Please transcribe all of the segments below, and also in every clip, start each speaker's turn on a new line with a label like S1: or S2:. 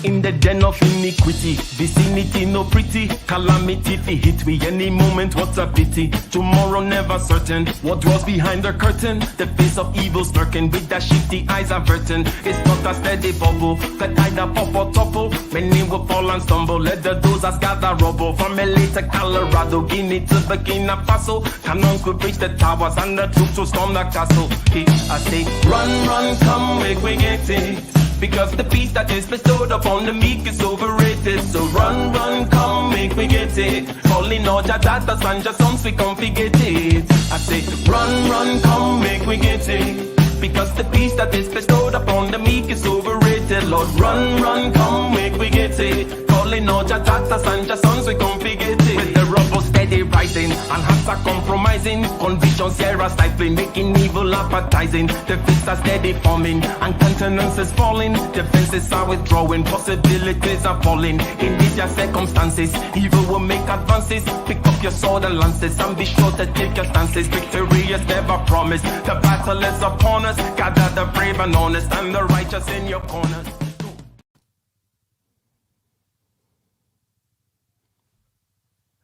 S1: In the den of iniquity, vicinity no pretty, calamity fi hit we any moment, what a pity. Tomorrow never certain, what was behind the curtain, the face of evil lurking with the shifty eyes averting. It's not a steady bubble, that either pop or topple, many will fall and stumble, let the dozers gather rubble. From LA to Colorado, Guinea to Burkina Faso, cannons could reach the towers and the troops will storm the castle. I say, run, run, come, make we get it. Because the peace that is bestowed upon the meek is overrated. So run, run, come, make we get it. Calling all your daughters and your sons, we come forget it. I say, run, run, come, make we get it. Because the peace that is bestowed upon the meek is overrated. Lord, run, run, come, make we get it. Calling all your daughters and your sons, we come forget it. With the rubble steady rising, and hearts are compromising. Convictions here are stifling, making evil appetizing. The fists are steady forming, and countenance is falling. Defenses are withdrawing, possibilities are falling. In these circumstances, evil will make advances. Pick up your sword and lances, and be sure to take your stances. Victory is never promised, the battle is upon us. Gather the brave and honest, and the righteous in your corners.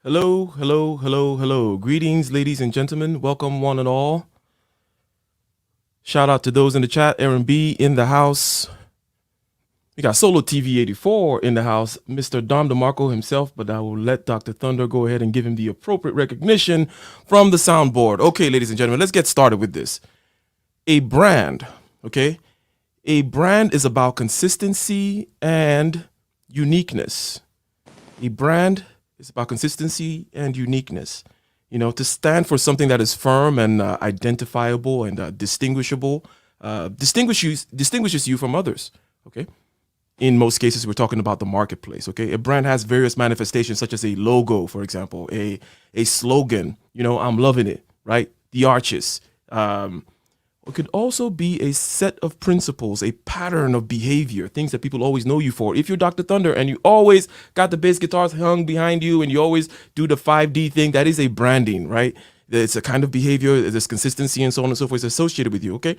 S2: Hello, hello, hello, hello. Greetings, ladies and gentlemen. Welcome, one and all. Shout out to those in the chat. Aaron B in the house. We got Solo TV 84 in the house. Mr. Dom DeMarco himself, but I will let Dr. Thunder go ahead and give him the appropriate recognition from the soundboard. Okay, ladies and gentlemen, let's get started with this. A brand, okay? A brand is about consistency and uniqueness. A brand is about consistency and uniqueness. You know, to stand for something that is firm and identifiable and distinguishable, distinguishes you from others. Okay. In most cases, we're talking about the marketplace. Okay. A brand has various manifestations, such as a logo, for example, a slogan. You know, I'm loving it, right? The arches. It could also be a set of principles, a pattern of behavior, things that people always know you for. If you're Dr. Thunder and you always got the bass guitars hung behind you and you always do the 5D thing, that is a branding, right? It's a kind of behavior, there's consistency and so on and so forth is associated with you, okay?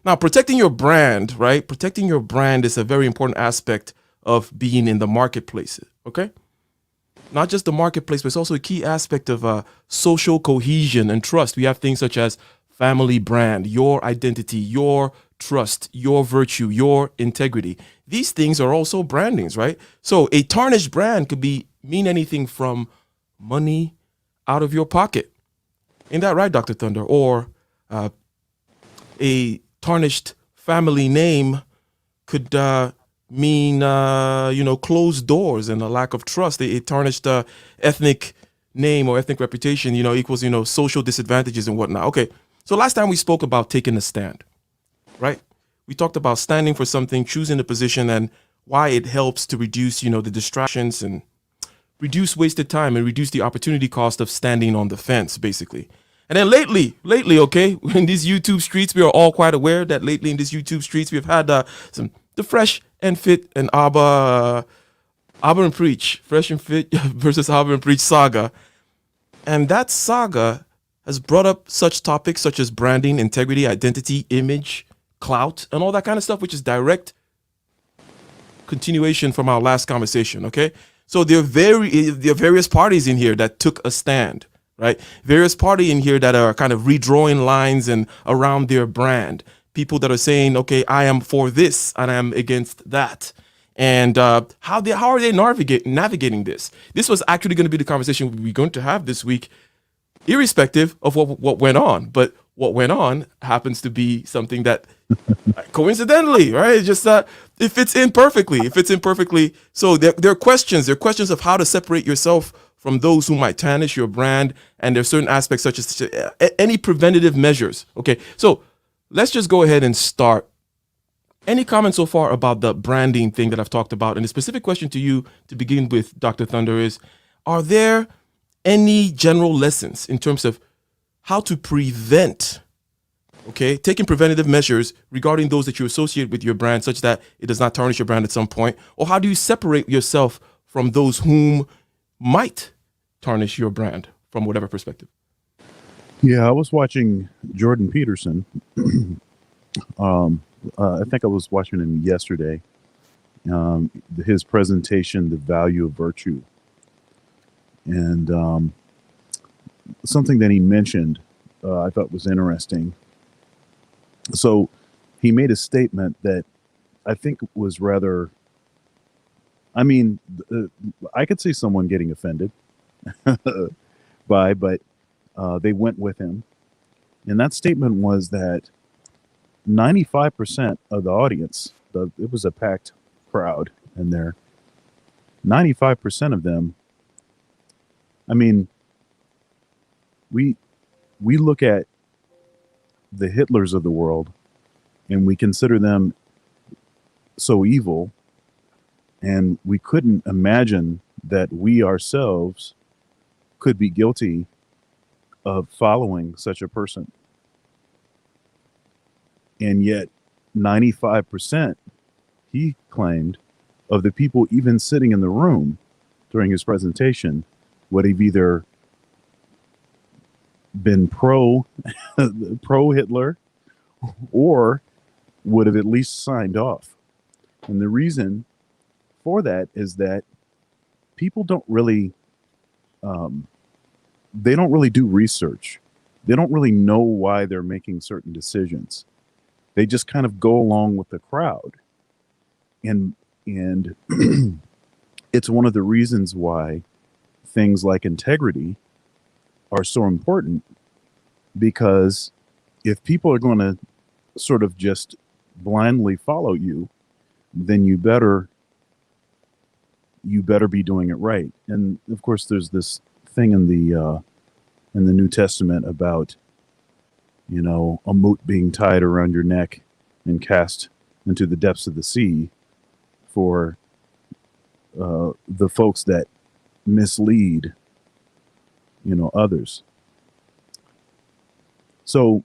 S2: Now, protecting your brand, right? Protecting your brand is a very important aspect of being in the marketplace, okay? Not just the marketplace, but it's also a key aspect of social cohesion and trust. We have things such as family brand, your identity, your trust, your virtue, your integrity. These things are also brandings, right? So a tarnished brand could mean anything from money out of your pocket. Ain't that right, Dr. Thunder? Or a tarnished family name could mean closed doors and a lack of trust. A tarnished ethnic name or ethnic reputation, equals social disadvantages and whatnot. Okay, so last time we spoke about taking a stand, right? We talked about standing for something, choosing a position, and why it helps to reduce the distractions and reduce wasted time and reduce the opportunity cost of standing on the fence, basically. And then lately, okay, in these YouTube streets, we are all quite aware that lately in these YouTube streets, we've had the Fresh and Fit and Abba and Preach, Fresh and Fit versus Abba and Preach saga. And that saga has brought up such topics such as branding, integrity, identity, image, clout, and all that kind of stuff, which is direct continuation from our last conversation, okay? So there are various parties in here that took a stand, right? Various parties in here that are kind of redrawing lines and around their brand. People that are saying, okay, I am for this and I am against that. And how are they navigating this? This was actually going to be the conversation we're going to have this week, irrespective of what went on. But what went on happens to be something that coincidentally, right? Just it fits in perfectly. So there are questions. There are questions of how to separate yourself from those who might tarnish your brand. And there are certain aspects such as any preventative measures. Okay, so let's just go ahead and start. Any comments so far about the branding thing that I've talked about? And the specific question to you to begin with, Dr. Thunder, is, are there any general lessons in terms of how to prevent, okay, taking preventative measures regarding those that you associate with your brand such that it does not tarnish your brand at some point? Or how do you separate yourself from those whom might tarnish your brand from whatever perspective?
S3: Yeah, I was watching Jordan Peterson. I think I was watching him yesterday. His presentation, The Value of Virtue. And something that he mentioned I thought was interesting. So he made a statement that I think was rather, I could see someone getting offended but they went with him. And that statement was that 95% of the audience, it was a packed crowd in there, 95% of them, we look at the Hitlers of the world and we consider them so evil, and we couldn't imagine that we ourselves could be guilty of following such a person. And yet 95%, he claimed, of the people even sitting in the room during his presentation would have either been pro Hitler or would have at least signed off. And the reason for that is that people don't really they don't really do research. They don't really know why they're making certain decisions. They just kind of go along with the crowd. And it's one of the reasons why things like integrity are so important, because if people are going to sort of just blindly follow you, then you better be doing it right. And of course, there's this thing in the New Testament about, you know, a moat being tied around your neck and cast into the depths of the sea for the folks that mislead, you know, others. So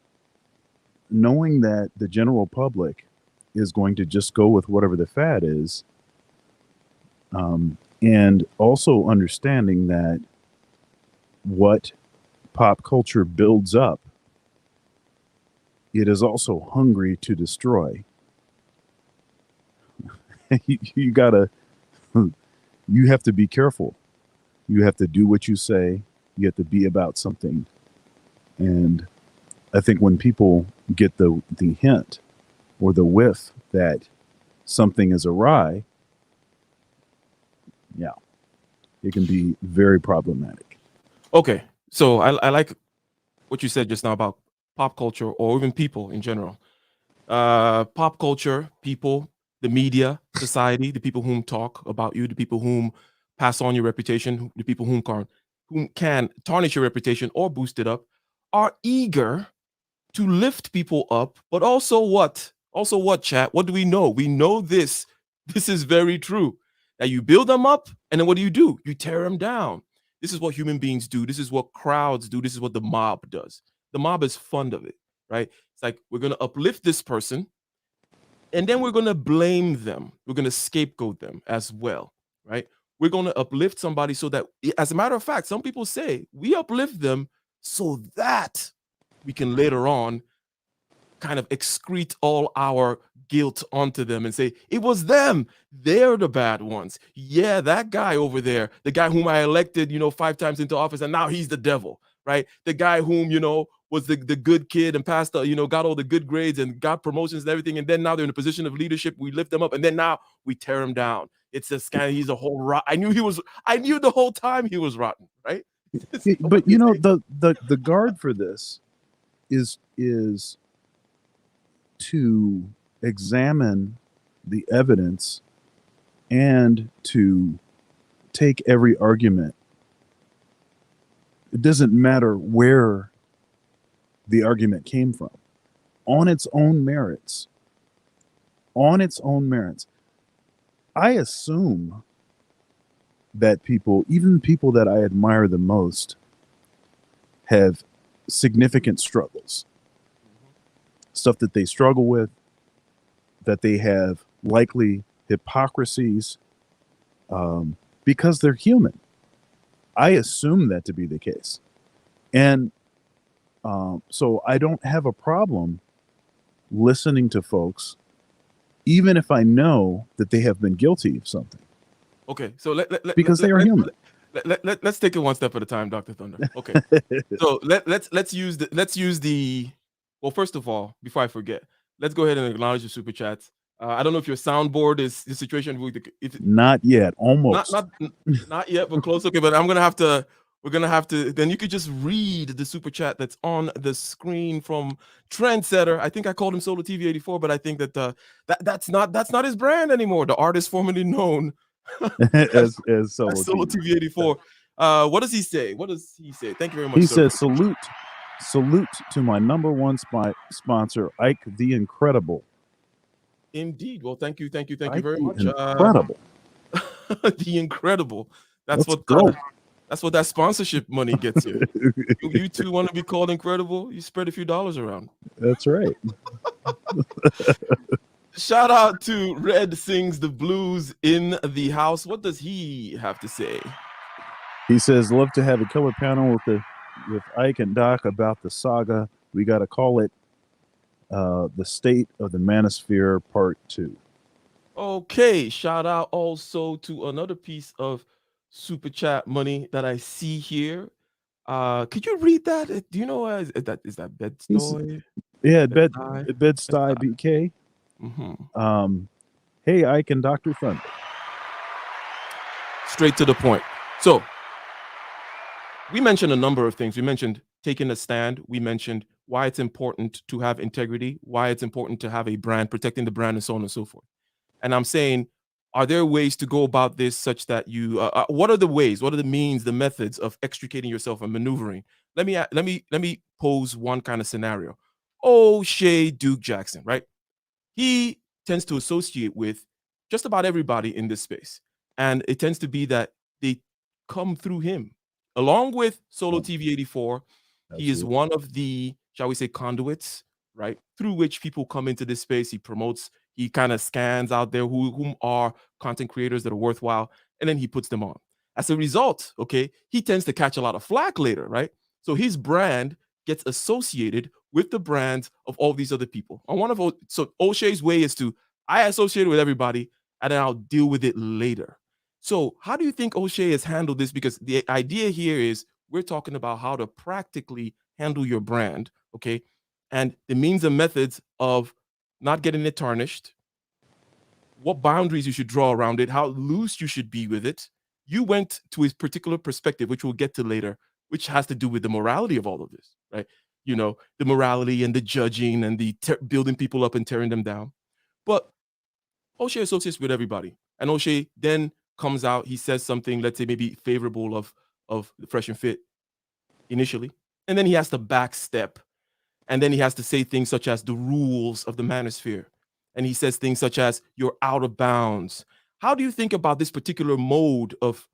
S3: knowing that the general public is going to just go with whatever the fad is, and also understanding that what pop culture builds up, it is also hungry to destroy. You gotta, you have to be careful. You have to do what you say. You have to be about something. And I think when people get the hint or the whiff that something is awry, yeah, it can be very problematic.
S2: Okay, so I like what you said just now about pop culture or even people in general. Pop culture, people, the media, society, the people whom talk about you, the people whom pass on your reputation, the people whom can tarnish your reputation or boost it up, are eager to lift people up, but also what? Also what, chat? What do we know? We know this. This is very true. That you build them up, and then what do? You tear them down. This is what human beings do. This is what crowds do. This is what the mob does. The mob is fond of it, right? It's like we're gonna uplift this person, and then we're gonna blame them. We're gonna scapegoat them as well, right? We're gonna uplift somebody so that, as a matter of fact, some people say we uplift them so that we can later on kind of excrete all our guilt onto them and say, it was them. They're the bad ones. Yeah, that guy over there, the guy whom I elected, 5 times into office, and now he's the devil, right? The guy whom, was the good kid and passed, got all the good grades and got promotions and everything. And then now they're in a position of leadership. We lift them up, and then now we tear him down. It's this guy, he's a whole rot. I knew the whole time he was rotten, right?
S3: But the guard for this is to examine the evidence and to take every argument. It doesn't matter where the argument came from, on its own merits. On its own merits. I assume that people, even people that I admire the most, have significant struggles. Stuff that they struggle with, that they have likely hypocrisies, because they're human. I assume that to be the case. And so I don't have a problem listening to folks, even if I know that they have been guilty of something.
S2: Okay, so
S3: because they are human.
S2: Let's take it one step at a time, Dr. Thunder. Okay, so let's use the. Well, first of all, before I forget, let's go ahead and acknowledge the super chats. I don't know if your soundboard is the situation with
S3: not yet, almost
S2: not yet, but close. Okay, but we're gonna have to. Then you could just read the super chat that's on the screen from Trendsetter. I think I called him Solo TV 84, but I think that's not his brand anymore. The artist formerly known
S3: as Solo
S2: TV 84. What does he say? Thank you very much.
S3: He says, salute to my number one sponsor, Ike the Incredible.
S2: Indeed. Well, thank you
S3: Ike
S2: very much.
S3: Incredible.
S2: The Incredible. That's
S3: Let's go.
S2: That's what that sponsorship money gets you. You two want to be called incredible? You spread a few dollars around.
S3: That's right.
S2: Shout out to Red Sings the Blues in the house. What does he have to say?
S3: He says, love to have a killer panel with Ike and Doc about the saga. We got to call it The State of the Manosphere Part 2.
S2: Okay, shout out also to another piece of super chat money that I see here. Could you read that? Do you know is that Bedstoy?
S3: Yeah,
S2: Bed-Stuy?
S3: Bed-Stuy BK.
S2: Mm-hmm.
S3: Hey, Ike and Dr. Thunder.
S2: Straight to the point. So we mentioned a number of things. We mentioned taking a stand. We mentioned why it's important to have integrity, why it's important to have a brand, protecting the brand, and so on and so forth. And I'm saying, are there ways to go about this such that you? What are the ways? What are the means, the methods of extricating yourself and maneuvering? Let me pose one kind of scenario. O'Shea Duke Jackson, right? He tends to associate with just about everybody in this space. And it tends to be that they come through him. Along with Solo
S3: Oh,
S2: TV 84, he is
S3: absolutely.
S2: one of the, shall we say, conduits, right? Through which people come into this space. He promotes, he kind of scans out there whom are content creators that are worthwhile, and then he puts them on. As a result, okay, he tends to catch a lot of flack later, right? So his brand gets associated with the brands of all these other people. On one of so O'Shea's way is to I associate with everybody and then I'll deal with it later. So how do you think O'Shea has handled this? Because the idea here is we're talking about how to practically handle your brand, okay, and the means and methods of not getting it tarnished, what boundaries you should draw around it, how loose you should be with it. You went to a particular perspective, which we'll get to later, which has to do with the morality of all of this, right? You know, the morality and the judging and the building people up and tearing them down. But O'Shea associates with everybody, and O'Shea then comes out. He says something, let's say maybe favorable of the Fresh and Fit initially, and then he has to backstep, and then he has to say things such as the rules of the manosphere. And he says things such as, you're out of bounds. How do you think about this particular mode of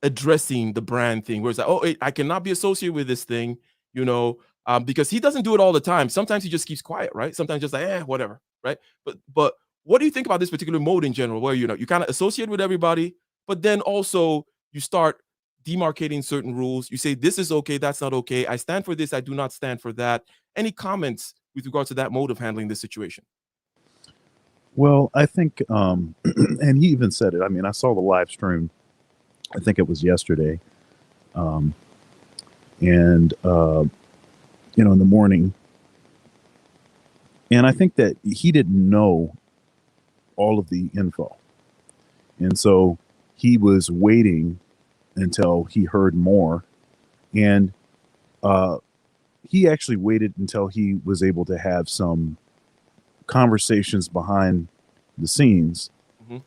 S2: addressing the brand thing, where it's like, oh, I cannot be associated with this thing, because he doesn't do it all the time. Sometimes he just keeps quiet, right? Sometimes just like, whatever, right? But what do you think about this particular mode in general, where you kind of associate with everybody, but then also you start demarcating certain rules. You say this is okay, that's not okay. I stand for this, I do not stand for that. Any comments with regards to that mode of handling this situation?
S3: Well, I think, and he even said it. I mean, I saw the live stream. I think it was yesterday, um, and in the morning. And I think that he didn't know all of the info, and so he was waiting until he heard more, and uh, he actually waited until he was able to have some conversations behind the scenes.
S2: Mhm.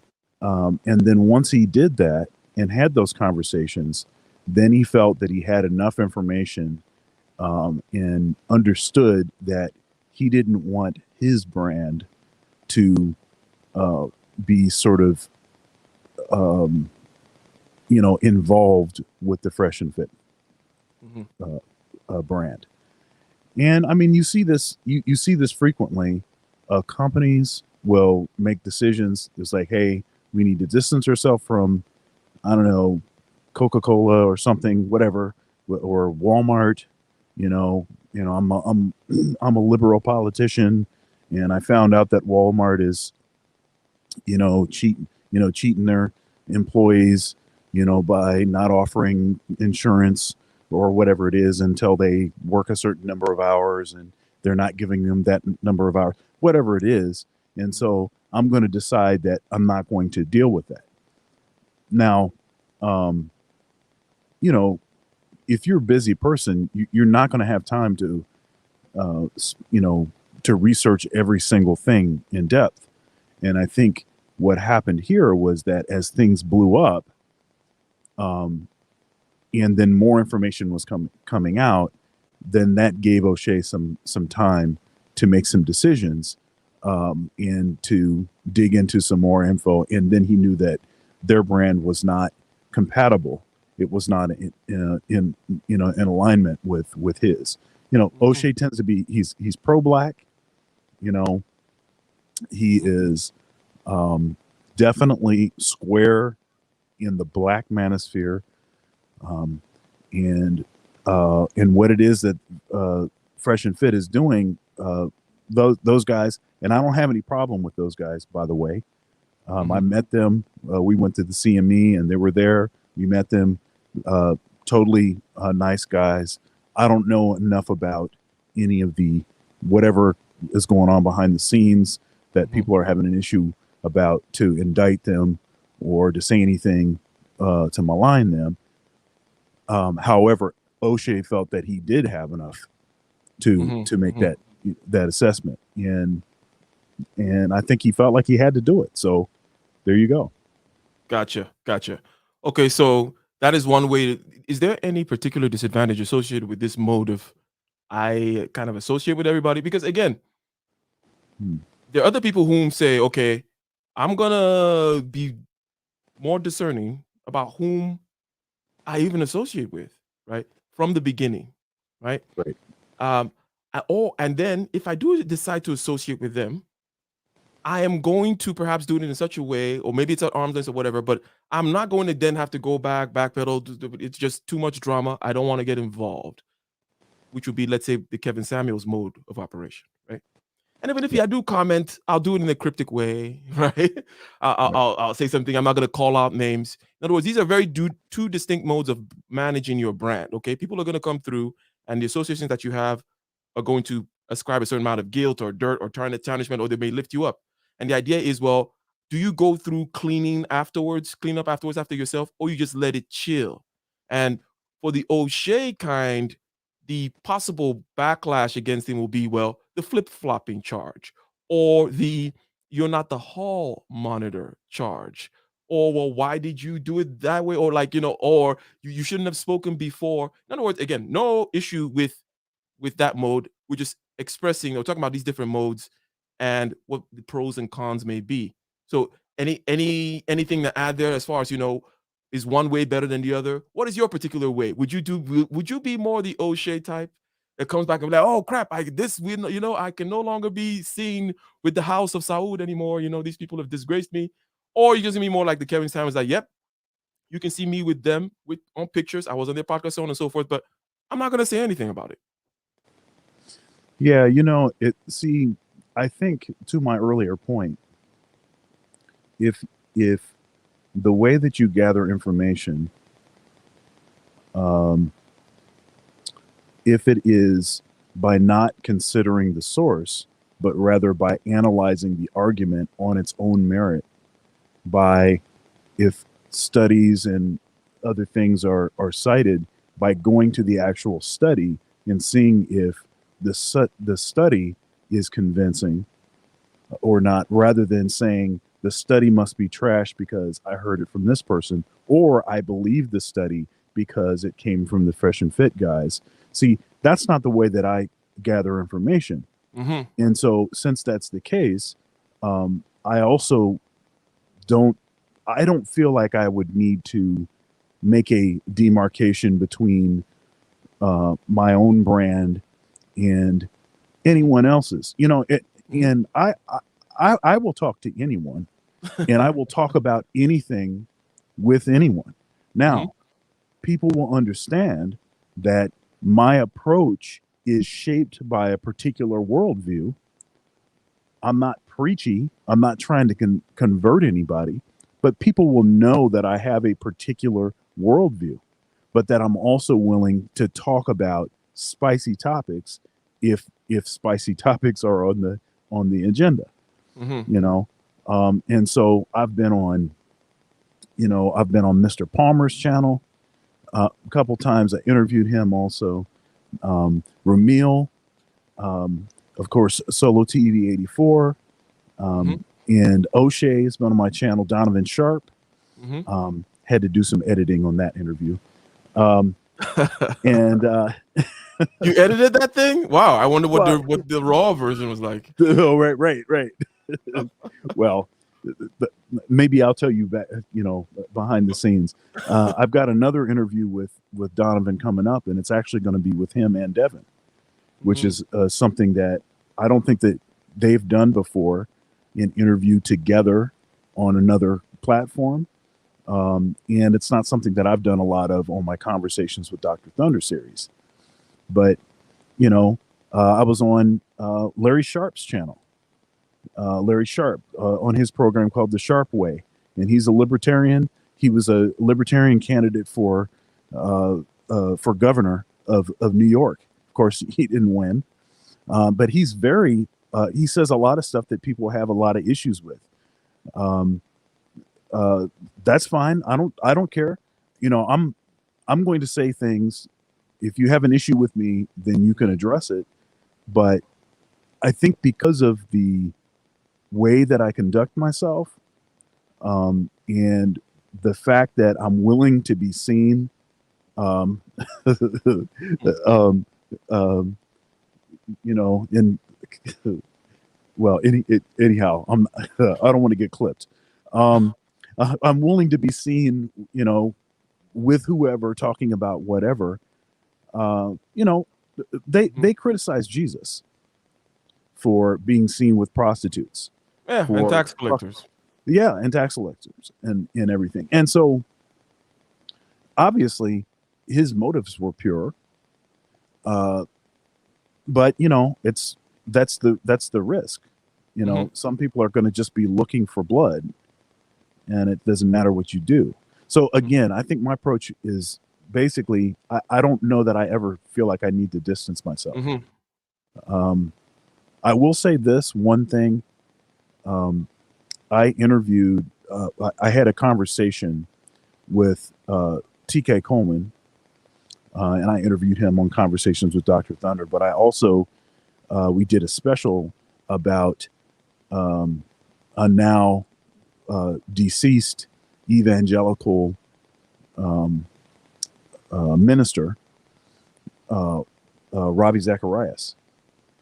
S3: And then once he did that and had those conversations, then he felt that he had enough information, and understood that he didn't want his brand to uh, be sort of, um, involved with the Fresh and Fit
S2: Mhm.
S3: brand. And I mean, you see this, you see this frequently. Companies will make decisions. It's like, hey, we need to distance ourselves from, I don't know, Coca-Cola or something, whatever, or Walmart. I'm a liberal politician, and I found out that Walmart is, cheating their employees, by not offering insurance or whatever it is until they work a certain number of hours, and they're not giving them that number of hours, whatever it is. And so I'm going to decide that I'm not going to deal with that. Now, um, if you're a busy person, you're not going to have time to, to research every single thing in depth. And I think what happened here was that as things blew up, um, and then more information was coming out, then that gave O'Shea some time to make some decisions, and to dig into some more info. And then he knew that their brand was not compatible. It was not in alignment with his.
S2: Mhm.
S3: O'Shea tends to be, he's pro-black. You know, he is, definitely square in the black manosphere, um, and what it is that Fresh and Fit is doing. Those guys, and I don't have any problem with those guys, by the way. I
S2: Mhm.
S3: met them. We went to the CME, and they were there. You met them, totally nice guys. I don't know enough about any of the whatever is going on behind the scenes that people are having an issue about to indict them or to say anything to malign them. However, O'Shea felt that he did have enough to make that assessment, and I think he felt like he had to do it. So there you go.
S2: Gotcha. Okay, so that is one way. Is there any particular disadvantage associated with this mode of I kind of associate with everybody? Because again,
S3: Hmm.
S2: there are other people whom say, okay, I'm gonna be more discerning about whom I even associate with, right? From the beginning, right?
S3: Right.
S2: And then if I do decide to associate with them, I am going to perhaps do it in such a way, or maybe it's at arm's length or whatever, but I'm not going to then have to go backpedal. It's just too much drama. I don't want to get involved, which would be, let's say, the Kevin Samuels mode of operation, right? And even if
S3: Yeah.
S2: I do comment, I'll do it in a cryptic way, right?
S3: Right.
S2: I'll say something. I'm not going to call out names. In other words, these are two distinct modes of managing your brand. Okay, people are going to come through, and the associations that you have are going to ascribe a certain amount of guilt or dirt or tarnishment, or they may lift you up. And the idea is, well, do you go through clean up afterwards after yourself, or you just let it chill? And for the O'Shea kind, the possible backlash against him will be, well, the flip-flopping charge, or the you're not the hall monitor charge, or, well, why did you do it that way, or, like, or you shouldn't have spoken before. In other words, again, no issue with that mode. We're just expressing or talking about these different modes and what the pros and cons may be. So anything to add there as far as, is one way better than the other? What is your particular way? Would you be more the O'Shea type that comes back and be like, oh crap, I can no longer be seen with the house of Saud anymore. These people have disgraced me. Or you just gonna be more like the Kevin Samuels, like, yep, you can see me with them on pictures. I was on their podcast, so on and so forth, but I'm not gonna say anything about it.
S3: Yeah, I think to my earlier point, if the way that you gather information, if it is by not considering the source, but rather by analyzing the argument on its own merit, by if studies and other things are cited, by going to the actual study and seeing if the study is convincing or not, rather than saying the study must be trash because I heard it from this person, or I believe the study because it came from the Fresh and Fit guys. See, that's not the way that I gather information. And so, since that's the case, I also I don't feel like I would need to make a demarcation between my own brand and anyone else's. And I will talk to anyone, and I will talk about anything with anyone. Now, people will understand that my approach is shaped by a particular worldview. I'm not preachy. I'm not trying to convert anybody, but people will know that I have a particular worldview, but that I'm also willing to talk about spicy topics if spicy topics are on the agenda. And so I've been on Mr. Palmer's channel a couple times. I interviewed him also. Ramil, of course, Solo TV 84, and O'Shea has been on my channel. Donovan Sharp, had to do some editing on that interview. And
S2: you edited that thing? Wow, I wonder what the raw version was like.
S3: Oh, right. Well, maybe I'll tell you back, behind the scenes. I've got another interview with Donovan coming up, and it's actually going to be with him and Devin, which is something that I don't think that they've done before, an interview together on another platform. And it's not something that I've done a lot of on my Conversations with Dr. Thunder series. But, I was on Larry Sharp's channel. Larry Sharp on his program called The Sharp Way. And he's a libertarian. He was a libertarian candidate for governor of New York. Of course, he didn't win, but he's very he says a lot of stuff that people have a lot of issues with. Um, that's fine. I don't care. You know, I'm going to say things. If you have an issue with me, then you can address it. But I think because of the way that I conduct myself, and the fact that I'm willing to be seen, um, um, um, you know, in well, anyhow, I don't want to get clipped. I'm willing to be seen, you know, with whoever talking about whatever. You know, they criticize Jesus for being seen with prostitutes,
S2: Yeah, and
S3: for
S2: tax collectors.
S3: yeah, and tax collectors and everything. And so obviously his motives were pure. Uh, but you know, that's the risk. You know,
S2: Hmm.
S3: some people are going to just be looking for blood, and it doesn't matter what you do. So again, I think my approach is basically I don't know that I ever feel like I need to distance myself.
S2: Hmm.
S3: Um, I will say this one thing. Um, I interviewed, I had a conversation with TK Coleman, and I interviewed him on Conversations with Dr. Thunder. But I also, we did a special about a now deceased evangelical um, minister, Ravi Zacharias.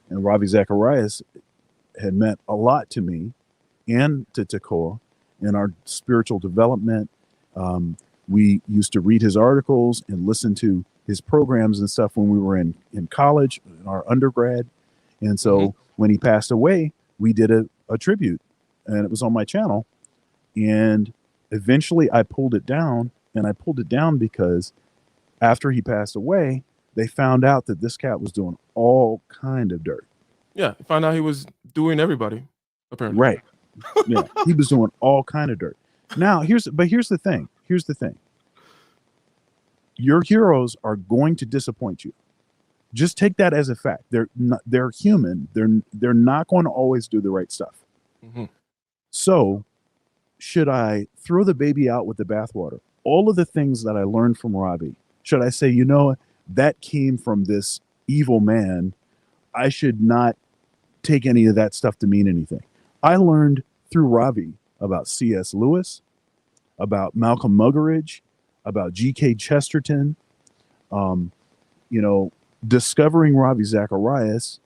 S3: And Ravi Zacharias had meant a lot to me and to Tekoa in our spiritual development. Um, we used to read his articles and listen to his programs and stuff when we were in college, in our undergrad. And
S2: Hmm.
S3: so when he passed away, we did a tribute, and it was on my channel. And eventually I pulled it down, and I pulled it down because after he passed away, they found out that this cat was doing all kind of dirt.
S2: Yeah, found out he was doing everybody, apparently.
S3: Right. Yeah. He was doing all kind of dirt. Now here's the thing. Here's the thing. Your heroes are going to disappoint you. Just take that as a fact. They're human. They're not going to always do the right stuff.
S2: Hmm.
S3: So should I throw the baby out with the bathwater? All of the things that I learned from Robbie, should I say, you know, that came from this evil man? I should not take any of that stuff to mean anything. I learned through Robbie about C.S. Lewis, about Malcolm Muggeridge, about G.K. Chesterton. Um, you know, discovering Ravi Zacharias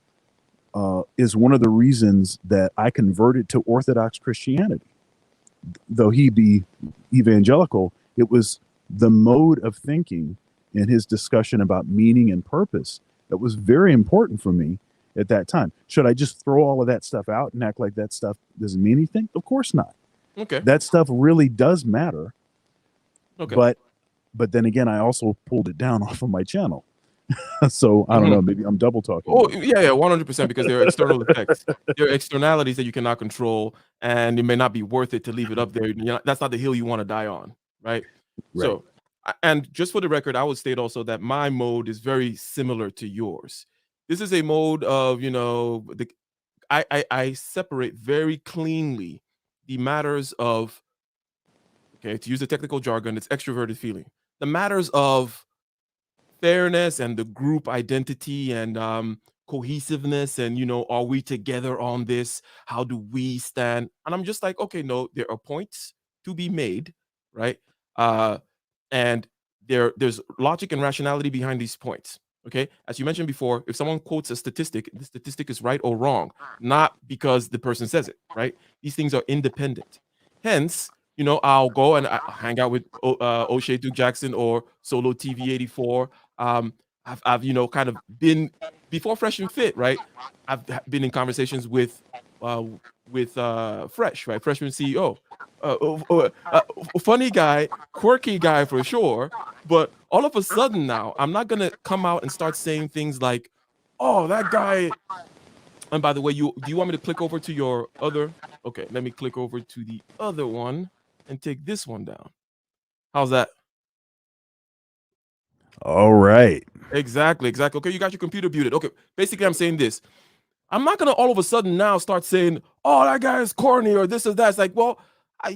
S3: is one of the reasons that I converted to Orthodox Christianity. Though he be evangelical, it was the mode of thinking in his discussion about meaning and purpose that was very important for me at that time. Should I just throw all of that stuff out and act like that stuff doesn't mean anything? Of course not.
S2: Okay.
S3: That stuff really does matter.
S2: Okay.
S3: But then again, I also pulled it down off of my channel. So I don't
S2: Hmm.
S3: know, maybe I'm double talking
S2: Oh,
S3: here.
S2: yeah, 100%, because there are external effects. There are externalities that you cannot control, and it may not be worth it to leave it up there. You know, that's not the hill you want to die on, right?
S3: Right.
S2: So, and just for the record, I would state also that my mode is very similar to yours. This is a mode of, you know, I separate very cleanly the matters of, okay, to use the technical jargon, it's extroverted feeling. The matters of fairness and the group identity and cohesiveness, and, you know, are we together on this? How do we stand? And I'm just like, okay, no, there are points to be made, right? uh and there's logic and rationality behind these points. Okay, as you mentioned before, if someone quotes a statistic, the statistic is right or wrong, not because the person says it, right? These things are independent. Hence, you know, I'll go and I hang out with O'Shea Duke Jackson or Solo TV 84. I've you know, kind of been before Fresh and Fit, right? Been in conversations uh, with Fresh, right? Freshman CEO, funny guy, quirky guy for sure. But all of a sudden now, I'm not gonna come out and start saying things like, "Oh, that guy." And by the way, you do you want me to click over to your other? Okay, let me click over to the other one and take this one down. How's that?
S3: All right.
S2: Exactly. Okay, you got your computer muted. Okay, basically, I'm saying this. I'm not gonna all of a sudden now start saying, "Oh, that guy is corny" or this or that. It's like, well,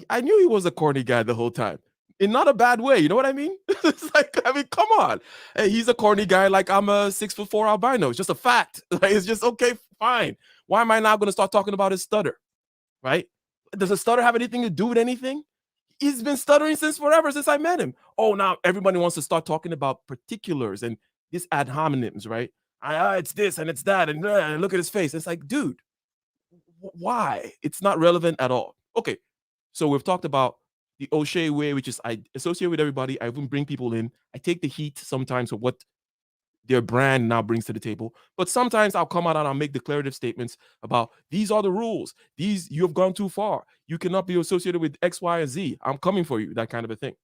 S2: I knew he was a corny guy the whole time, in not a bad way. You know what I mean? It's like, I mean, come on. Hey, he's a corny guy. Like I'm a 6'4" albino. It's just a fact. Like, it's just okay, fine. Why am I now gonna start talking about his stutter? Right? Does a stutter have anything to do with anything? He's been stuttering since forever, since I met him. Oh, now everybody wants to start talking about particulars and these ad hominems, right? It's this and it's that, and look at his face. It's like, dude, why? It's not relevant at all. Okay, so we've talked about the O'Shea way, which is I associate with everybody. I even bring people in. I take the heat sometimes of what their brand now brings to the table. But sometimes I'll come out and I'll make declarative statements about these are the rules. These you have gone too far. You cannot be associated with X, Y, and Z. I'm coming for you, that kind of a thing.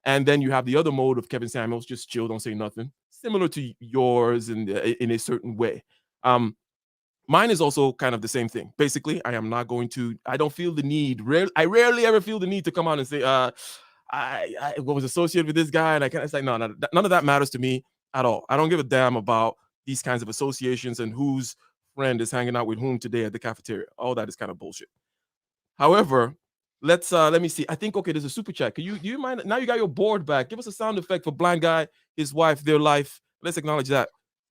S2: And then you have the other mode of Kevin Samuels, just chill, don't say nothing, similar to yours in a certain way. Mine is also kind of the same thing. Basically, I am not going to. I don't feel the need. I rarely ever feel the need to come out and say, I was associated with this guy, and I can't. It's like, no, none of that matters to me at all. I don't give a damn about these kinds of associations and whose friend is hanging out with whom today at the cafeteria. All that is kind of bullshit. However, let me see. I think okay, there's a super chat. Can you do you mind now you got your board back? Give us a sound effect for blind guy, his wife, their life. Let's acknowledge that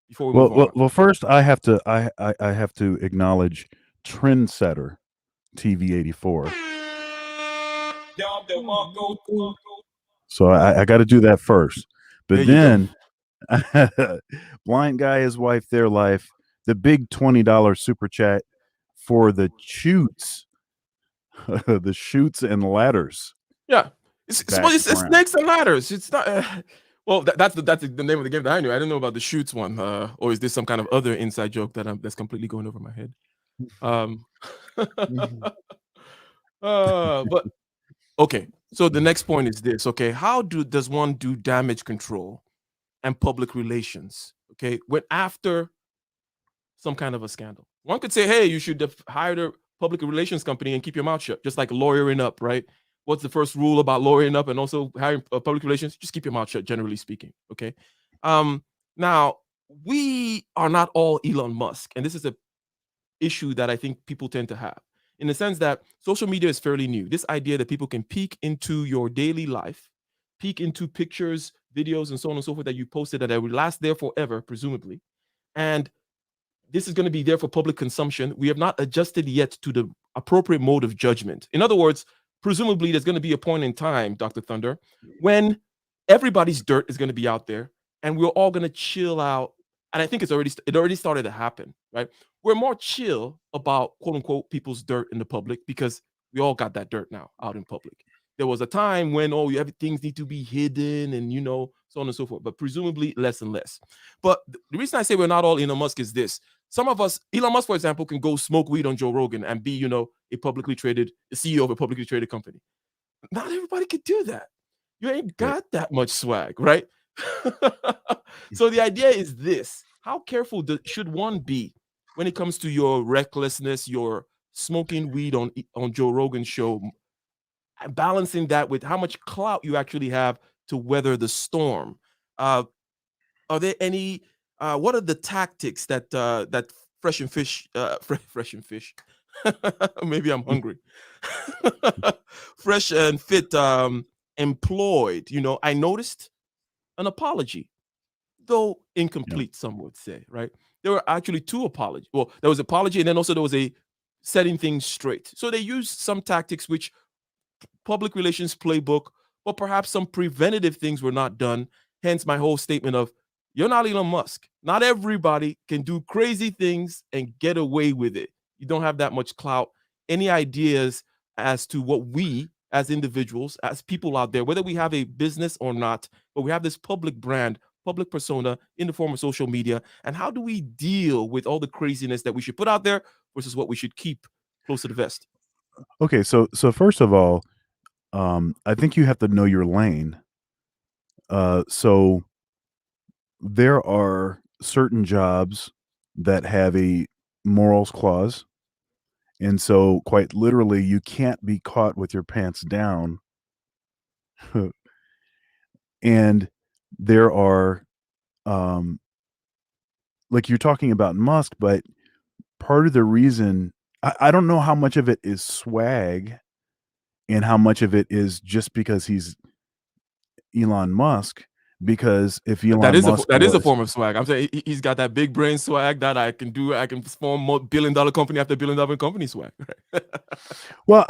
S2: before we move on.
S3: Well, first I have to I have to acknowledge Trendsetter TV84. So I got to do that first.
S2: There
S3: But
S2: you go.
S3: then blind guy, his wife, their life, the big $20 super chat for the shoots, the shoots and ladders.
S2: Yeah. It's
S3: Background.
S2: snakes and ladders. It's not well, that's the name of the game that I knew. I didn't know about the shoots one. Or is this some kind of other inside joke that's completely going over my head? Um but okay. So the next point is this. Okay, how does one do damage control and public relations? Okay, when after some kind of a scandal, one could say, "Hey, you should hire a public relations company and keep your mouth shut," just like lawyering up, right? What's the first rule about lawyering up and also hiring public relations? Just keep your mouth shut, generally speaking. Okay. Now we are not all Elon Musk, and this is a issue that I think people tend to have in the sense that social media is fairly new. This idea that people can peek into your daily life, peek into pictures, videos, and so on and so forth that you posted that will last there forever, presumably. And this is going to be there for public consumption. We have not adjusted yet to the appropriate mode of judgment. In other words, presumably there's going to be a point in time, Dr. Thunder, when everybody's dirt is going to be out there and we're all going to chill out. And I think it already started to happen, right? We're more chill about quote unquote people's dirt in the public because we all got that dirt now out in public. There was a time when things need to be hidden and so on and so forth, but presumably less and less. But the reason I say we're not all Elon Musk is this: some of us, Elon Musk, for example, can go smoke weed on Joe Rogan and be a CEO of a publicly traded company. Not everybody could do that. You ain't got that much swag, right? So the idea is this: how careful should one be when it comes to your recklessness, your smoking weed on Joe Rogan's show, balancing that with how much clout you actually have to weather the storm? Are there any? What are the tactics that fresh and fish, fresh and fish? Maybe I'm hungry. Fresh and fit employed. I noticed an apology, though incomplete, some would say, right? There were actually two apologies. Well, there was apology, and then also there was a setting things straight. So they used some tactics which public relations playbook, but perhaps some preventative things were not done. Hence my whole statement of you're not Elon Musk. Not everybody can do crazy things and get away with it. You don't have that much clout. Any ideas as to what we as individuals, as people out there, whether we have a business or not, but we have this public brand, public persona in the form of social media, and how do we deal with all the craziness that we should put out there versus what we should keep close to the vest?
S3: Okay, so first of all, I think you have to know your lane. So there are certain jobs that have a morals clause. And so quite literally, you can't be caught with your pants down And there are, um, like you're talking about Musk, but part of the reason I don't know how much of it is swag and how much of it is just because he's Elon Musk. Because if
S2: That
S3: Elon
S2: is
S3: Musk
S2: a
S3: was,
S2: form of swag. I'm saying he's got that big brain swag that I can do. I can form billion-dollar company after billion-dollar company swag. Right?
S3: well,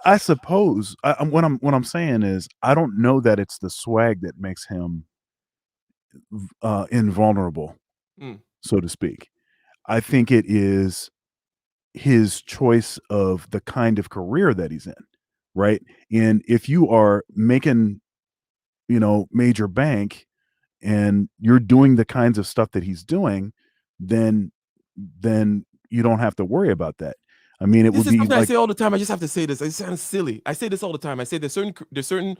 S3: I suppose what I'm saying is I don't know that it's the swag that makes him invulnerable,
S2: Mm.
S3: so to speak. I think it is his choice of the kind of career that he's in, right? And if you are making, major bank and you're doing the kinds of stuff that he's doing, then then you don't have to worry about that. I mean, it
S2: This
S3: would
S2: is
S3: be
S2: something I
S3: like,
S2: say all the time. I just have to say this. It sounds silly. I say this all the time. I say there's certain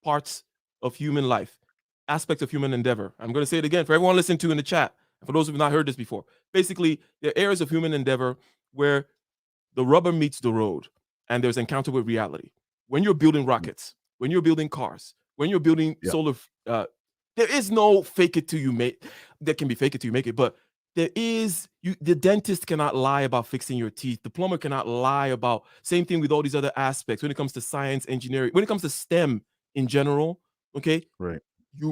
S2: parts of human life, aspects of human endeavor. I'm going to say it again for everyone listening to in the chat, and for those who've not heard this before. Basically, there are areas of human endeavor where the rubber meets the road and there's encounter with reality. When you're building rockets, when you're building cars, when you're building
S3: yeah,
S2: solar, there is no fake it till you make. There can be fake it till you make it, but there is you. The dentist cannot lie about fixing your teeth. The plumber cannot lie about. Same thing with all these other aspects. When it comes to science, engineering, when it comes to STEM in general, okay,
S3: right,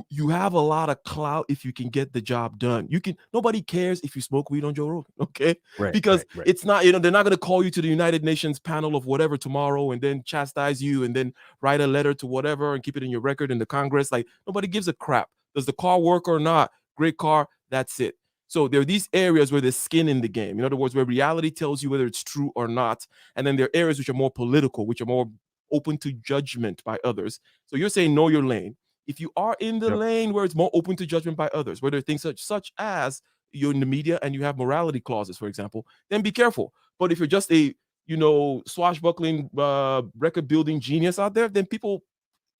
S2: you have a lot of clout if you can get the job done. You can nobody cares if you smoke weed on Joe Rogan, okay?
S3: right,
S2: Because
S3: right, right,
S2: it's not, they're not gonna call you to the United Nations panel of whatever tomorrow and then chastise you and then write a letter to whatever and keep it in your record in the Congress. Like nobody gives a crap. Does the car work or not? Great car, that's it. So there are these areas where there's skin in the game. In other words, where reality tells you whether it's true or not. And then there are areas which are more political, which are more open to judgment by others. So you're saying know your lane. If you are in the
S3: yep,
S2: lane where it's more open to judgment by others, where there are things such as you're in the media and you have morality clauses, for example, then be careful. But if you're just a swashbuckling record building genius out there, then people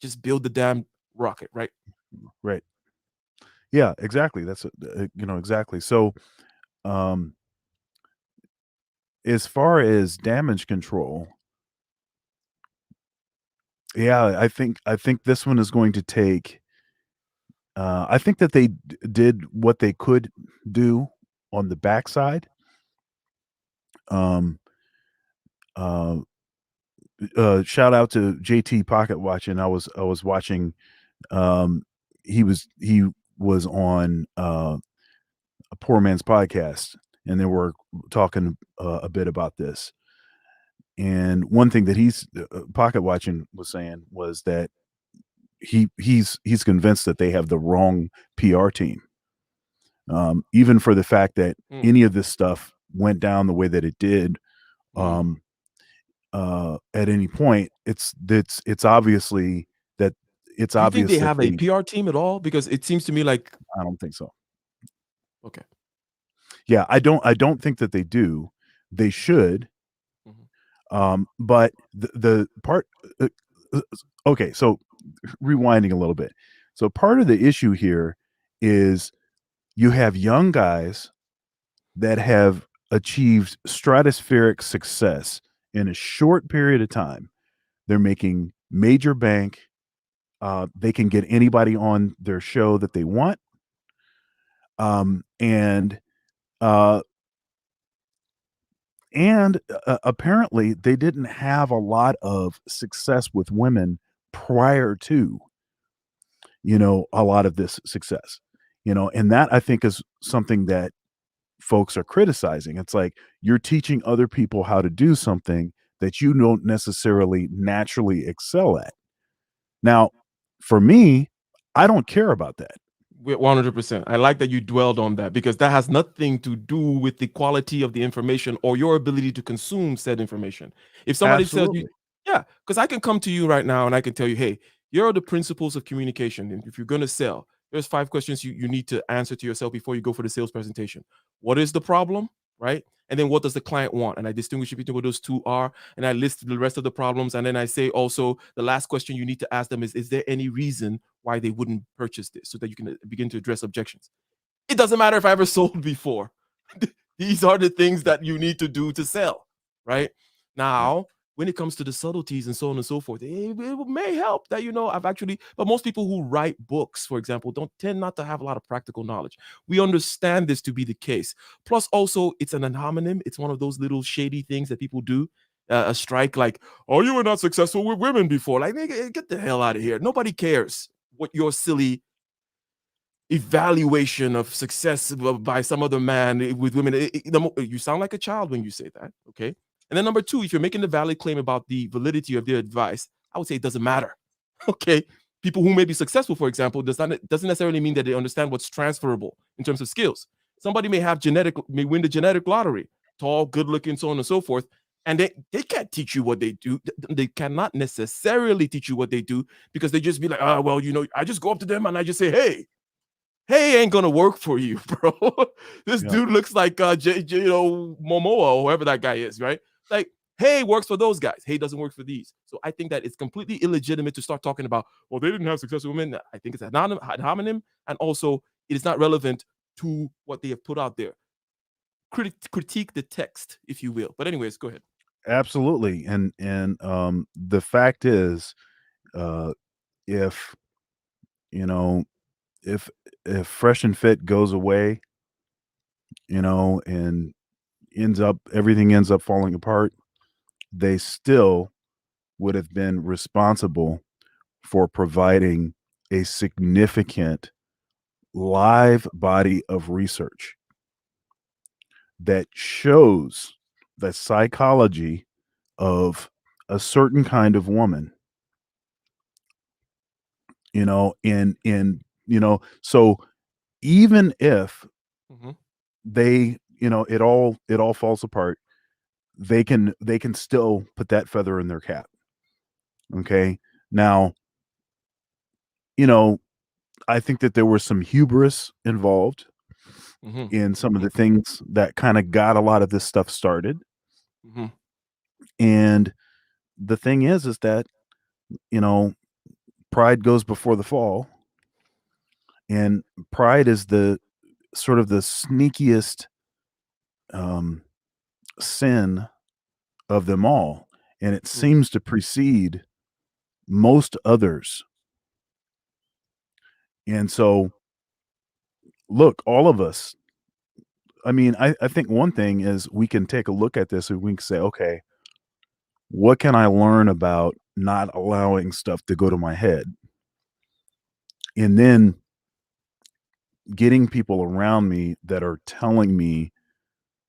S2: just build the damn rocket, right?
S3: right. Yeah, exactly. That's exactly. So, um, as far as damage control, yeah, I think this one is going to take. I think that they did what they could do on the backside. Um, uh, Shout out to JT Pocket Watching. I was watching. Um, he was on a poor man's podcast, and they were talking a bit about this. And one thing that he's Pocket Watching was saying was that he's convinced that they have the wrong PR team, even for the fact that
S2: Mm.
S3: any of this stuff went down the way that it did.
S2: Mm.
S3: Um, at any point, it's obviously that it's
S2: Do you think
S3: obvious
S2: they
S3: that
S2: have a
S3: they.
S2: PR team at all? Because it seems to me like
S3: I don't think so.
S2: okay.
S3: Yeah, I don't think that they do. They should.
S2: Mhm.
S3: But the part. Uh, uh, okay, so rewinding a little bit. So part of the issue here is you have young guys that have achieved stratospheric success in a short period of time. They're making major bank. They can get anybody on their show that they want. And uh, apparently they didn't have a lot of success with women prior to a lot of this success. And that I think is something that folks are criticizing. It's like you're teaching other people how to do something that you don't necessarily naturally excel at. Now, for me, I don't care about that.
S2: 100%. I like that you dwelled on that because that has nothing to do with the quality of the information or your ability to consume said information. If somebody tells you,
S3: Absolutely.
S2: yeah, because I can come to you right now and I can tell you, hey, here are the principles of communication. And if you're going to sell, there's 5 questions you need to answer to yourself before you go for the sales presentation. What is the problem? Right? And then what does the client want? And I distinguish between what those two are. And I list the rest of the problems. And then I say also the last question you need to ask them is there any reason why they wouldn't purchase this so that you can begin to address objections? It doesn't matter if I ever sold before. These are the things that you need to do to sell, right?
S3: Yeah.
S2: Now, when it comes to the subtleties and so on and so forth, it may help that, I've actually, but most people who write books, for example, don't tend not to have a lot of practical knowledge. We understand this to be the case. Plus, also, it's an homonym. It's one of those little shady things that people do. A strike like, oh, you were not successful with women before. Like, nigga, get the hell out of here. Nobody cares what your silly evaluation of success by some other man with women. You sound like a child when you say that, okay? And then number two, if you're making a valid claim about the validity of their advice, I would say it doesn't matter, okay? People who may be successful, for example, doesn't necessarily mean that they understand what's transferable in terms of skills. Somebody may win the genetic lottery, tall, good looking, so on and so forth, and they can't teach you what they do. They cannot necessarily teach you what they do, because they just be like, well, I just go up to them and I just say, hey, ain't gonna work for you, bro. This
S3: Yeah.
S2: dude looks like Momoa or whoever that guy is, right? Like, hey works for those guys. Hey doesn't work for these. So I think that it's completely illegitimate to start talking about, well, they didn't have successful women. I think it's an homonym, and also it is not relevant to what they have put out there. Critique the text, if you will. But anyways, go ahead.
S3: Absolutely. And the fact is, if you know if Fresh and Fit goes away, and everything ends up falling apart, they still would have been responsible for providing a significant live body of research that shows the psychology of a certain kind of woman, so even if
S2: Mhm.
S3: they, it all falls apart, they can still put that feather in their cap. Okay. Now, you know, I think that there was some hubris involved
S2: Mhm.
S3: in some of
S2: Mhm.
S3: the things that kind of got a lot of this stuff started.
S2: Mhm.
S3: And the thing is that, you know, pride goes before the fall. And pride is the sort of the sneakiest um, sin of them all. And it
S2: Mhm.
S3: seems to precede most others. And so, look, all of us, I mean, I think one thing is we can take a look at this and we can say, okay, what can I learn about not allowing stuff to go to my head? And then getting people around me that are telling me,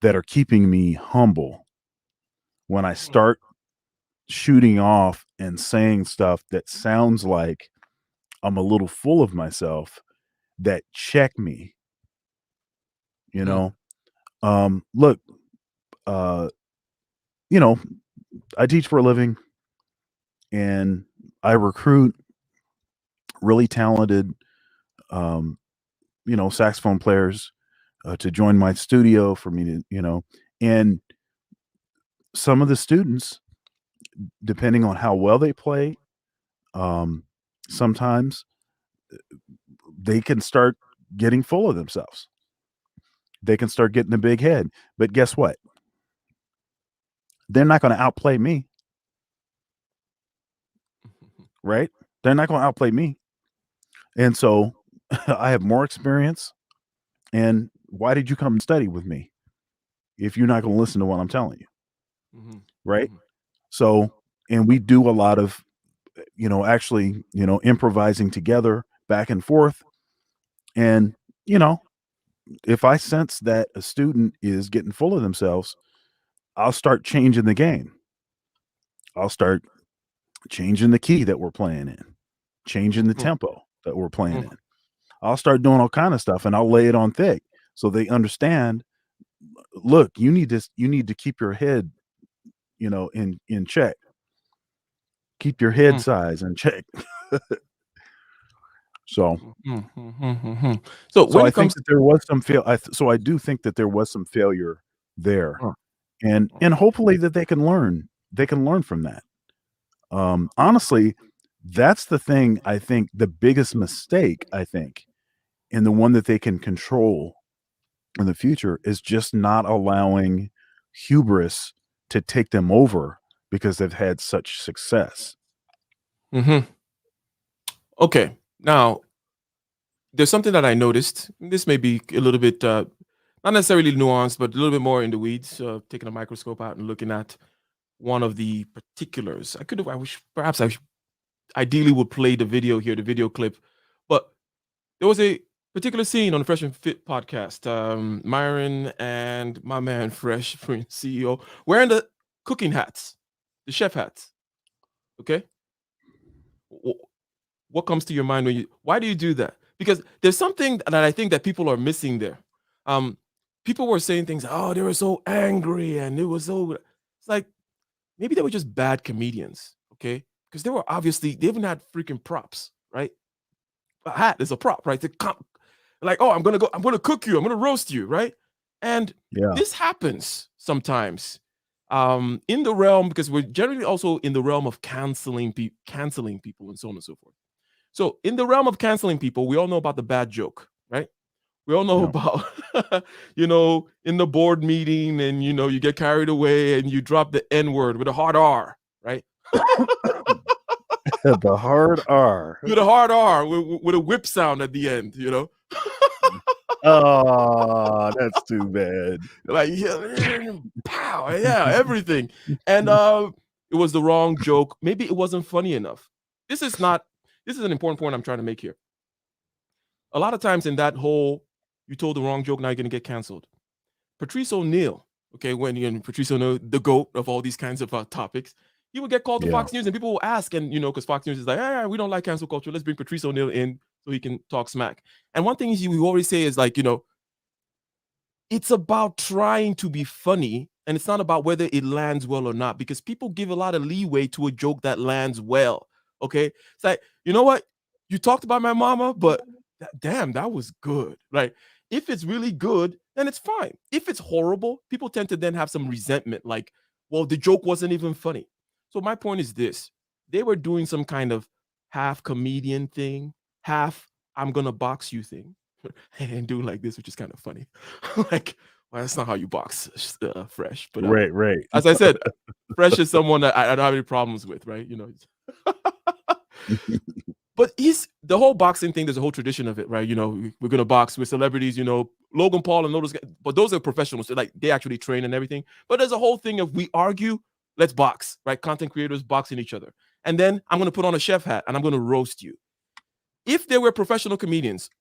S3: that are keeping me humble when I
S2: Mhm.
S3: start shooting off and saying stuff that sounds like I'm a little full of myself, that check me, you
S2: Mhm.
S3: know? Look, uh, you know, I teach for a living and I recruit really talented, um, saxophone players to join my studio for me to, and some of the students, depending on how well they play, um, sometimes they can start getting full of themselves. They can start getting a big head. But guess what? They're not going to outplay me, right? They're not going to outplay me. And so I have more experience. And why did you come and study with me if you're not going to listen to what I'm telling you?
S2: Mhm.
S3: Right.
S2: Mhm.
S3: So, and we do a lot of, actually, improvising together back and forth. And, you know, if I sense that a student is getting full of themselves, I'll start changing the game. I'll start changing the key that we're playing in, changing the
S2: Mhm.
S3: tempo that we're playing
S2: Mhm.
S3: in. I'll start doing all kind of stuff and I'll lay it on thick so they understand, look, you need to keep your head, in check. Keep your head
S2: Mhm.
S3: size in check. So
S2: Mhm. Mhm. Mhm. So
S3: so
S2: when
S3: I
S2: it
S3: think
S2: comes,
S3: that there was some so I do think that there was some failure there.
S2: uh,
S3: And hopefully that they can learn from that. Honestly, that's the thing, I think the biggest mistake, I think, and the one that they can control in the future is just not allowing hubris to take them over because they've had such success.
S2: Mm-hmm. Okay. Now, there's something that I noticed. This may be a little bit, not necessarily nuanced, but a little bit more in the weeds, taking a microscope out and looking at one of the particulars. I wish, perhaps ideally would play the video here, the video clip, but there was a particular scene on the Fresh and Fit podcast. Myron and my man Fresh, CEO, wearing the cooking hats, the chef hats. Okay, what comes to your mind when you? Why do you do that? Because there's something that I think that people are missing there. Um, People were saying things. Oh, they were so angry, and it was so. It's like maybe they were just bad comedians. Okay, because they were obviously they even had freaking props, right? A hat is a prop, right? Like, oh, I'm gonna cook you, I'm gonna roast you, right? And
S3: Yeah.
S2: this happens sometimes in the realm because we're generally also in the realm of canceling people and so on and so forth. So in the realm of canceling people, we all know about the bad joke, right? We all know
S3: Yeah.
S2: about in the board meeting and you get carried away and you drop the N word with a hard R, right?
S3: The hard R.
S2: With a hard R with a whip sound at the end,
S3: Oh, that's too bad.
S2: like yeah, pow, yeah, everything. And it was the wrong joke. Maybe it wasn't funny enough. This is an important point I'm trying to make here. A lot of times in that whole you told the wrong joke, now you're gonna get canceled. Patrice O'Neill, okay, when Patrice O'Neill, the GOAT of all these kinds of topics, he would get called to
S3: Yeah.
S2: Fox News and people will ask, and because Fox News is like, hey, we don't like cancel culture. Let's bring Patrice O'Neill in so he can talk smack. And one thing we always say is like, it's about trying to be funny and it's not about whether it lands well or not because people give a lot of leeway to a joke that lands well. Okay. It's like, you know what? You talked about my mama, but damn, that was good. Right. If it's really good, then it's fine. If it's horrible, people tend to then have some resentment like, well, the joke wasn't even funny. So my point is this. They were doing some kind of half comedian thing, half I'm going to box you thing. And doing like this, which is kind of funny. Like, well, that's not how you box Fresh. But
S3: Right.
S2: as I said, Fresh is someone that I don't have any problems with, right? But the whole boxing thing. There's a whole tradition of it, right? We're gonna box with celebrities. Logan Paul and those guys, but those are professionals. So like they actually train and everything. But there's a whole thing of we argue, let's box, right? Content creators boxing each other, and then I'm gonna put on a chef hat and I'm gonna roast you. If there were professional comedians.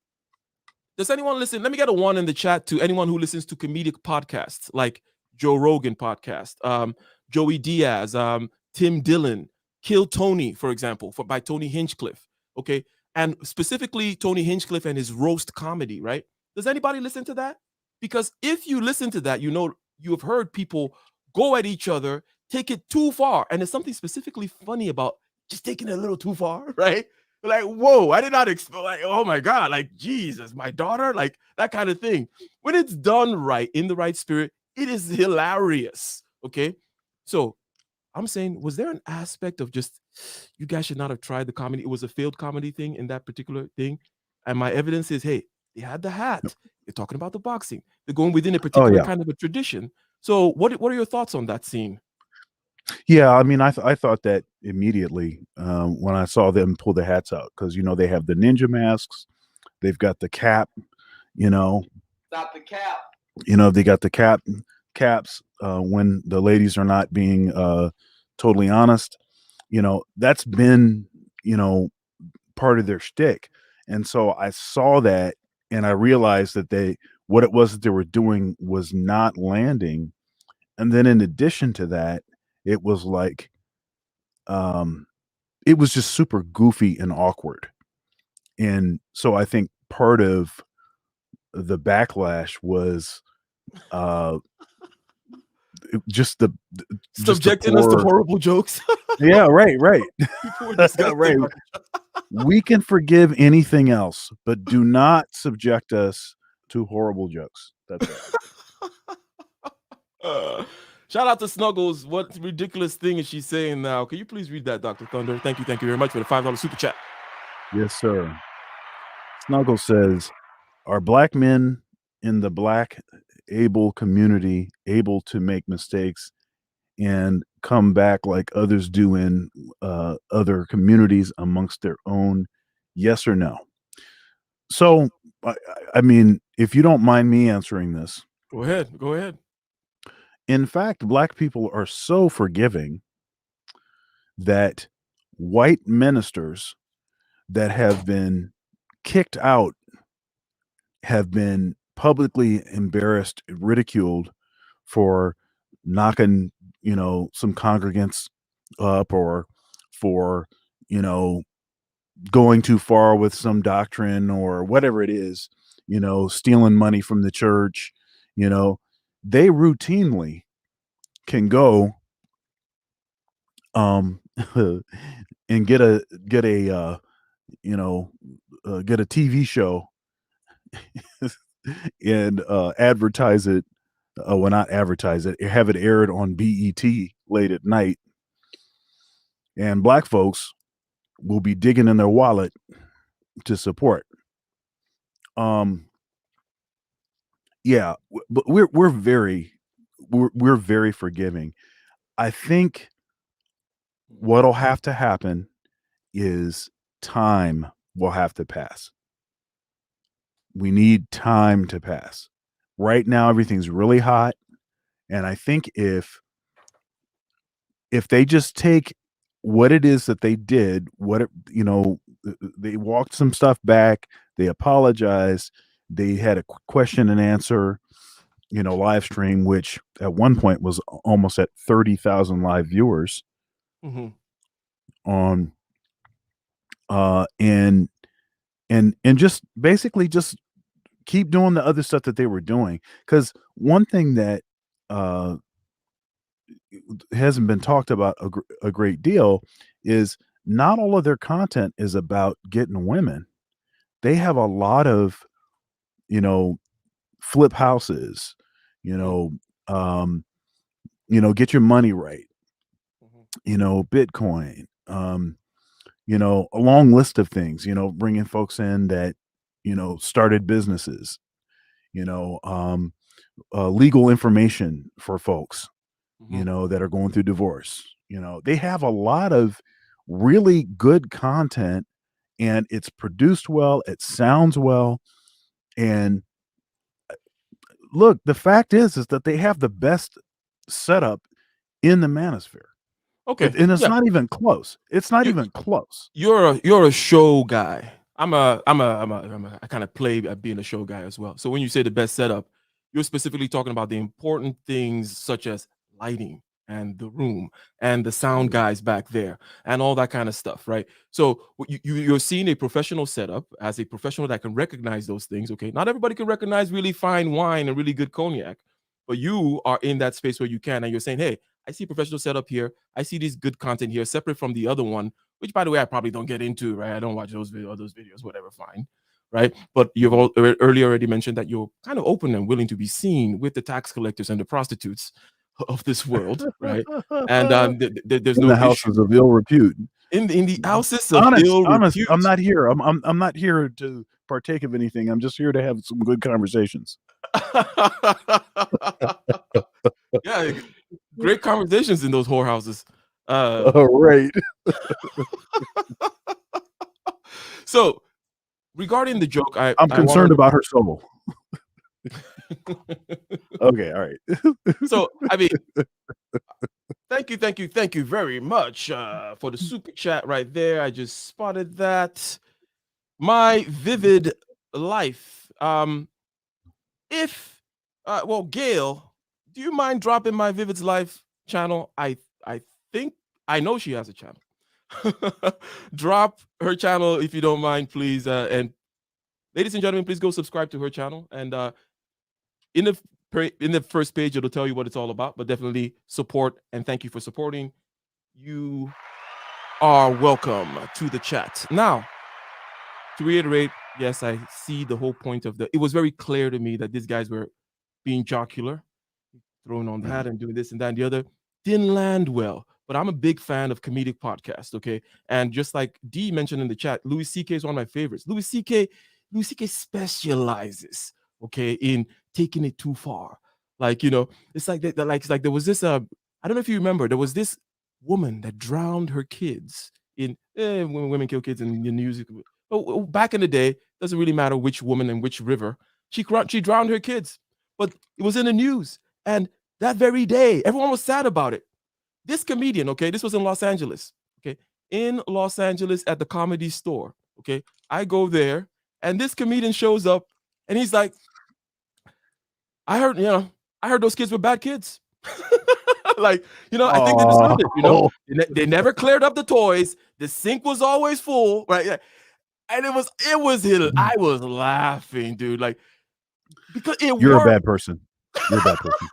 S2: Does anyone listen? Let me get a one in the chat to anyone who listens to comedic podcasts like Joe Rogan podcast, Joey Diaz, Tim Dillon, Kill Tony, for example, by Tony Hinchcliffe. Okay. And specifically Tony Hinchcliffe and his roast comedy, right? Does anybody listen to that? Because if you listen to that, you have heard people go at each other, take it too far. And there's something specifically funny about just taking it a little too far, right? Like, whoa, I did not expect, like, oh my God, like, Jesus, my daughter, like that kind of thing. When it's done right, in the right spirit, it is hilarious. Okay. So I'm saying, was there an aspect of just, you guys should not have tried the comedy? It was a failed comedy thing in that particular thing. And my evidence is, hey, they had the hat. They're talking about the boxing. They're going within a particular kind of a tradition. So what are your thoughts on that scene?
S3: Yeah, I mean, I thought that immediately when I saw them pull the hats out because they have the ninja masks, they've got the cap,
S2: Stop the cap.
S3: They got the caps when the ladies are not being totally honest. That's been part of their shtick, and so I saw that and I realized that what it was that they were doing was not landing, and then in addition to that. It was like, it was just super goofy and awkward. And so I think part of the backlash was, just
S2: subjecting us to horrible jokes.
S3: Yeah, right.
S2: People were disgusting.
S3: Right. We can forgive anything else, but do not subject us to horrible jokes. That's right.
S2: Shout out to Snuggles. What ridiculous thing is she saying now? Can you please read that, Dr. Thunder? Thank you very much for the $5 super chat.
S3: Yes, sir. Snuggles says, are black men in the black able community able to make mistakes and come back like others do in other communities amongst their own? Yes or no? So, I, I mean, if you don't mind me answering this,
S2: Go ahead. Go ahead.
S3: in fact, black people are so forgiving that white ministers that have been kicked out have been publicly embarrassed, ridiculed for knocking, some congregants up, or for, you know, going too far with some doctrine or whatever it is, stealing money from the church, you know, they routinely can go um and you know get a TV show and advertise it. Well, not advertise it, have it aired on BET late at night, and black folks will be digging in their wallet to support. Um, yeah, but we're very forgiving. I think what'll have to happen is time will have to pass. We need time to pass. Right now, everything's really hot, and I think if they just take what it is that they did, they walked some stuff back, they apologized, they had a question and answer, live stream, which at one point was almost at 30,000 live viewers
S2: Mm-hmm.
S3: on, and just basically just keep doing the other stuff that they were doing. Because one thing that uh, hasn't been talked about a great deal is not all of their content is about getting women. They have a lot of, flip houses, you know, um, get your money right, Bitcoin, a long list of things, bringing folks in that, started businesses, you know, um, legal information for folks,
S2: Mm-hmm.
S3: that are going through divorce. They have a lot of really good content, and it's produced well, it sounds well. And look, the fact is that they have the best setup in the manosphere.
S2: Okay.
S3: And it's
S2: Yeah.
S3: not even close. It's not
S2: You,
S3: even close.
S2: you're a show guy. I kind of play at being a show guy as well. So when you say the best setup, you're specifically talking about the important things such as lighting and the room and the sound guys back there and all that kind of stuff, right? So you're seeing a professional setup as a professional that can recognize those things. Okay, not everybody can recognize really fine wine and really good cognac, but you are in that space where you can, and you're saying, hey, I see professional setup here. I see this good content here, separate from the other one, which by the way, I probably don't get into, right? I don't watch those videos, whatever, fine. Right. But you've earlier already mentioned that you're kind of open and willing to be seen with the tax collectors and the prostitutes of this world, right? And there's
S3: In
S2: no
S3: the
S2: issue
S3: houses of ill repute.
S2: in the houses of
S3: Honest,
S2: ill
S3: honest. I'm
S2: repute.
S3: not here. I'm not here to partake of anything. I'm just here to have some good conversations.
S2: Yeah, great conversations in those whorehouses. Uh,
S3: All right.
S2: so regarding the joke,
S3: I'm
S2: I want
S3: concerned
S2: to.
S3: about her soul. Okay, all right.
S2: So I mean, thank you very much for the super chat right there. I just spotted that. My vivid life. If well, Gail, do you mind dropping my Vivid's Life channel? I think I know she has a channel. Drop her channel if you don't mind, please. And ladies and gentlemen, please go subscribe to her channel. And in the in the first page, it'll tell you what it's all about. But definitely support and thank you for supporting. You are welcome to the chat. Now, to reiterate, yes, I see the whole point of the. It was very clear to me that these guys were being jocular, throwing on that and doing this and that and the other. Didn't land well. But I'm a big fan of comedic podcasts, okay? And just like D mentioned in the chat, Louis C.K. is one of my favorites. Louis C.K. specializes, okay, in taking it too far. Like, it's like it's like there was this I don't know if you remember, there was this woman that drowned her kids in when women kill kids in the news. Back in the day, doesn't really matter which woman and which river. She drowned her kids, but it was in the news, and that very day, everyone was sad about it. This comedian, okay, this was in Los Angeles, okay, in Los Angeles at the Comedy Store, okay. I go there, and this comedian shows up, and he's like, I heard those kids were bad kids. Like, I think they deserved it.
S3: Oh,
S2: They never cleared up the toys. The sink was always full, right? Yeah. And I was laughing, dude. Like, because it
S3: you're a
S2: worked.
S3: bad person. You're a bad person.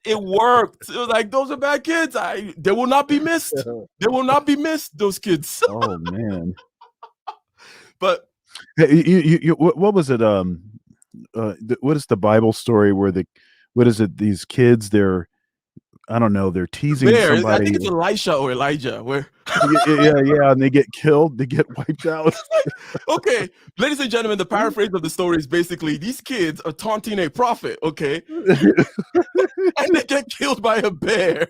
S2: It worked. It was like, those are bad kids. They will not be missed. They will not be missed, those kids.
S3: Oh man.
S2: But
S3: Hey, what was it? What is the Bible story where what is it? These kids, I don't know, they're teasing
S2: I
S3: somebody.
S2: think it's Elisha or Elijah. Where
S3: yeah, and they get killed, they get wiped out.
S2: okay, ladies and gentlemen, the paraphrase of the story is basically these kids are taunting a prophet, okay, and they get killed by a bear.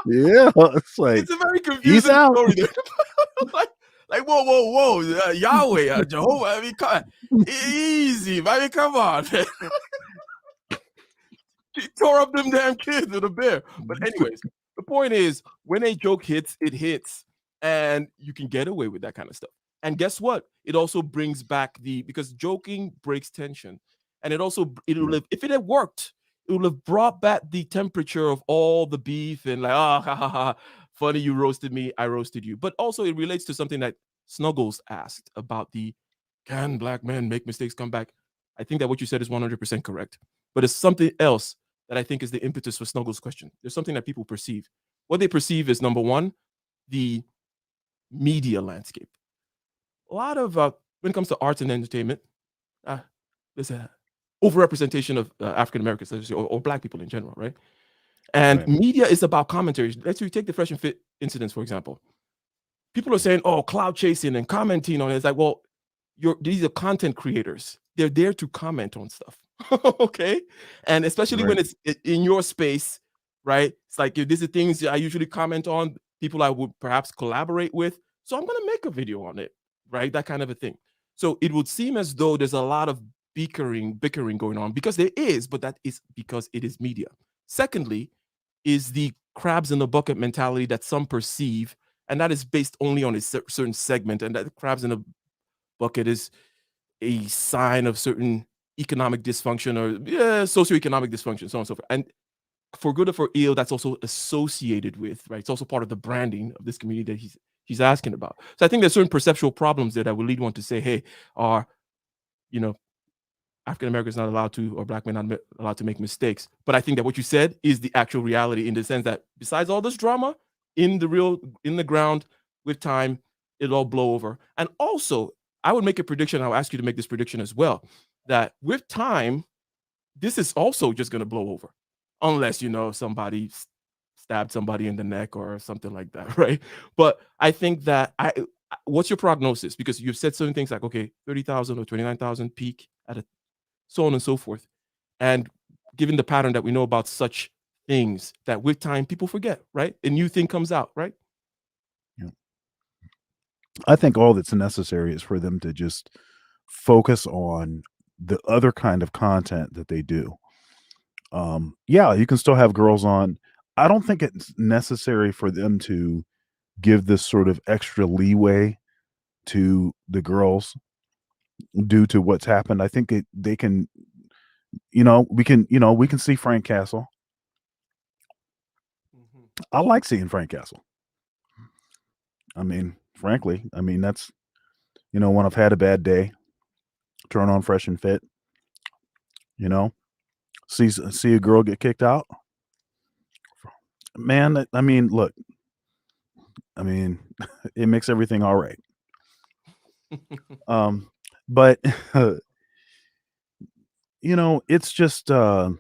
S3: Yeah, it's like
S2: It's a very confusing story. like whoa, Yahweh, Jehovah. I mean, come on. Easy, man. Come on. He tore up them damn kids with a bear. But anyways, the point is, when a joke hits, it hits, and you can get away with that kind of stuff. And guess what? It also brings back because joking breaks tension, and if it had worked, it would have brought back the temperature of all the beef and like, ha ha ha, funny you roasted me, I roasted you. But also it relates to something that Snuggles asked about can black men make mistakes come back? I think that what you said is 100% correct. But it's something else that I think is the impetus for Snuggles' question. There's something that people perceive. What they perceive is, number one, the media landscape. A lot of, when it comes to arts and entertainment, there's a overrepresentation of African Americans or black people in general, right? And
S3: Right.
S2: media is about commentaries. Let's take the Fresh and Fit incidents, for example. People are saying, oh, cloud chasing and commenting on it. It's like, well, these are content creators. They're there to comment on stuff. Okay. And especially when it's in your space, right? It's like, if these are things I usually comment on, people I would perhaps collaborate with. So I'm going to make a video on it, right? That kind of a thing. So it would seem as though there's a lot of bickering going on, because there is, but that is because it is media. Secondly, is the crabs in the bucket mentality that some perceive, and that is based only on a certain segment, and that crabs in the bucket is a sign of certain economic dysfunction or socioeconomic dysfunction, so on and so forth. And for good or for ill, that's also associated with, right? It's also part of the branding of this community that he's asking about. So I think there's certain perceptual problems there that would lead one to say, hey, African Americans not allowed to, or black men not allowed to make mistakes. But I think that what you said is the actual reality, in the sense that besides all this drama, in the ground, with time, it'll all blow over. And also, I would make a prediction. I'll ask you to make this prediction as well, that with time, this is also just going to blow over, unless somebody stabbed somebody in the neck or something like that, right? But I think that what's your prognosis? Because you've said certain things like, okay, 30,000 or 29,000 peak at so on and so forth. And given the pattern that we know about such things, that with time people forget, right? A new thing comes out, right?
S3: Yeah. I think all that's necessary is for them to just focus on the other kind of content that they do. Yeah, you can still have girls on. I don't think it's necessary for them to give this sort of extra leeway to the girls due to what's happened. I think they can, we can see Frank Castle. I like seeing Frank Castle. I mean, frankly, that's, when I've had a bad day, turn on Fresh and Fit, see a girl get kicked out. Man, look, it makes everything all right. But it's just, I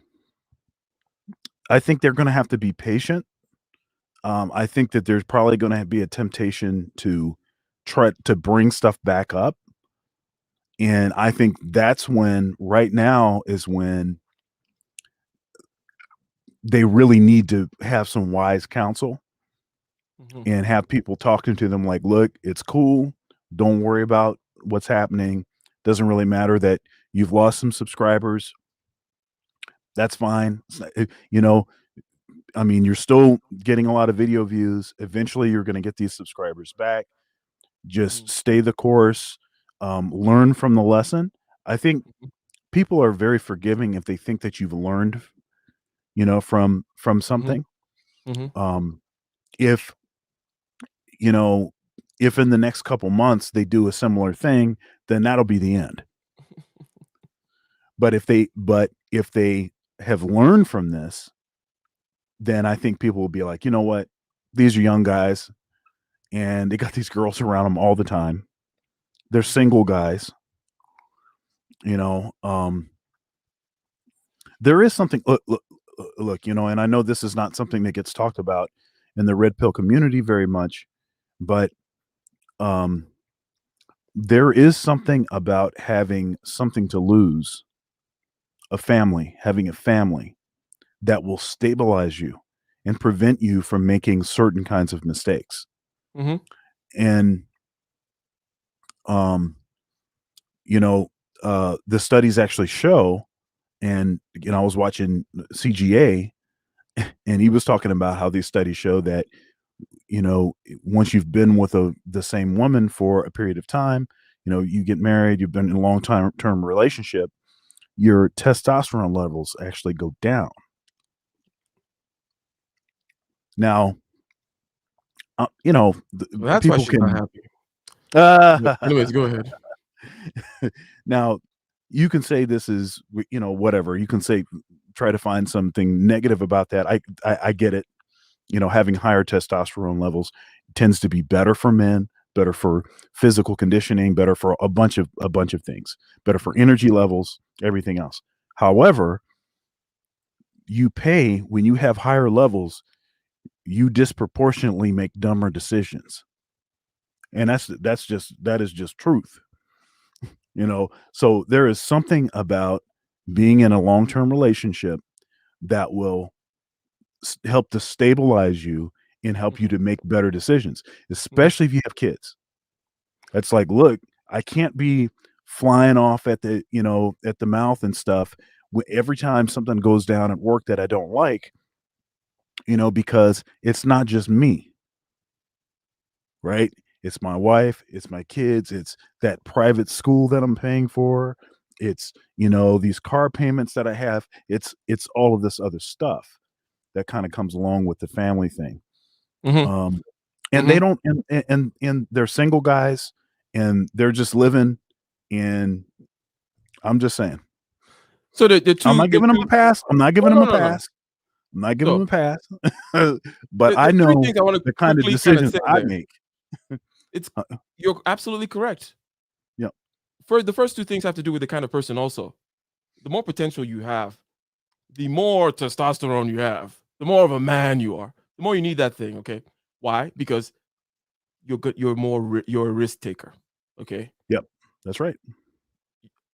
S3: think they're going to have to be patient. I think that there's probably going to be a temptation to try to bring stuff back up. And I think that's right now is when they really need to have some wise counsel
S2: Mhm.
S3: and have people talking to them like, look, it's cool. Don't worry about what's happening. Doesn't really matter that you've lost some subscribers. That's fine. You know, I mean, you're still getting a lot of video views. Eventually, you're going to get these subscribers back. Just
S2: Mhm.
S3: stay the course. Learn from the lesson. I think
S2: Mhm.
S3: people are very forgiving if they think that you've learned, from
S2: Mhm.
S3: something.
S2: Mhm.
S3: Um, if you know, if in the next couple months they do a similar thing, then that'll be the end. But if they have learned from this, then I think people will be like, you know what, these are young guys, and they got these girls around them all the time. They're
S2: Mhm.
S3: single guys, you know. There is something. Look, and I know this is not something that gets talked about in the red pill community very much, but um, there is something about having something to lose, having a family that will stabilize you and prevent you from making certain kinds of mistakes.
S2: Mhm.
S3: And um, you know, the studies actually show, and I was watching CGA, and he was talking about how these studies show that once you've been with the same woman for a period of time, you get married, you've been in a long term relationship, your testosterone levels actually go down. Now,
S2: Well, that's why
S3: people
S2: she's not
S3: can.
S2: happy. But
S3: uh,
S2: anyways, go ahead.
S3: Now, you can say this is, whatever. You can say, try to find something negative about that. I get it. Having higher testosterone levels tends to be better for men, better for physical conditioning, better for a bunch of things, better for energy levels, everything else. However, you pay when you have higher levels, you disproportionately make dumber decisions. And that is just truth. So there is something about being in a long-term relationship that will help to stabilize you and help you
S2: Mhm.
S3: to make better decisions,
S2: Mhm.
S3: especially if you have kids. It's like, look, I can't be flying off at the mouth and stuff every time something goes down at work that I don't like, because it's not just me, right? It's my wife, it's my kids, it's that private school that I'm paying for, it's these car payments that I have, it's all of this other stuff that kind of comes along with the family thing.
S2: Mhm.
S3: Um, and they
S2: Mhm.
S3: don't, and they're single guys, and they're just living. And I'm just saying,
S2: So the
S3: I'm
S2: two
S3: not
S2: the
S3: giving them a
S2: two
S3: pass. I'm not
S2: no
S3: giving them
S2: no
S3: a
S2: no no.
S3: pass. I'm not giving them
S2: So
S3: a pass. But
S2: the
S3: I
S2: three
S3: know
S2: things I want to
S3: the kind of
S2: quickly kind of
S3: decisions
S2: say
S3: I
S2: there.
S3: make.
S2: It's
S3: Uh,
S2: You're absolutely correct.
S3: yeah,
S2: For the first two things have to do with the kind of person also. The more potential you have, the more testosterone you have, the more of a man you are, the more you need that thing, okay? Why? Because you're good, you're a risk taker. Okay?
S3: yep, that's right.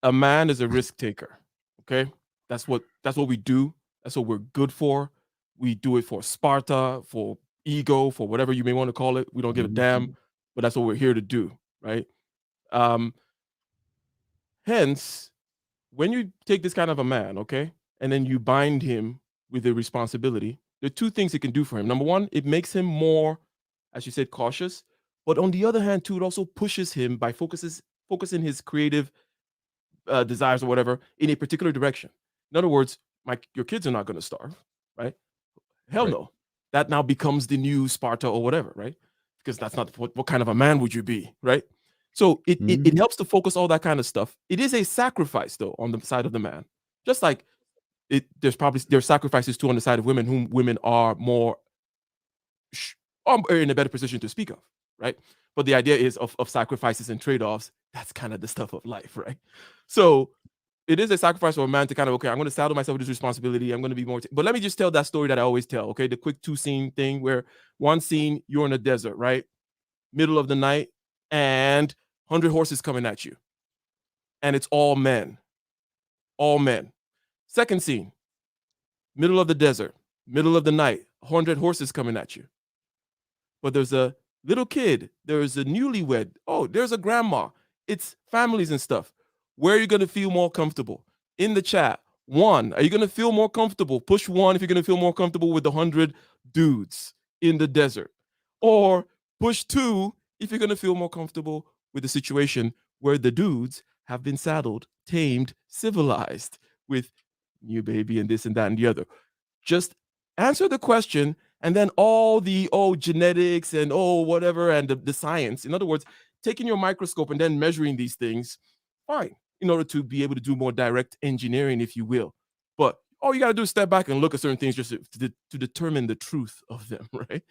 S2: A man is a risk taker. Okay? That's what we do. That's what we're good for. We do it for Sparta, for ego, for whatever you may want to call it. We don't give a damn,
S3: Mhm.
S2: but that's what we're here to do, right? Um, Hence, when you take this kind of a man, okay, and then you bind him with a responsibility, there are two things it can do for him. Number one, it makes him more, as you said, cautious. But on the other hand, too, it also pushes him by focusing his creative desires or whatever in a particular direction. In other words, your kids are not going to starve, right? Hell
S3: Right.
S2: no. That now becomes the new Sparta or whatever, right? Because that's not what kind of a man would you be, right? So it
S3: Mhm.
S2: helps to focus all that kind of stuff. It is a sacrifice though on the side of the man. Just like there's sacrifices too on the side of women whom women are more sh- are in a better position to speak of, right? But the idea is of sacrifices and trade-offs. That's kind of the stuff of life, right? So it is a sacrifice for a man to kind of, okay, I'm going to saddle myself with this responsibility. I'm going to be more. But let me just tell that story that I always tell. Okay, the quick two scene thing where one scene you're in a desert, right, middle of the night, and 100 horses coming at you, and it's all men, all men. Second scene, middle of the desert. Middle of the night, 100 horses coming at you. But there's a little kid, there's a newlywed, oh, there's a grandma. It's families and stuff. Where are you going to feel more comfortable? In the chat, one, are you going to feel more comfortable? Push one if you're going to feel more comfortable with the 100 dudes in the desert. Or push two if you're going to feel more comfortable with the situation where the dudes have been saddled, tamed, civilized with new baby and this and that and the other. Just answer the question, and then all the genetics and whatever and the science. In other words, taking your microscope and then measuring these things, fine, in order to be able to do more direct engineering, if you will. But all you got to do is step back and look at certain things just to determine the truth of them, right?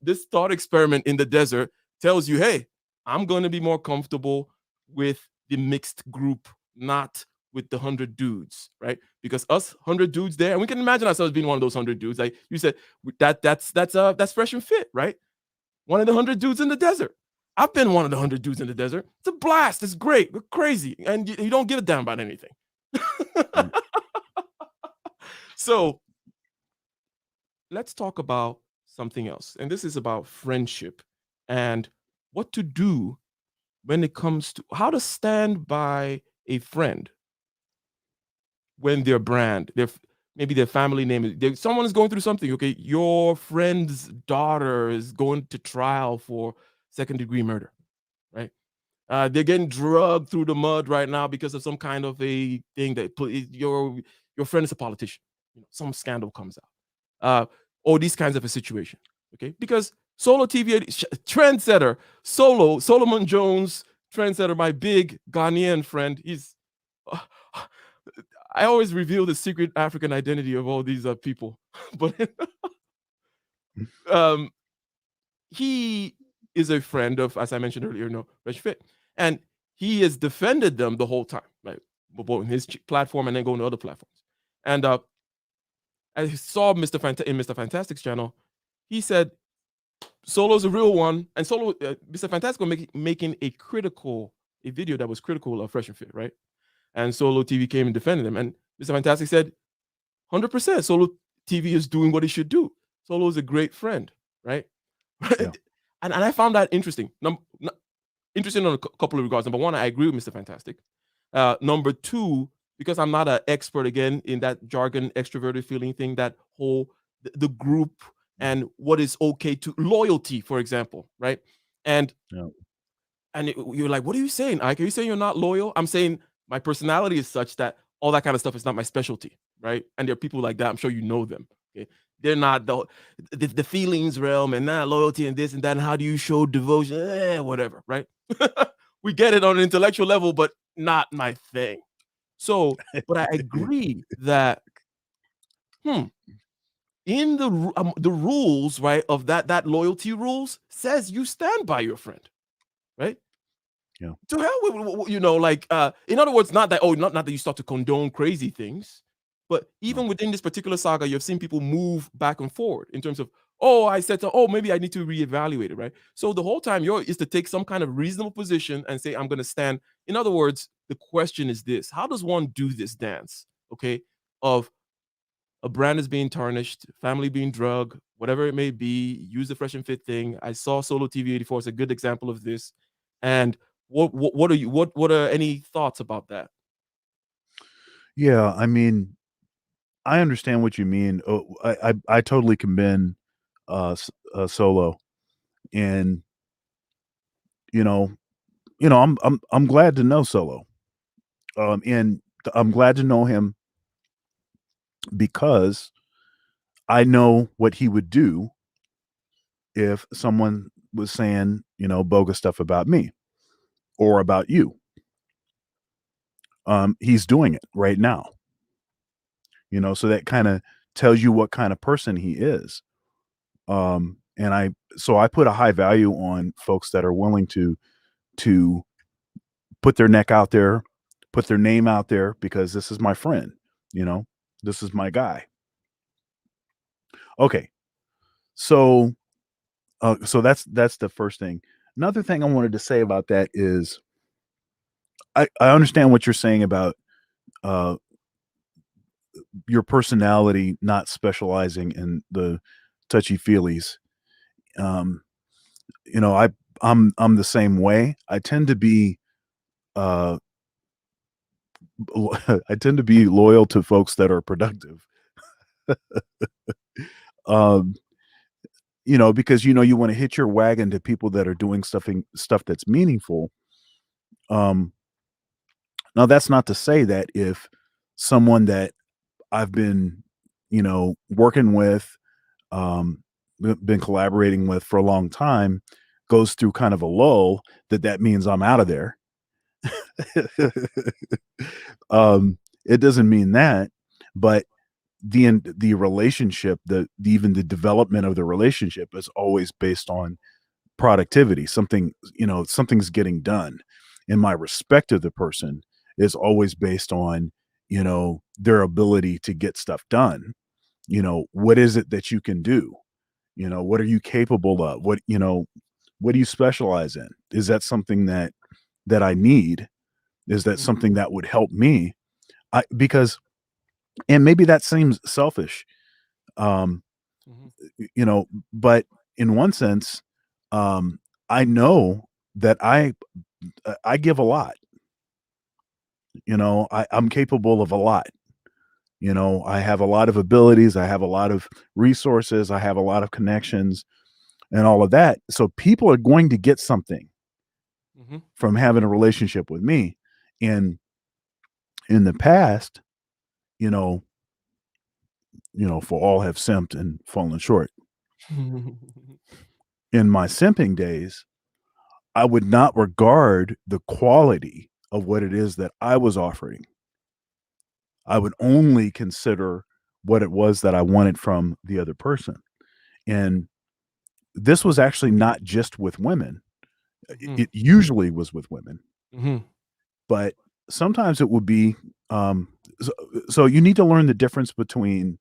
S2: This thought experiment in the desert tells you, hey, I'm going to be more comfortable with the mixed group, not with the 100 dudes, right? Because us 100 dudes there, and we can imagine ourselves being one of those 100 dudes. Like you said, that's fresh and fit, right? One of the 100 dudes in the desert. I've been one of the 100 dudes in the desert. It's a blast. It's great. We're crazy, and you don't give a damn about anything. So let's talk about something else, and this is about friendship and what to do when it comes to how to stand by a friend when their brand, maybe their family name is, someone is going through something. Okay, your friend's daughter is going to trial for second-degree murder, right? They're getting drugged through the mud right now because of some kind of a thing that your friend is a politician. Some scandal comes out, or these kinds of a situation. Okay, because Solo TV trendsetter, Solomon Jones, trendsetter, my big Ghanaian friend. He's I always reveal the secret African identity of all these people, but um, he is a friend of, as I mentioned earlier, Fresh Fit, and he has defended them the whole time, right? Both in his platform and then going to other platforms. And I saw in Mr. Fantastic's channel, he said Solo's a real one, and Mr. Fantastic was making a video that was critical of Fresh and Fit, right? And Solo TV came and defended him. And Mr. Fantastic said, 100%, Solo TV is doing what he should do. Solo is a great friend, right? Yeah. and I found that interesting. Interesting on a couple of regards. Number one, I agree with Mr. Fantastic. Number two, because I'm not an expert, again, in that jargon, extroverted feeling thing, that whole, the group and what is okay to, loyalty, for example, right? And you're like, what are you saying, Ike? Are you saying you're not loyal? I'm saying my personality is such that all that kind of stuff is not my specialty, right? And there are people like that. I'm sure you know them. Okay, they're not the feelings realm and not loyalty and this and that. And how do you show devotion? Whatever, right? We get it on an intellectual level, but not my thing. So, but I agree that in the rules, right, of that loyalty rules says you stand by your friend, right? Yeah. To hell with, in other words, not that you start to condone crazy things, but even within this particular saga, you've seen people move back and forward in terms of, I said maybe I need to reevaluate it, right? So the whole time is to take some kind of reasonable position and say, I'm going to stand. In other words, the question is this: how does one do this dance? Okay, of a brand is being tarnished, family being drugged, whatever it may be. Use the Fresh and Fit thing. I saw Solo TV 84 as a good example of this, and what are any thoughts about that?
S3: Yeah, I mean, I understand what you mean. I totally commend Solo, and I'm glad to know Solo, and I'm glad to know him because I know what he would do if someone was saying bogus stuff about me or about you. He's doing it right now. So that kind of tells you what kind of person he is. And I put a high value on folks that are willing to put their neck out there, put their name out there, because this is my friend, this is my guy. Okay. So that's the first thing. Another thing I wanted to say about that is I understand what you're saying about your personality not specializing in the touchy feelies. Um, you know, I'm the same way. I tend to be uh I tend to be loyal to folks that are productive. Um, you know, because you want to hitch your wagon to people that are doing stuff that's meaningful. Um, Now that's not to say that if someone that I've been, working with, been collaborating with for a long time goes through kind of a lull, that means I'm out of there. It doesn't mean that, but the relationship, even the development of the relationship is always based on productivity. Something's getting done, and my respect of the person is always based on their ability to get stuff done. What is it that you can do? What are you capable of? What do you specialize in? Is that something that I need? Is that something that would help me? Because and maybe that seems selfish, um
S2: Mhm.
S3: but in one sense, I know that I give a lot. I'm capable of a lot. I have a lot of abilities, I have a lot of resources, I have a lot of connections and all of that. So people are going to get something
S2: Mhm.
S3: from having a relationship with me. And in the past, you know, for all have simped and fallen short. In my simping days, I would not regard the quality of what it is that I was offering. I would only consider what it was that I wanted from the other person. And this was actually not just with women.
S2: Mhm.
S3: It usually was with women,
S2: Mhm.
S3: but sometimes it would be so, so you need to learn the difference between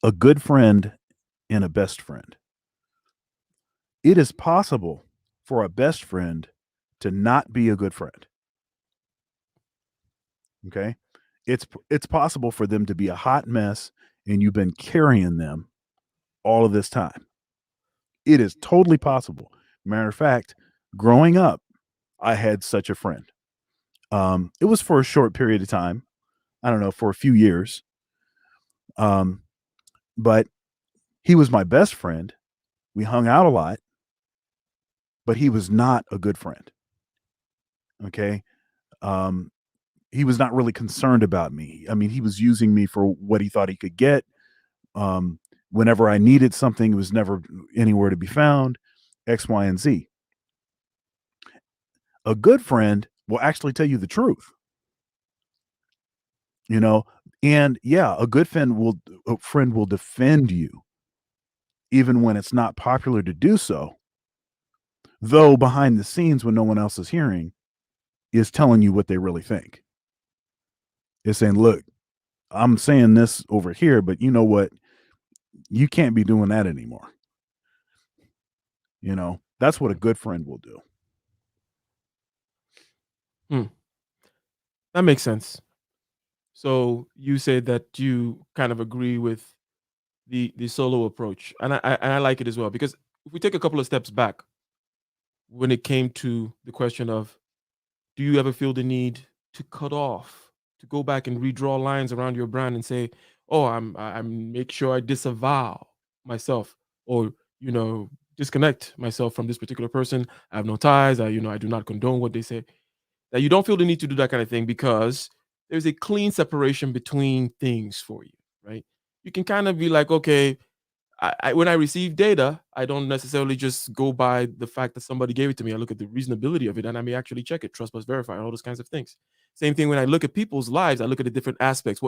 S3: a good friend and a best friend. It is possible for a best friend to not be a good friend. Okay? It's possible for them to be a hot mess and you've been carrying them all of this time. It is totally possible. Matter of fact, growing up, I had such a friend. It was for a short period of time. I don't know, for a few years. Um, but he was my best friend. We hung out a lot, but he was not a good friend. Okay. Um, he was not really concerned about me. I mean, he was using me for what he thought he could get. Um, Whenever I needed something, it was never anywhere to be found. X, Y, and Z. A good friend will actually tell you the truth, you know, and yeah, a friend will defend you even when it's not popular to do so. Though behind the scenes, when no one else is hearing, is telling you what they really think. Is saying, "Look, I'm saying this over here, but you know what? You can't be doing that anymore." That's what a good friend will do.
S2: Hmm. That makes sense. So you say that you kind of agree with the solo approach, and I like it as well because if we take a couple of steps back when it came to the question of do you ever feel the need to cut off, to go back and redraw lines around your brand and say, "Oh, I'm make sure I disavow myself or, disconnect myself from this particular person. I have no ties. I do not condone what they say." That you don't feel the need to do that kind of thing because there's a clean separation between things for you, right? You can kind of be like, okay, when I receive data, I don't necessarily just go by the fact that somebody gave it to me. I look at the reasonability of it, and I may actually check it, trust must verify, all those kinds of things. Same thing when I look at people's lives. I look at the different aspects.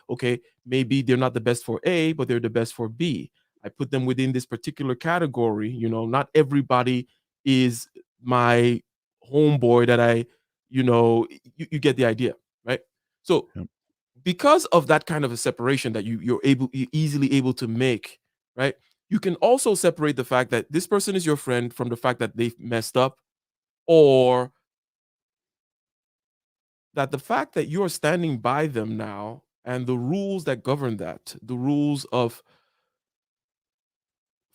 S2: Okay, maybe they're not the best for A, but they're the best for B. I put them within this particular category. Not everybody is my homeboy that you get the idea, right? So
S3: Yep.
S2: because of that kind of a separation that you're easily able to make, right? You can also separate the fact that this person is your friend from the fact that they've messed up, or that the fact that you're standing by them now and the rules that govern that, the rules of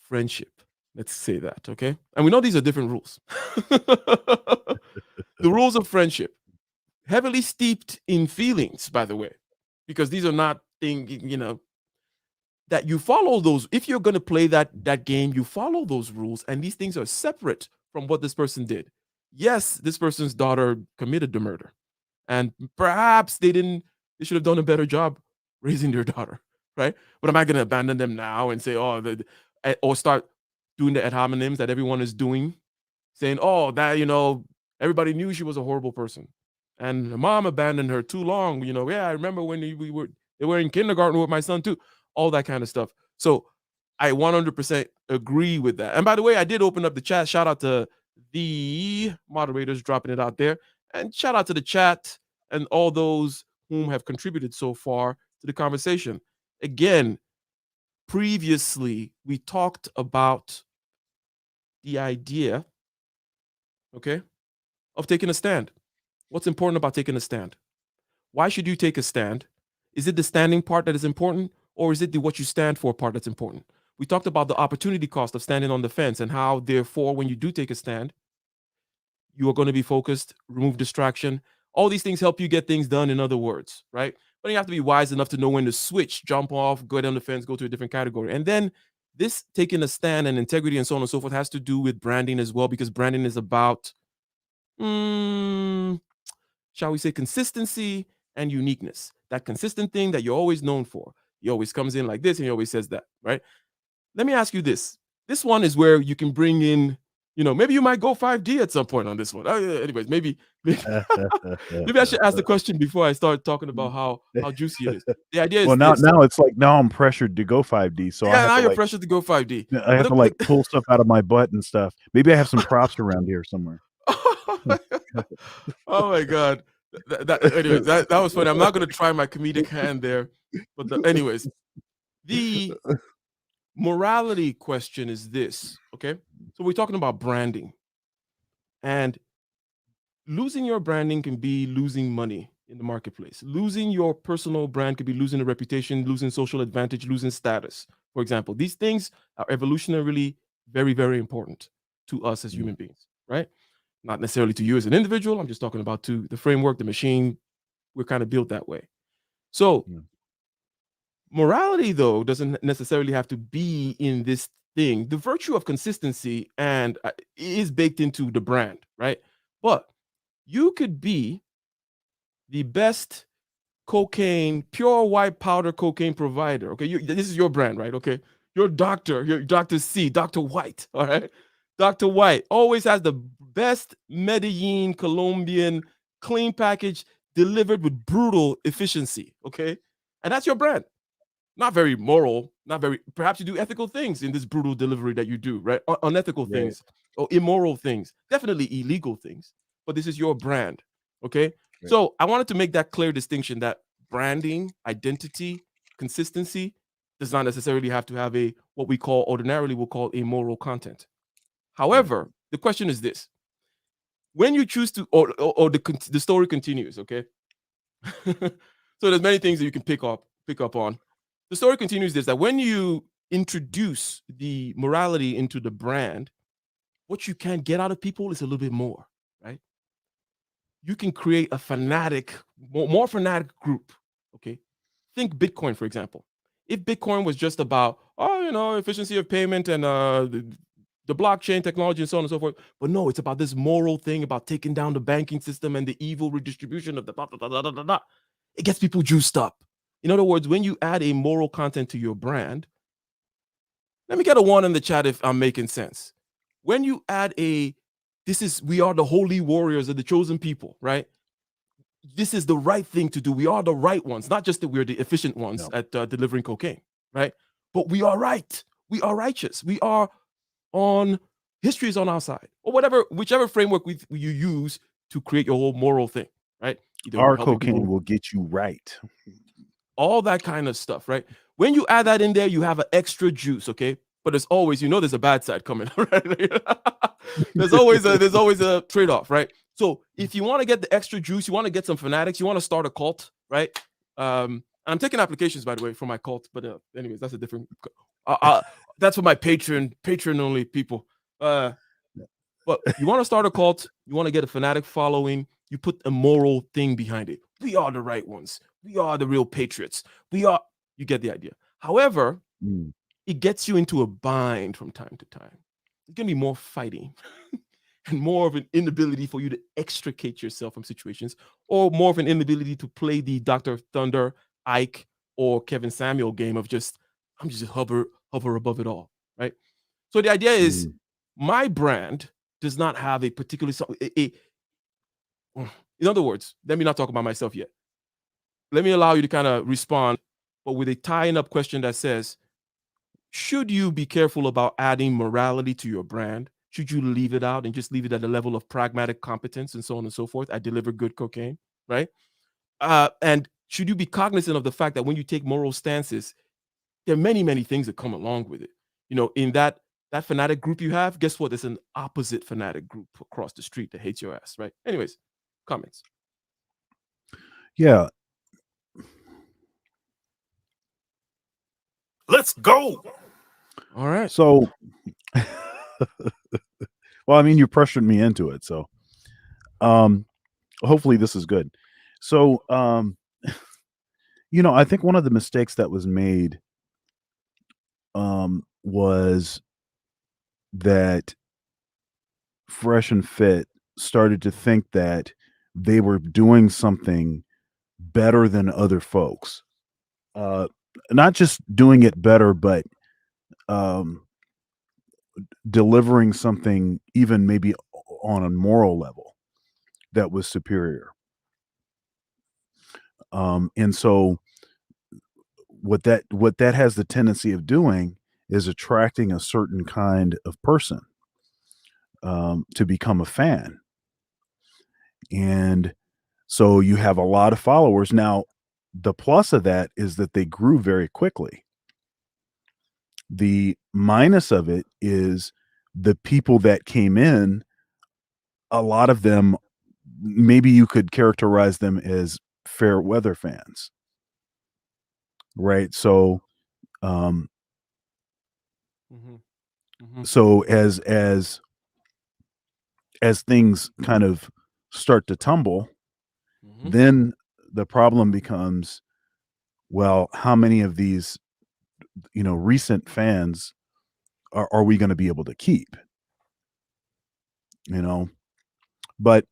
S2: friendship. Let's say that, okay? And we know these are different rules. The rules of friendship, heavily steeped in feelings, by the way, because these are not things, that you follow those. If you're going to play that game, you follow those rules, and these things are separate from what this person did. Yes, this person's daughter committed the murder, and perhaps they should have done a better job raising their daughter, right? But am I going to abandon them now and say, oh, or start doing the ad hominems that everyone is doing, saying, oh, that, everybody knew she was a horrible person, and her mom abandoned her too long. Yeah, I remember when they were in kindergarten with my son too, all that kind of stuff. So I 100% agree with that. And by the way, I did open up the chat. Shout out to the moderators dropping it out there, and shout out to the chat and all those whom have contributed so far to the conversation. Again, previously we talked about the idea, okay, of taking a stand. What's important about taking a stand? Why should you take a stand? Is it the standing part that is important, or is it the what you stand for part that's important? We talked about the opportunity cost of standing on the fence and how, therefore, when you do take a stand, you are going to be focused, remove distraction. All these things help you get things done, in other words, right? But you have to be wise enough to know when to switch, jump off, go down the fence, go to a different category. And then this taking a stand and integrity and so on and so forth has to do with branding as well, because branding is about, shall we say, consistency and uniqueness. That consistent thing that you're always known for. He always comes in like this and he always says that, right? Let me ask you this. This one is where you can bring in, maybe you might go 5D at some point on this one. Anyways, maybe I should ask the question before I start talking about how juicy it is. The idea is
S3: well, now it's like now I'm pressured to go 5D. So
S2: yeah, now you're pressured to go 5D.
S3: I have to pull stuff out of my butt and stuff. Maybe I have some props around here somewhere.
S2: Oh my God. Anyways, that was funny. I'm not going to try my comedic hand there. But anyways, the morality question is this, okay? So we're talking about branding. And losing your branding can be losing money in the marketplace. Losing your personal brand could be losing a reputation, losing social advantage, losing status. For example, these things are evolutionarily very, very important to us as human beings, right? Not necessarily to you as an individual. I'm just talking about to the framework, the machine. We're kind of built that way. So morality, though, doesn't necessarily have to be in this thing. The virtue of consistency and is baked into the brand, right? But you could be the best pure white powder cocaine provider. Okay, this is your brand, right? Okay, your Dr. C, Dr. White, all right? Dr. White always has the best Medellin, Colombian, clean package delivered with brutal efficiency, okay? And that's your brand. Not very moral, perhaps you do ethical things in this brutal delivery that you do, right? Unethical things or immoral things, definitely illegal things, but this is your brand, okay? Right. So I wanted to make that clear distinction that branding, identity, consistency does not necessarily have to have what we ordinarily will call a moral content. However, the question is this: when you choose to, or the story continues, okay? So there's many things that you can pick up on. The story continues this, that when you introduce the morality into the brand, what you can get out of people is a little bit more, right? You can create a more fanatic group, okay? Think Bitcoin, for example. If Bitcoin was just about, efficiency of payment and the blockchain technology and so on and so forth, but no, it's about this moral thing about taking down the banking system and the evil redistribution of the blah, blah, blah, blah, blah, blah. It gets people juiced up. In other words, when you add a moral content to your brand, let me get a 1 in the chat if I'm making sense. When you add we are the holy warriors of the chosen people, right? This is the right thing to do. We are the right ones, not just that we're the efficient ones at delivering cocaine, right? But we are right. We are righteous. We are history is on our side, or whichever framework you use to create your whole moral thing, right?
S3: Our cocaine will get you right.
S2: All that kind of stuff, right? When you add that in there, you have an extra juice, okay? But there's always, there's a bad side coming, right? there's always a trade-off, right? So if you want to get the extra juice, you want to get some fanatics, you want to start a cult, right? I'm taking applications, by the way, for my cult. But anyways, that's a different. That's for my patron only people. But you want to start a cult, you want to get a fanatic following, you put a moral thing behind it. We are the right ones. We are the real patriots. We are. You get the idea. However,
S3: Mm.
S2: it gets you into a bind from time to time. It's gonna be more fighting and more of an inability for you to extricate yourself from situations, or more of an inability to play the Dr. Thunder, Ike, or Kevin Samuel game of just I'm just hover above it all, right? So the idea is
S3: Mm.
S2: my brand does not have a particular in other words, let me not talk about myself yet. Let me allow you to kind of respond, but with a tying up question that says, should you be careful about adding morality to your brand? Should you leave it out and just leave it at a level of pragmatic competence and so on and so forth? I deliver good cocaine, right? And should you be cognizant of the fact that when you take moral stances, there are many, many things that come along with it. In that fanatic group you have, guess what? There's an opposite fanatic group across the street that hates your ass, right? Anyways, comments.
S3: Yeah.
S1: Let's go.
S2: All right.
S3: So, well, I mean, you pressured me into it. So, hopefully this is good. So, I think one of the mistakes that was made was that Fresh and Fit started to think that they were doing something better than other folks. Not just doing it better, but um, delivering something even maybe on a moral level that was superior. And so what that has the tendency of doing is attracting a certain kind of person to become a fan. And so you have a lot of followers. Now, the plus of that is that they grew very quickly. The minus of it is the people that came in, a lot of them, maybe you could characterize them as fair weather fans, right? So, um,
S2: Mm-hmm. Mm-hmm.
S3: so as things kind of start to tumble,
S2: Mm-hmm.
S3: then the problem becomes, well, how many of these recent fans are we going to be able to keep? But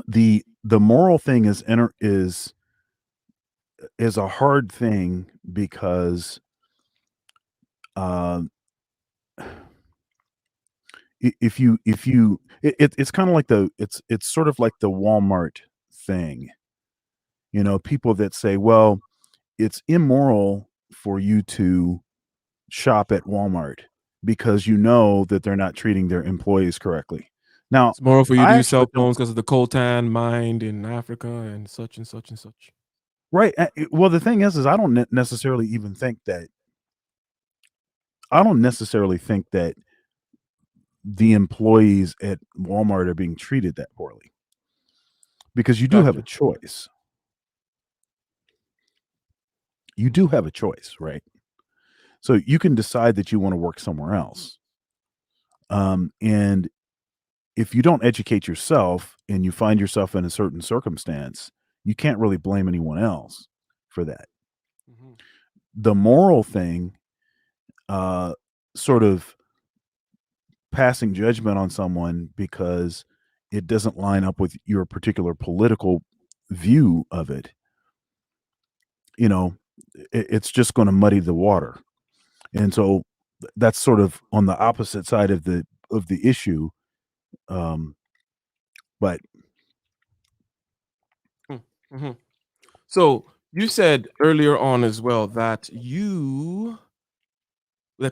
S3: the moral thing is a hard thing because uh, it's kind of like it's sort of like the Walmart thing. People that say, well, it's immoral for you to shop at Walmart because you know that they're not treating their employees correctly. Now,
S2: It's more for you to
S3: I
S2: use cell
S3: actually don't.
S2: phones because of the coltan mined in Africa and such and such and such.
S3: Right. Well, the thing is I don't necessarily even think that. I don't necessarily think that the employees at Walmart are being treated that poorly because you do have a
S2: Gotcha.
S3: choice. You do have a choice, right? So you can decide that you want to work somewhere else. And if you don't educate yourself and you find yourself in a certain circumstance, you can't really blame anyone else for that.
S2: Mm-hmm.
S3: The moral thing, sort of passing judgment on someone because it doesn't line up with your particular political view of it, it's just going to muddy the water. And so that's sort of on the opposite side of the issue. But
S2: Mm-hmm. So you said earlier on as well that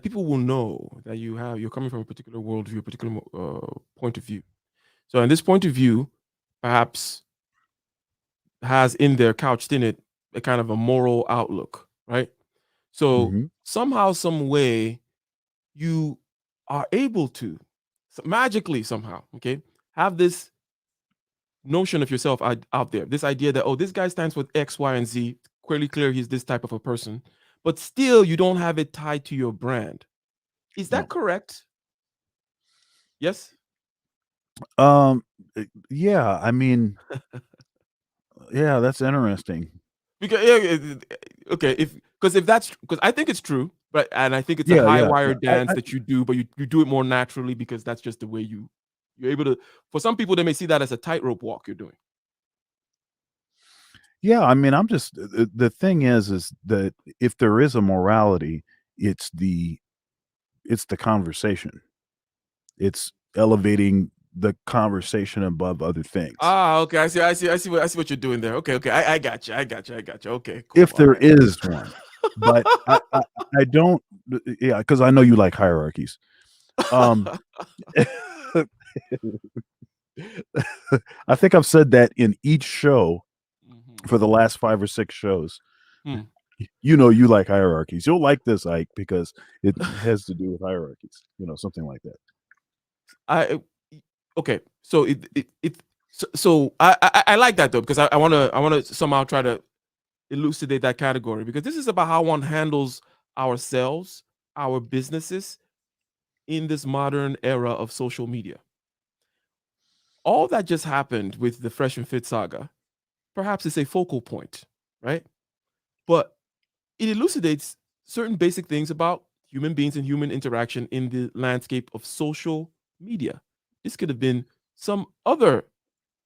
S2: people will know that you're coming from a particular worldview, a particular point of view. So, in this point of view, perhaps has in there couched in it a kind of a moral outlook, right? So
S3: mhm,
S2: somehow, some way, you are able to magically somehow, okay, have this notion of yourself out there. This idea that, oh, this guy stands for X, Y, and Z. clearly clear he's this type of a person, but still you don't have it tied to your brand. Is that
S3: No.
S2: correct? Yes.
S3: Um, yeah, I mean, yeah, that's interesting.
S2: Because okay, if that's because I think it's true, but and I think it's a
S3: Yeah,
S2: high
S3: yeah,
S2: wire
S3: yeah.
S2: dance that you do, but you do it more naturally because that's just the way you're able to. For some people, they may see that as a tightrope walk you're doing.
S3: Yeah, I mean, I'm just the thing is that if there is a morality, it's the conversation. It's elevating the conversation above other things.
S2: Ah, okay. I see what you're doing there. Okay, okay. I got you. I got you. I got you. Okay, cool.
S3: If
S2: All
S3: there
S2: right.
S3: is one. But I don't yeah, because I know you like hierarchies. Um I think I've said that in each show
S2: Mhm.
S3: for the last 5 or 6 shows.
S2: Hmm.
S3: You know you like hierarchies. You'll like this, Ike, because it has to do with hierarchies, something like that.
S2: I okay. So I like that though because I wanna somehow try to elucidate that category because this is about how one handles ourselves, our businesses in this modern era of social media. All that just happened with the Fresh and Fit saga, perhaps it's a focal point, right? But it elucidates certain basic things about human beings and human interaction in the landscape of social media. This could have been some other,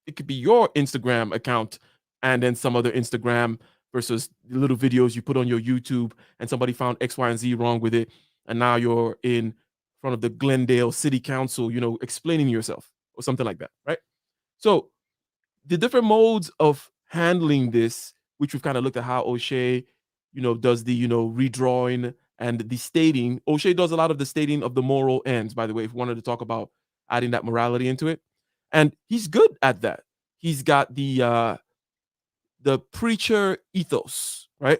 S2: it could be your Instagram account and then some other Instagram versus the little videos you put on your YouTube and somebody found X, Y, and Z wrong with it. And now you're in front of the Glendale City Council, explaining yourself or something like that, right? So the different modes of handling this, which we've kind of looked at how O'Shea, does the, redrawing and the stating. O'Shea does a lot of the stating of the moral ends, by the way, if we wanted to talk about adding that morality into it. And he's good at that. He's got the preacher ethos, right?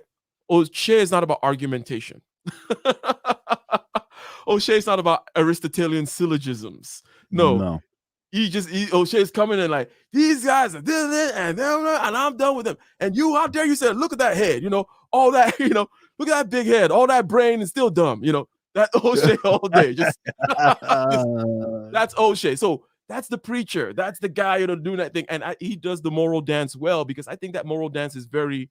S2: O'Shea is not about argumentation. O'Shea is not about Aristotelian syllogisms. No,
S3: No.
S2: O'Shea's coming in like, these guys are doing it and I'm done with them. And you, how dare you say, look at that head, all that, look at that big head, all that brain is still dumb, that O'Shea all day. Just, that's O'Shea. So that's the preacher. That's the guy, doing that thing. And he does the moral dance well because I think that moral dance is very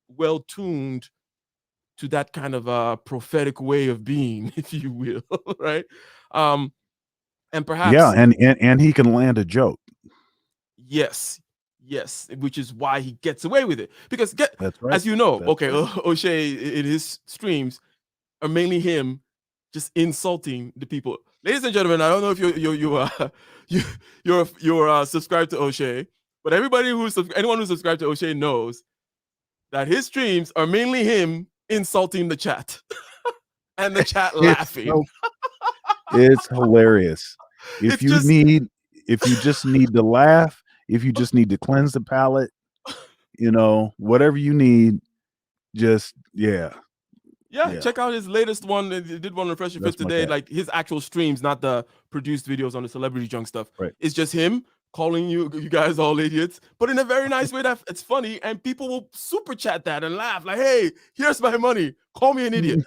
S2: well tuned to that kind of prophetic way of being, if you will, right? And
S3: Yeah,
S2: perhaps
S3: and he can land a joke.
S2: yes, yes, which is why he gets away with it. Because
S3: That's right.
S2: as you know,
S3: That's
S2: okay,
S3: right.
S2: O'Shea in his streams are mainly him just insulting the people. Ladies and gentlemen, I don't know if you're subscribed to O'Shea, but anyone who's subscribed to O'Shea knows that his streams are mainly him insulting the chat and the chat
S3: It's
S2: laughing.
S3: so it's hilarious.
S2: It's just
S3: If you just need to laugh, if you just need to cleanse the palate, whatever you need, just
S2: yeah,
S3: yeah,
S2: check out his latest one. He did one on Fresh and Fit
S3: that's my
S2: today.
S3: cat.
S2: Like his actual streams, not the produced videos on the celebrity junk stuff.
S3: Right.
S2: It's just him calling you guys all idiots, but in a very nice way that it's funny, and people will super chat that and laugh like, "Hey, here's my money. Call me an idiot."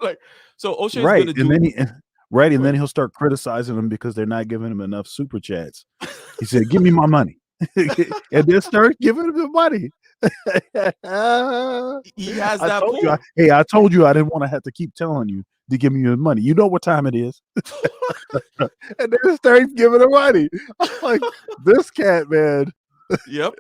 S2: Like so. O'Shea is
S3: Right.
S2: gonna
S3: And
S2: do.
S3: then right, and
S2: Go
S3: then
S2: ahead.
S3: he'll start criticizing them because they're not giving him enough super chats. He said, "Give me my money." And then start giving him the money.
S2: He has
S3: I
S2: that
S3: told you,
S2: pull.
S3: I told you I didn't want to have to keep telling you to give me your money. You know what time it is. And then start giving him money. I'm like, this cat, man.
S2: Yep.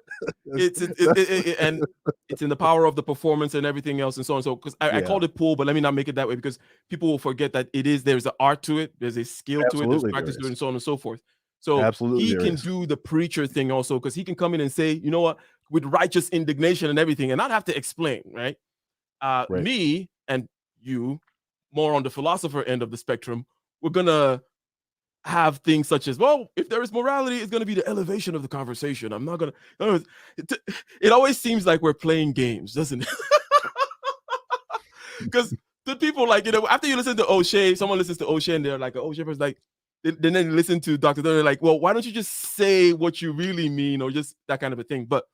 S2: And it's in the power of the performance and everything else and so on. So because I
S3: Yeah,
S2: called it pool, but let me not make it that way because people will forget that there's an art to it, there's a skill to it, there's
S3: absolutely there
S2: practice to it,
S3: is.
S2: and so on and so forth. So
S3: Absolutely
S2: he
S3: there
S2: can
S3: is.
S2: do the preacher thing also because he can come in and say, you know what, with righteous indignation and everything, and not have to explain, right?
S3: Right.
S2: Me and you, more on the philosopher end of the spectrum, we're gonna have things such as, well, if there is morality, it's going to be the elevation of the conversation. I'm not going to. It always seems like we're playing games, doesn't it? Because the people like, after you listen to O'Shea, someone listens to O'Shea and they're like, O'Shea person's like, then they listen to Dr. They're like, well, why don't you just say what you really mean or just that kind of a thing? But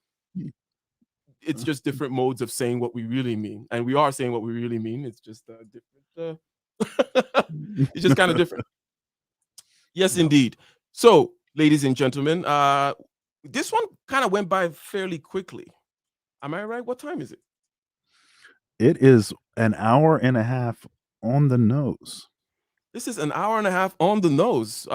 S2: it's just different modes of saying what we really mean, and we are saying what we really mean. It's just different. It's just kind of different. Yes,
S3: Yeah.
S2: indeed. So, ladies and gentlemen, this one kind of went by fairly quickly. Am I right? What time is it?
S3: It is an hour and a half on the nose.
S2: This is an hour and a half on the nose.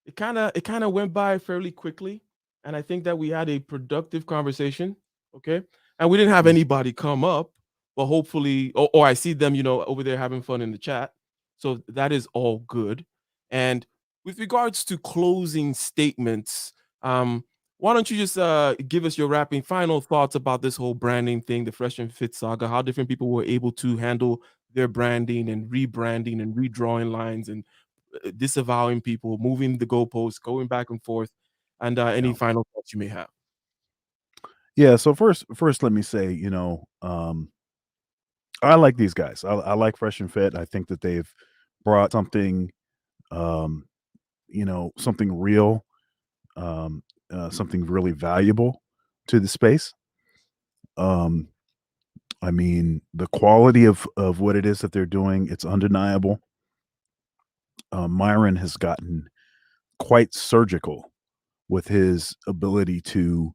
S2: It kind of went by fairly quickly, and I think that we had a productive conversation. Okay, and we didn't have anybody come up, but hopefully, or I see them, over there having fun in the chat. So that is all good. And with regards to closing statements, why don't you just give us your wrapping final thoughts about this whole branding thing, the Fresh and Fit saga, how different people were able to handle their branding and rebranding and redrawing lines and disavowing people, moving the goalposts, going back and forth, and any
S3: Yeah.
S2: final thoughts you may have.
S3: Yeah. So first, let me say, I like these guys. I like Fresh and Fit. I think that they've brought something, um, something real, something really valuable to the space. Um, I mean, the quality of what it is that they're doing, it's undeniable. Myron has gotten quite surgical with his ability to,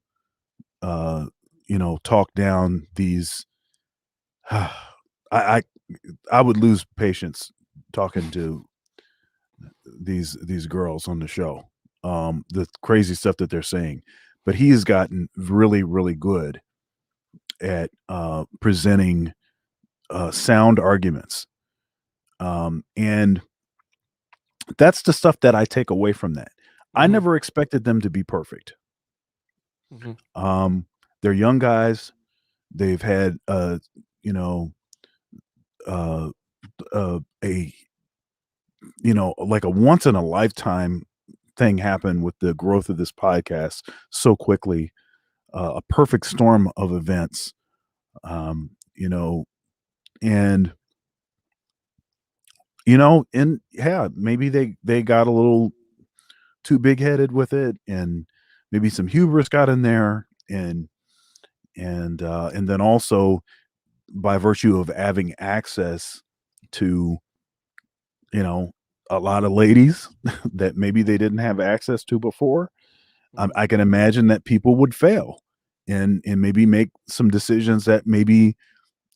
S3: uh, talk down these. I, I I would lose patience talking to these girls on the show. The crazy stuff that they're saying, but he has gotten really really good at presenting sound arguments, and that's the stuff that I take away from that. I
S2: Mhm,
S3: never expected them to be perfect.
S2: mhm,
S3: Um, they're young guys. They've had you know uh, a like a once in a lifetime thing happen with the growth of this podcast so quickly. A perfect storm of events, um, you know, and and yeah, maybe they got a little too big headed with it, and maybe some hubris got in there, and then also by virtue of having access to you know a lot of ladies that maybe they didn't have access to before.
S2: mhm,
S3: I can imagine that people would fail and maybe make some decisions that maybe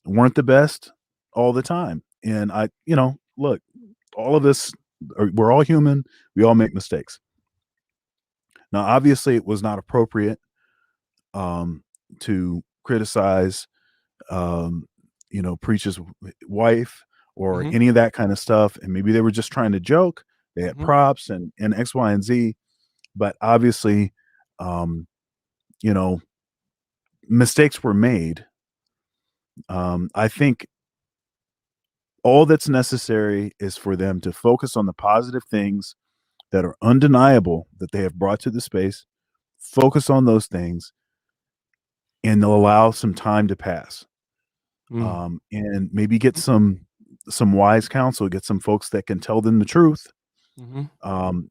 S3: weren't the best all the time. And look, all of us, we're all human. We all make mistakes. Now, obviously, it was not appropriate um, to criticize, um, Preacher's wife or
S2: mhm,
S3: any of that kind of stuff. And maybe they were just trying to joke. They had
S2: mhm,
S3: props and X, Y, and Z. But obviously, um, you know, mistakes were made. I think all that's necessary is for them to focus on the positive things that are undeniable that they have brought to the space, focus on those things, and they'll allow some time to pass.
S2: mm,
S3: And maybe get some wise counsel, get some folks that can tell them the truth,
S2: mhm,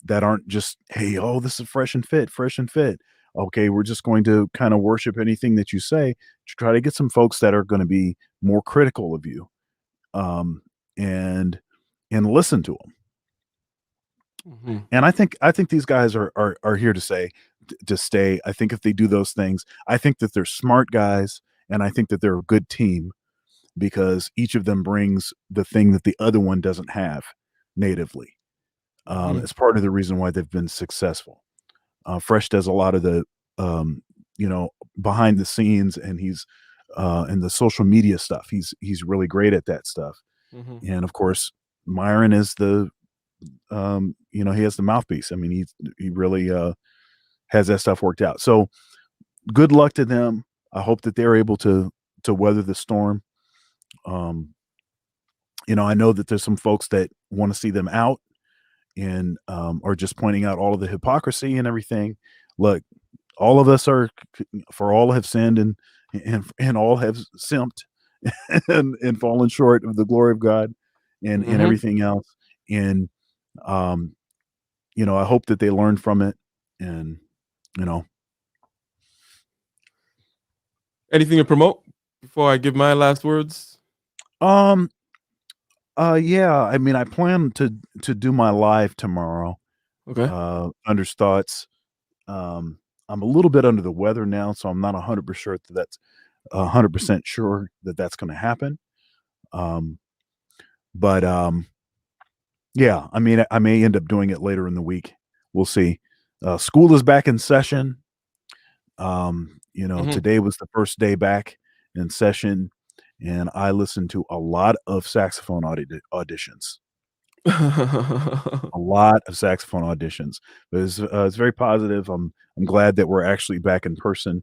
S3: that aren't just, hey, oh, this is fresh and fit, fresh and fit. Okay, we're just going to kind of worship anything that you say. To try to get some folks that are going to be more critical of you, um, and listen to them.
S2: mhm,
S3: And I think these guys are here to say to stay. I think if they do those things, I think that they're smart guys, and I think that they're a good team because each of them brings the thing that the other one doesn't have natively.
S2: mhm,
S3: It's part of the reason why they've been successful. Fresh does a lot of the behind the scenes, and he's and the social media stuff. He's really great at that stuff.
S2: mhm.
S3: And of course, Myron is the he has the mouthpiece. I mean, he really has that stuff worked out. So good luck to them. I hope that they're able to weather the storm. Um, I know that there's some folks that want to see them out and are just pointing out all of the hypocrisy and everything. Look, all of us are for all have sinned and all have simped and fallen short of the glory of God and
S2: Mhm.
S3: everything else. And um, I hope that they learn from it and you know
S2: Anything to promote before I give my last words?
S3: Um. Yeah. I mean, I plan to do my live tomorrow.
S2: Okay.
S3: Under thoughts. Um. I'm a little bit under the weather now, so I'm not 100% sure that that's 100% sure that that's going to happen. Um. But yeah. I mean, I may end up doing it later in the week. We'll see. School is back in session.
S2: Hmm.
S3: Today was the first day back in session, and I listened to a lot of saxophone auditions. A lot of saxophone auditions. But it's very positive. I'm glad that we're actually back in person,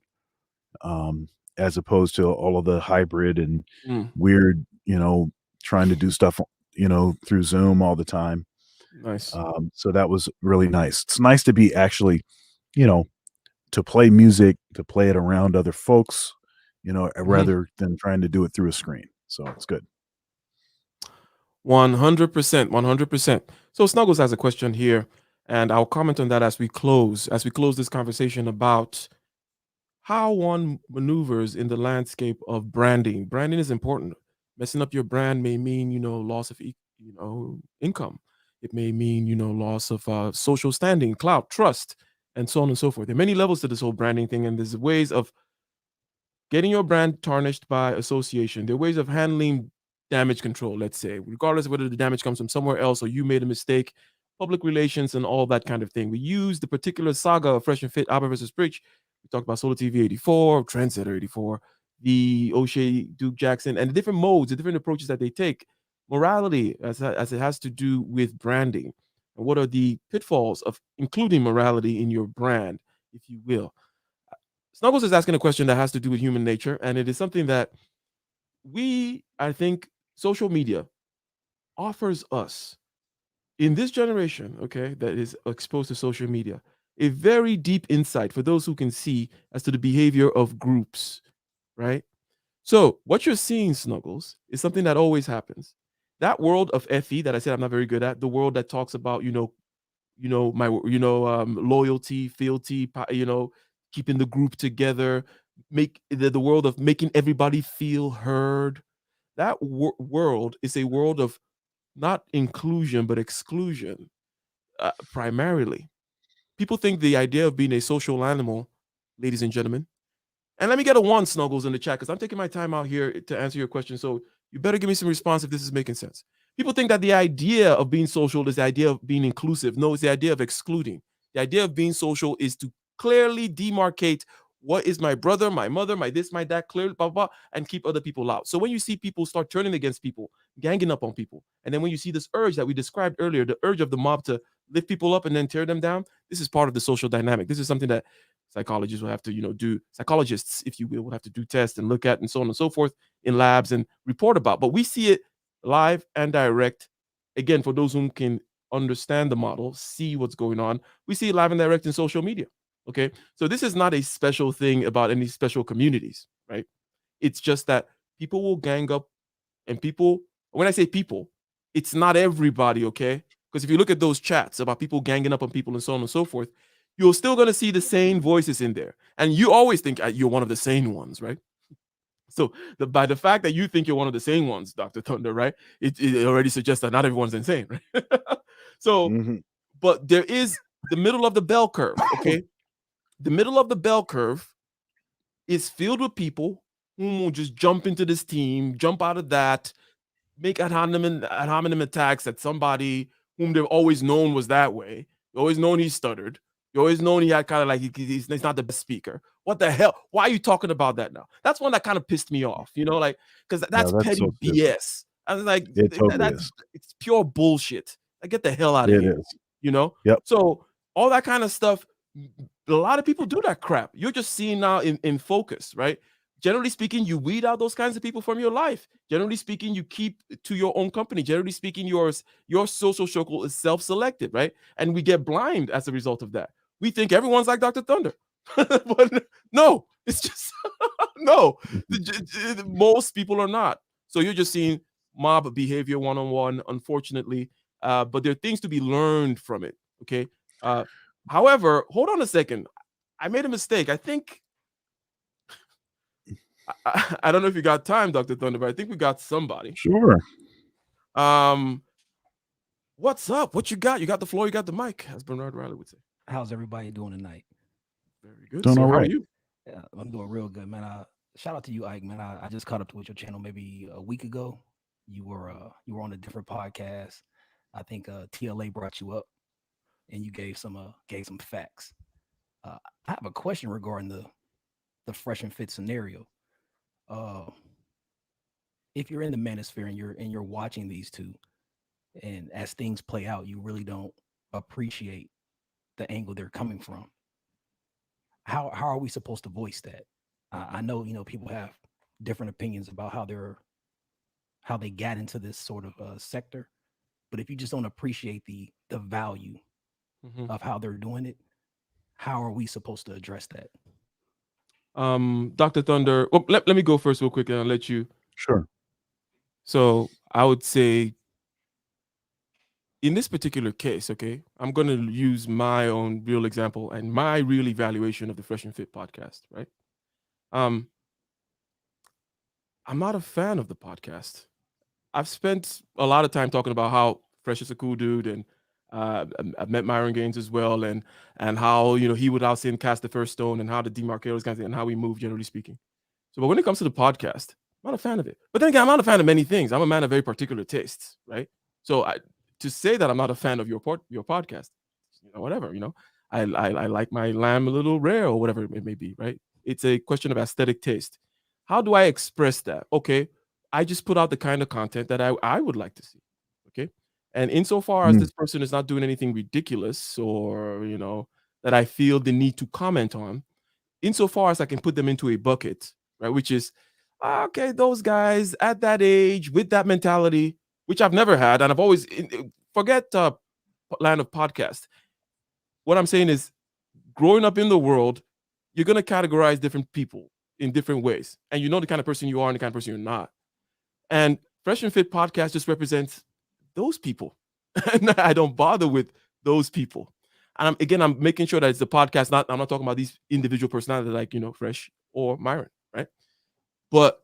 S3: as opposed to all of the hybrid and
S2: Mm,
S3: weird, trying to do stuff, through Zoom all the time.
S2: nice.
S3: So that was really nice. It's nice to be actually, you know, to play music, to play it around other folks,
S2: Mhm.
S3: rather than trying to do it through a screen. So it's good.
S2: 100%, 100%. So Snuggles has a question here, and I'll comment on that as we close this conversation about how one maneuvers in the landscape of branding. Branding is important. Messing up your brand may mean, loss of, income. It may mean, loss of social standing, clout, trust, and so on and so forth. There are many levels to this whole branding thing, and there's ways of getting your brand tarnished by association. There are ways of handling damage control, let's say, regardless of whether the damage comes from somewhere else or you made a mistake, public relations and all that kind of thing. We use the particular saga of Fresh and Fit, Albert versus Bridge. We talked about Solar TV 84, Trendsetter 84, the O'Shea, Duke Jackson, and the different modes, the different approaches that they take. Morality, as it has to do with branding. And what are the pitfalls of including morality in your brand, if you will? Snuggles is asking a question that has to do with human nature, and it is something that I think, social media offers us in this generation, okay, that is exposed to social media, a very deep insight for those who can see as to the behavior of groups, right? So, what you're seeing, Snuggles, is something that always happens. That world of FE that I said I'm not very good at, the world that talks about, my loyalty, fealty, keeping the group together, make the world of making everybody feel heard. That world is a world of not inclusion but exclusion, primarily. People think the idea of being a social animal, ladies and gentlemen, and let me get a one, Snuggles, in the chat because I'm taking my time out here to answer your question. So you better give me some response if this is making sense. People think that the idea of being social is the idea of being inclusive. No, it's the idea of excluding. The idea of being social is to clearly demarcate what is my brother, my mother, my this, my that, clearly, blah, blah, blah, and keep other people out. So when you see people start turning against people, ganging up on people, and then when you see this urge that we described earlier, the urge of the mob to lift people up and then tear them down, this is part of the social dynamic. This is something that psychologists will have to, do psychologists, if you will have to do tests and look at and so on and so forth in labs and report about. But we see it live and direct. Again, for those who can understand the model, see what's going on, we see it live and direct in social media. Okay. So this is not a special thing about any special communities, right? It's just that people will gang up and people, when I say people, it's not everybody, okay? Because if you look at those chats about people ganging up on people and so on and so forth, you're still going to see the same voices in there. And you always think you're one of the sane ones, right? So by the fact that you think you're one of the sane ones, Dr. Thunder, right? It already suggests that not everyone's insane, right? So,
S3: Hmm.
S2: but there is the middle of the bell curve, okay? The middle of the bell curve is filled with people who will just jump into this team, jump out of that, make ad hominem attacks at somebody whom they've always known was that way. You always known he stuttered. You always known he had kind of like he's not the best speaker. What the hell? Why are you talking about that now? That's one that kind of pissed me off. Like because
S3: Yeah,
S2: that's
S3: that's
S2: petty
S3: so stupid.
S2: BS. I was like,
S3: It totally
S2: that's
S3: is.
S2: it's pure bullshit. Like, get the hell out of
S3: It
S2: here.
S3: is.
S2: You know.
S3: Yep.
S2: So all that kind of stuff. A lot of people do that crap. You're just seeing now in focus, right? Generally speaking, you weed out those kinds of people from your life. Generally speaking, you keep to your own company. Generally speaking, your social circle is self-selected, right? And we get blind as a result of that. We think everyone's like Dr. Thunder. But no, it's just no.
S3: Mhm.
S2: Most people are not. So you're just seeing mob behavior one-on-one, unfortunately. But there are things to be learned from it. Okay. Uh, However, hold on a second. I made a mistake. I think I don't know if you got time, Dr. Thunder, but I think we got somebody.
S3: Sure.
S2: What's up? What you got? You got the floor. You got the mic, as Bernard Riley would say.
S4: How's everybody doing tonight?
S2: Very good,
S3: Doing
S2: sir.
S3: all
S2: How are
S3: right.
S2: you?
S4: Yeah, I'm doing real good, man. Shout out to you, Ike, man. I just caught up with your channel maybe a week ago. You were on a different podcast. I think TLA brought you up, and you gave some facts. I have a question regarding the fresh and fit scenario. Uh, if you're in the manosphere and you're watching these two, and as things play out, you really don't appreciate the angle they're coming from. How are we supposed to voice that? I know people have different opinions about how they got into this sort of sector, but if you just don't appreciate the value of how they're doing it, how are we supposed to address that?
S2: Dr. Thunder. Well, let me go first real quick, and I'll let you.
S3: Sure.
S2: So I would say, in this particular case, okay, I'm going to use my own real example and my real evaluation of the Fresh and Fit podcast, right? I'm not a fan of the podcast. I've spent a lot of time talking about how Fresh is a cool dude, and I've met Myron Gaines as well, and how he would out sin cast the first stone, and how the demarcators kind of, and how we move, generally speaking. So, but when it comes to the podcast, I'm not a fan of it. But then again, I'm not a fan of many things. I'm a man of very particular tastes, right? So, to say that I'm not a fan of your podcast, whatever, I like my lamb a little rare or whatever it may be, right? It's a question of aesthetic taste. How do I express that? Okay, I just put out the kind of content that I would like to see. Okay. And insofar as this person is not doing anything ridiculous or, that I feel the need to comment on, insofar as I can put them into a bucket, right? Which is, okay, those guys at that age with that mentality, which I've never had. And I've always, forget land of podcast. What I'm saying is, growing up in the world, you're going to categorize different people in different ways. And you know the kind of person you are and the kind of person you're not. And Fresh and Fit podcast just represents those people. And I don't bother with those people. And I'm making sure that it's the podcast. I'm not talking about these individual personalities like, Fresh or Myron, right? But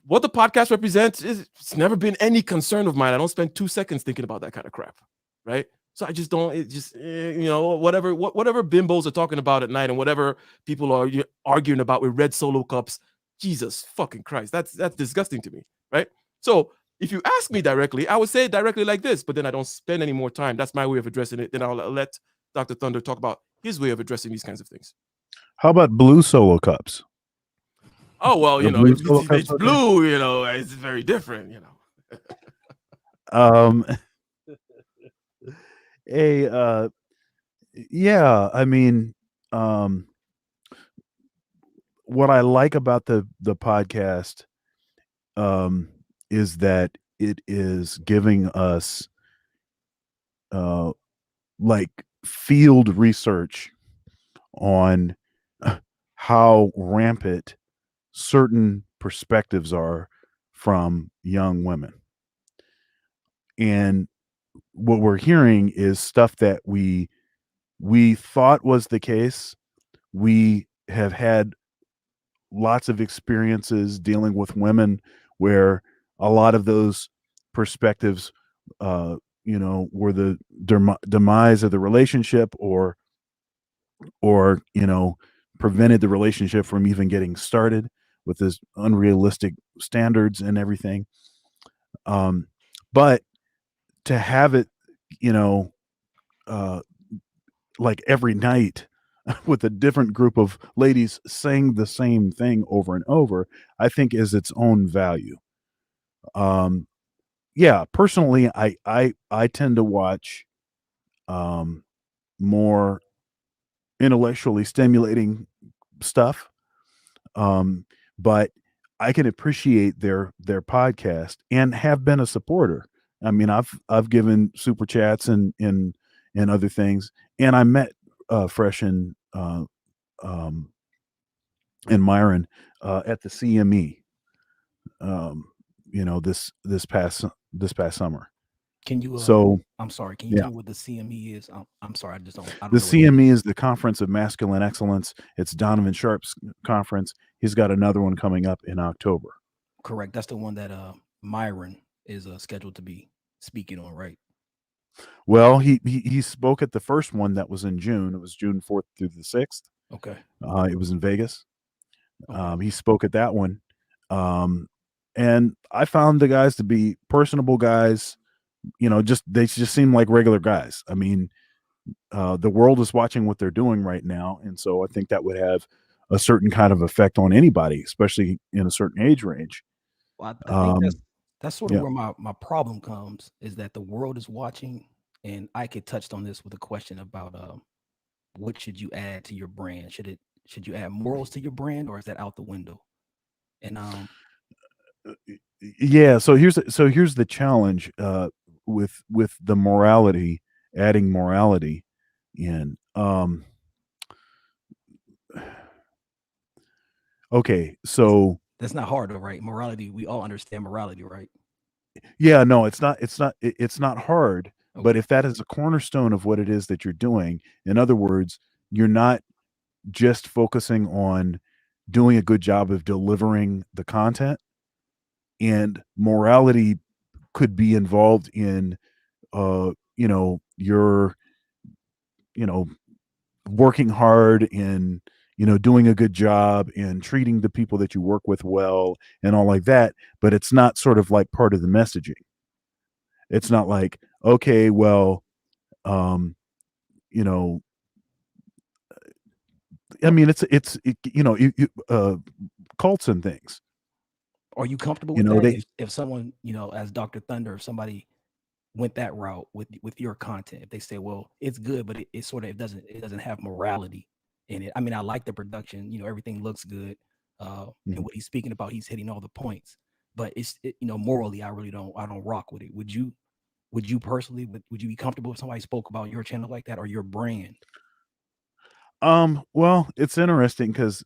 S2: what the podcast represents it's never been any concern of mine. I don't spend 2 seconds thinking about that kind of crap, right? So I just don't. It just whatever bimbos are talking about at night and whatever people are arguing about with red Solo cups. Jesus fucking Christ, that's disgusting to me, right? So if you ask me directly, I would say it directly like this, but then I don't spend any more time. That's my way of addressing it. Then I'll let Dr. Thunder talk about his way of addressing these kinds of things.
S3: How about blue Solo cups?
S2: Oh, well, it's blue, it's very different,
S3: Yeah, I mean, what I like about the podcast is that it is giving us like field research on how rampant certain perspectives are from young women. And what we're hearing is stuff that we thought was the case. We have had lots of experiences dealing with women where a lot of those perspectives were the demise of the relationship or prevented the relationship from even getting started with this unrealistic standards and everything. But to have it, like every night with a different group of ladies saying the same thing over and over, I think is its own value. Yeah, personally, I tend to watch more intellectually stimulating stuff, but I can appreciate their podcast and have been a supporter. I mean, I've given super chats and other things, and I met Fresh and Myron at the CME. This past summer.
S4: Can you
S3: So
S4: I'm sorry, can you
S3: yeah,
S4: tell me what the CME is? I'm sorry, I just I
S3: the
S4: don't know what that is.
S3: CME is the Conference of Masculine Excellence. It's Donovan Sharp's conference. He's got another one coming up in October.
S4: Correct. That's the one that Myron is scheduled to be speaking on, right?
S3: Well, he spoke at the first one that was in June. It was June 4th through the 6th.
S4: Okay.
S3: It was in Vegas.
S4: Okay.
S3: He spoke at that one. And I found the guys to be personable guys. You know, they just seem like regular guys. I mean, the world is watching what they're doing right now, and so I think that would have a certain kind of effect on anybody, especially in a certain age range.
S4: Well, I think that's sort of
S3: Yeah.
S4: where my problem comes, is that the world is watching, and Ike touched on this with a question about what should you add to your brand? Should you add morals to your brand, or is that out the window? And
S3: Yeah. So here's the challenge with the morality, adding morality in. Okay, so
S4: that's not hard though, right? Morality, we all understand morality, right?
S3: yeah, no, it's not hard, but
S4: Okay.
S3: if that is a cornerstone of what it is that you're doing, in other words, you're not just focusing on doing a good job of delivering the content, and morality could be involved in you're working hard and doing a good job and treating the people that you work with well and all like that, but it's not sort of like part of the messaging. It's not like, okay, well, um, you know, I mean, cults and things.
S4: Are you comfortable
S3: You
S4: with
S3: know,
S4: that?
S3: they
S4: If someone, as Dr. Thunder, if somebody went that route with your content, if they say, well, it's good, but it sort of it doesn't have morality in it. I mean, I like the production, everything looks good. And what he's speaking about, he's hitting all the points. But morally, I don't rock with it. Would you personally, would you be comfortable if somebody spoke about your channel like that, or your brand?
S3: Well, it's interesting because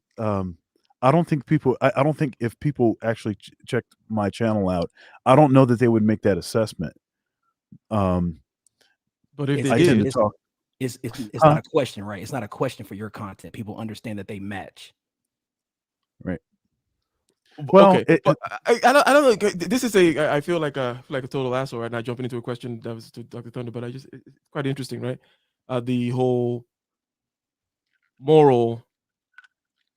S3: I don't think I don't think if people actually checked my channel out, I don't know that they would make that assessment.
S2: But if they
S3: I tend to
S2: did,
S3: talk.
S4: It's not a question, right? It's not a question for your content. People understand that they match.
S3: Right. Well,
S2: okay, but I don't know. This is I feel like a total asshole right now, jumping into a question that was to Dr. Thunder, but it's quite interesting, right? The whole moral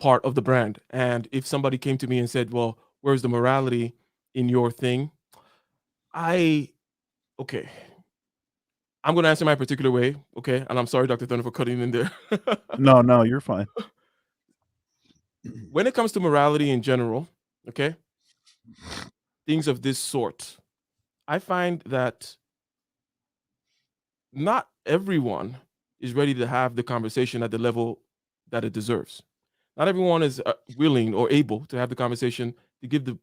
S2: part of the brand, and if somebody came to me and said, "Well, where's the morality in your thing?" Okay, I'm going to answer my particular way, okay? And I'm sorry, Dr. Thunder, for cutting in there.
S3: no, you're fine.
S2: When it comes to morality in general, okay, things of this sort, I find that not everyone is ready to have the conversation at the level that it deserves. Not everyone is willing or able to have the conversation to give the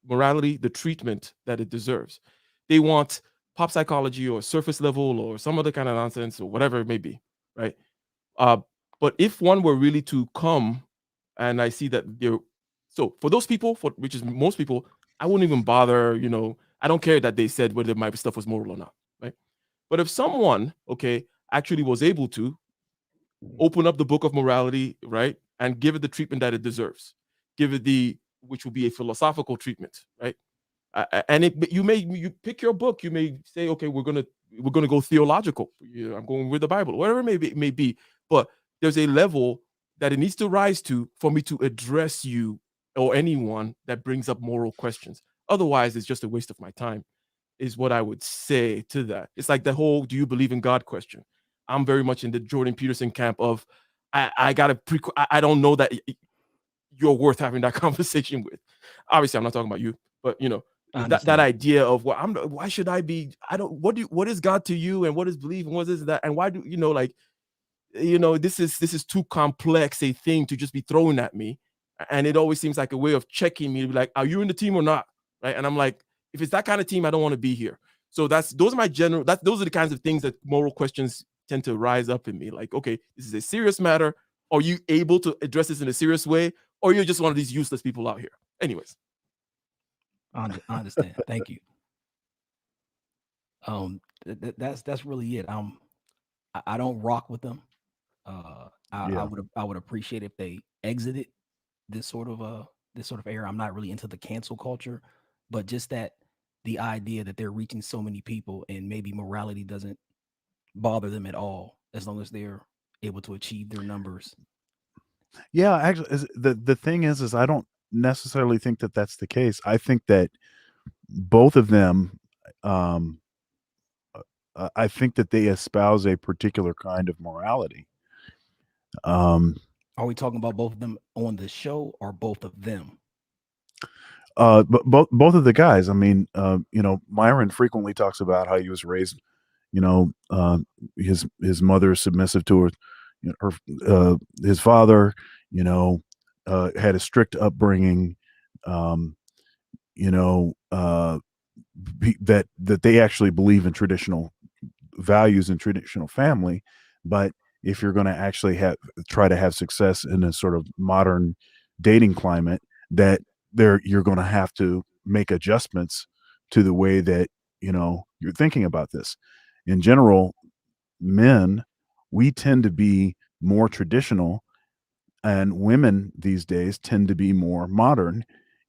S2: morality the treatment that it deserves. They want pop psychology or surface level or some other kind of nonsense or whatever it may be, right? Uh, but if one were really to come, and I see that they're so for those people, which is most people, I wouldn't even bother. I don't care that they said whether my stuff was moral or not, right? But if someone, okay, actually was able to open up the book of morality, right, and give it the treatment that it deserves, give it which will be a philosophical treatment, right? And you pick your book, you may say, okay, we're gonna go theological. I'm going with the Bible, whatever it may be. But there's a level that it needs to rise to for me to address you or anyone that brings up moral questions. Otherwise, it's just a waste of my time, is what I would say to that. It's like the whole "do you believe in God" question. I'm very much in the Jordan Peterson camp of I don't know that you're worth having that conversation with. Obviously, I'm not talking about you, but that idea of why should I be? I don't. What is God to you, and what is belief, and what is that, and why do this is too complex a thing to just be thrown at me, and it always seems like a way of checking me to be like, are you in the team or not, right? And I'm like, if it's that kind of team, I don't want to be here. So those are the kinds of things that moral questions tend to rise up in me. Like, okay, this is a serious matter. Are you able to address this in a serious way, or you're just one of these useless people out here? Anyways,
S4: I understand. Thank you. That's really it. I don't rock with them.
S3: Yeah.
S4: I would appreciate if they exited this sort of era. I'm not really into the cancel culture, but just that the idea that they're reaching so many people and maybe morality doesn't bother them at all as long as they're able to achieve their numbers.
S3: Yeah, actually, the thing is I don't necessarily think that that's the case. I think that both of them, um, I think that they espouse a particular kind of morality. Um,
S4: Are we talking about both of them on the show or both of them?
S3: but both of the guys. I mean, Myron frequently talks about how he was raised. You know, his mother is submissive to her. His father, you know, had a strict upbringing. Um, you know, that they actually believe in traditional values and traditional family, but if you're going to actually try to have success in a sort of modern dating climate, that you're going to have to make adjustments to the way that you're thinking about this. In general, men, we tend to be more traditional, and women these days tend to be more modern,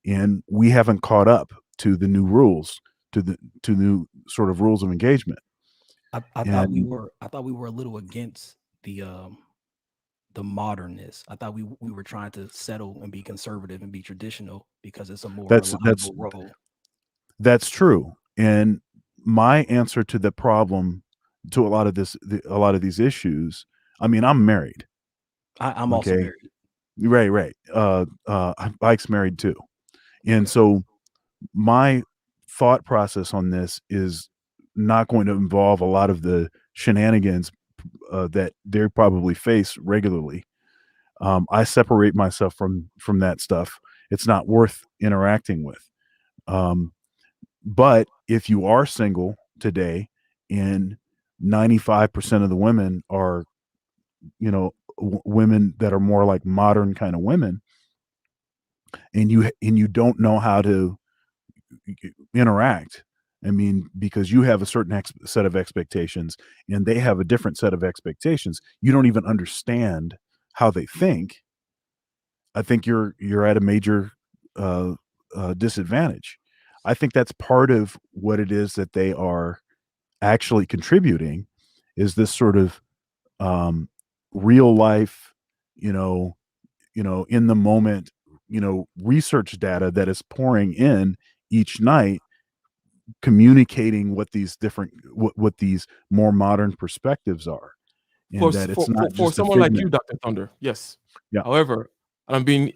S3: and we haven't caught up to the new rules, to new sort of rules of engagement. And
S4: I thought we were a little against the modernness. I thought we were trying to settle and be conservative and be traditional because it's a more
S3: that's
S4: reliable role.
S3: that's true. And my answer to the problem, to a lot of a lot of these issues, I mean, I'm married.
S4: I'm also
S3: Okay.
S4: married.
S3: Right. Ike's married too. And so my thought process on this is not going to involve a lot of the shenanigans that they probably face regularly. I separate myself from that stuff. It's not worth interacting with. Um, but if you are single today, and 95% of the women are, women that are more like modern kind of women, and you don't know how to interact. I mean, because you have a certain set of expectations and they have a different set of expectations. You don't even understand how they think. I think you're at a major uh, disadvantage. I think that's part of what it is that they are actually contributing, is this sort of um, real life, you know, in the moment, research data that is pouring in each night, communicating what these different what these more modern perspectives are,
S2: For
S3: and that it's not
S2: for
S3: just a
S2: someone like you,
S3: figment.
S2: Dr. Thunder, yes.
S3: Yeah,
S2: However, and I'm being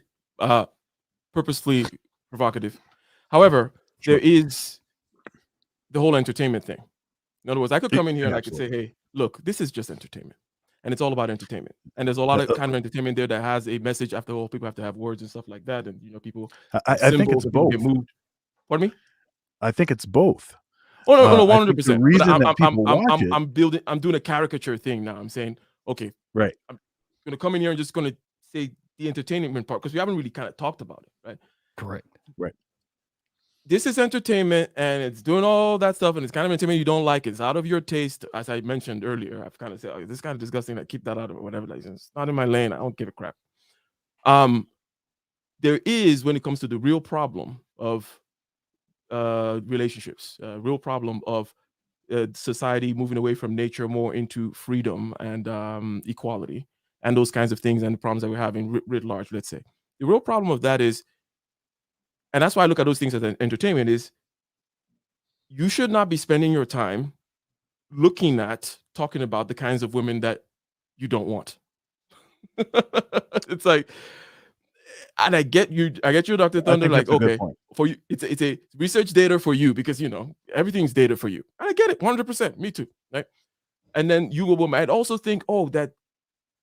S2: purposefully provocative. However, there
S3: sure.
S2: is the whole entertainment thing. In other words, I could come in here and I could say,
S3: Absolutely.
S2: "Hey, look, this is just entertainment, and it's all about entertainment." And there's a lot of kind of entertainment there that has a message. After all, people have to have words and stuff like that, and people have
S3: I think
S2: symbols
S3: it's
S2: and people get
S3: both.
S2: moved. Pardon me?
S3: I think it's both.
S2: Oh no, no,
S3: I
S2: one hundred
S3: think the
S2: percent. But
S3: reason that people watch it,
S2: I'm doing a caricature thing now. I'm saying, okay,
S3: right?
S2: I'm gonna come in here and just gonna say the entertainment part because we haven't really kind of talked about it, right?
S4: Correct.
S3: Right.
S2: This is entertainment and it's doing all that stuff and it's kind of entertainment you don't like. It's out of your taste, as I mentioned earlier. I've kind of said, oh, this is kind of disgusting. Like, keep that out of it, whatever. Like, it's not in my lane. I don't give a crap. There is, when it comes to the real problem of relationships, real problem of society moving away from nature more into freedom and equality and those kinds of things and the problems that we're having writ large, let's say. The real problem of that is, and that's why I look at those things as an entertainment, is you should not be spending your time looking at talking about the kinds of women that you don't want. It's like, and I get you, Dr.
S3: I
S2: Thunder,
S3: think
S2: like,
S3: that's a good
S2: okay,
S3: point.
S2: for you, it's a research data for you because everything's data for you. And I get it, 100%. Me too. Right. And then you might also think, oh, that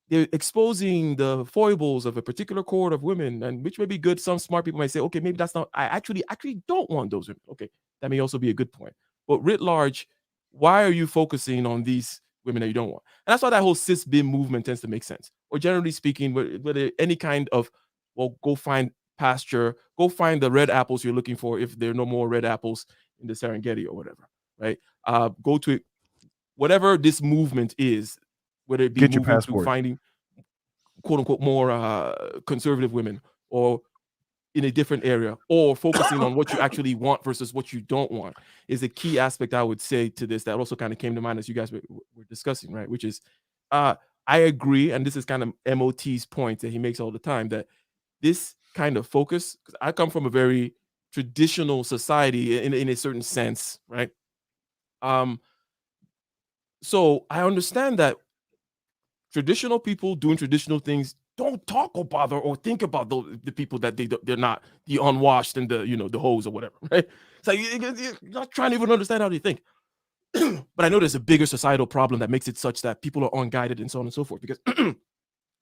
S2: they're exposing the foibles of a particular cohort of women, and which may be good. Some smart people might say, okay, maybe that's not. I actually don't want those women. Okay, that may also be a good point. But writ large, why are you focusing on these women that you don't want? And that's why that whole cis bin movement tends to make sense. Or generally speaking, whether any kind of, well, go find pasture, go find the red apples you're looking for if there are no more red apples in the Serengeti or whatever. right? Go to it, whatever this movement is, whether it be
S3: Get your
S2: moving to
S3: passport.
S2: finding quote unquote more conservative women, or in a different area, or focusing on what you actually want versus what you don't want, is a key aspect I would say to this that also kind of came to mind as you guys were discussing, right? Which is, I agree, and this is kind of MOT's point that he makes all the time, that this kind of focus, because I come from a very traditional society in a certain sense, right? So I understand that traditional people doing traditional things don't talk or bother or think about the people that they're not, the unwashed and the, you know, the hoes or whatever, right? It's like you're not trying to even understand how they think. But I know there's a bigger societal problem that makes it such that people are unguided and so on and so forth. Because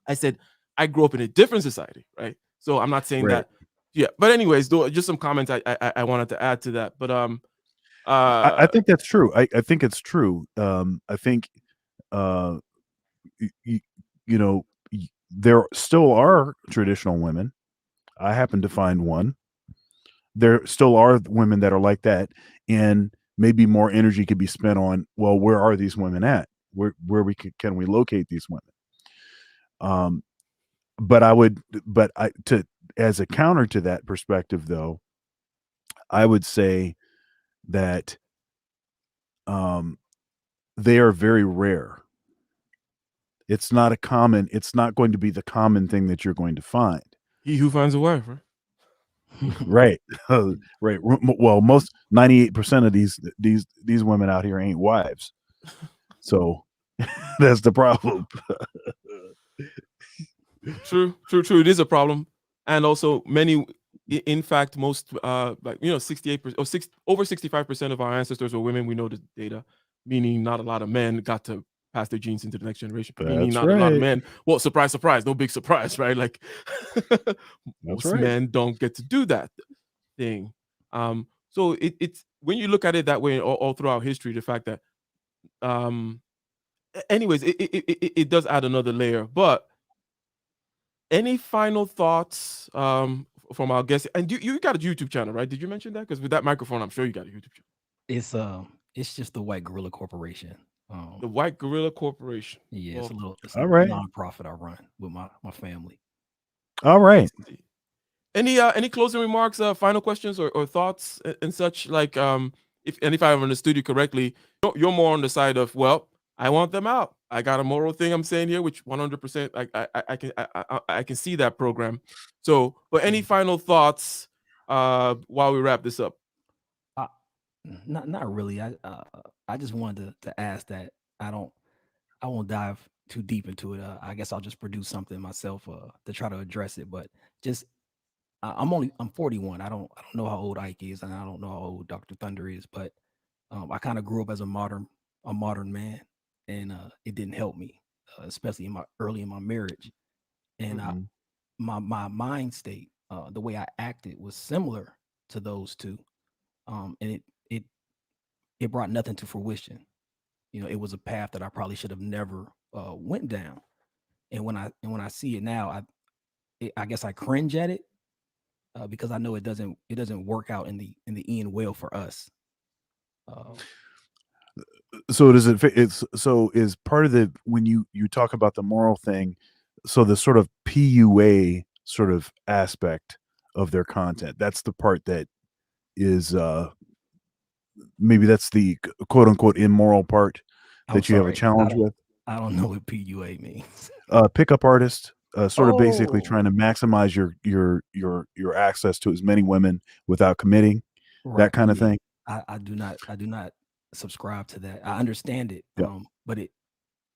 S2: I said I grew up in a different society, right? So I'm not saying
S3: Right.
S2: that, yeah. But anyways, though, just some comments I wanted to add to that. But
S3: I think that's true. I think it's true. I think you, you know, there still are traditional women. I happen to find one. There still are women that are like that, and maybe more energy could be spent on, well, where are these women at? Where can we locate these women? But I to as a counter to that perspective, though, I would say that they are very rare. It's not going to be the common thing that you're going to find.
S2: he who finds a wife, right?
S3: Right. Right. Well, most 98% of these women out here ain't wives. So that's the problem.
S2: True. It is a problem, and also many. In fact, most, like, you know, 68% or over 65% of our ancestors were women. We know the data, meaning not a lot of men got to pass their genes into the next generation. Meaning
S3: That's
S2: not a lot of
S3: right.
S2: men. Well, surprise, surprise, no big surprise, right? Like most
S3: right.
S2: men don't get to do that thing. So it's when you look at it that way all throughout history, the fact that, anyways, it does add another layer. But any final thoughts from our guests? And you got a YouTube channel, right? Did you mention that? Because with that microphone, I'm sure you got a YouTube channel.
S4: It's just the White Gorilla Corporation.
S2: The White Gorilla Corporation.
S4: Yeah,
S2: Well,
S4: it's
S3: All
S4: a
S3: right.
S4: nonprofit I run with my family.
S3: All right.
S2: any closing remarks, final questions or thoughts and such? Like, if I understood you correctly, you're more on the side of, well, I want them out. I got a moral thing I'm saying here, which 100% I can see that program. So, but any final thoughts while we wrap this up?
S4: I, not really. I just wanted to ask that I won't dive too deep into it. I guess I'll just produce something myself to try to address it. But just I'm 41. I don't know how old Ike is, and I don't know how old Dr. Thunder is. But I kind of grew up as a modern man, and it didn't help me, especially early in my marriage. And
S3: Mhm.
S4: my mind state, the way I acted was similar to those two, and it brought nothing to fruition. You know, it was a path that I probably should have never went down. And when I see it now, I guess I cringe at it because I know it doesn't work out in the end well for us. Uh,
S3: So does it fit? It's so is part of the when you talk about the moral thing. So the sort of PUA sort of aspect of their content. That's the part that is maybe that's the quote unquote immoral part
S4: I'm
S3: that you have a
S4: sorry,
S3: challenge with.
S4: I don't know what PUA means.
S3: Pickup artist, sort of basically
S4: Oh,
S3: trying to maximize your access to as many women without committing,
S4: right.
S3: that kind of
S4: Yeah,
S3: thing.
S4: I do not subscribe to that. I understand it,
S3: Yeah,
S4: but it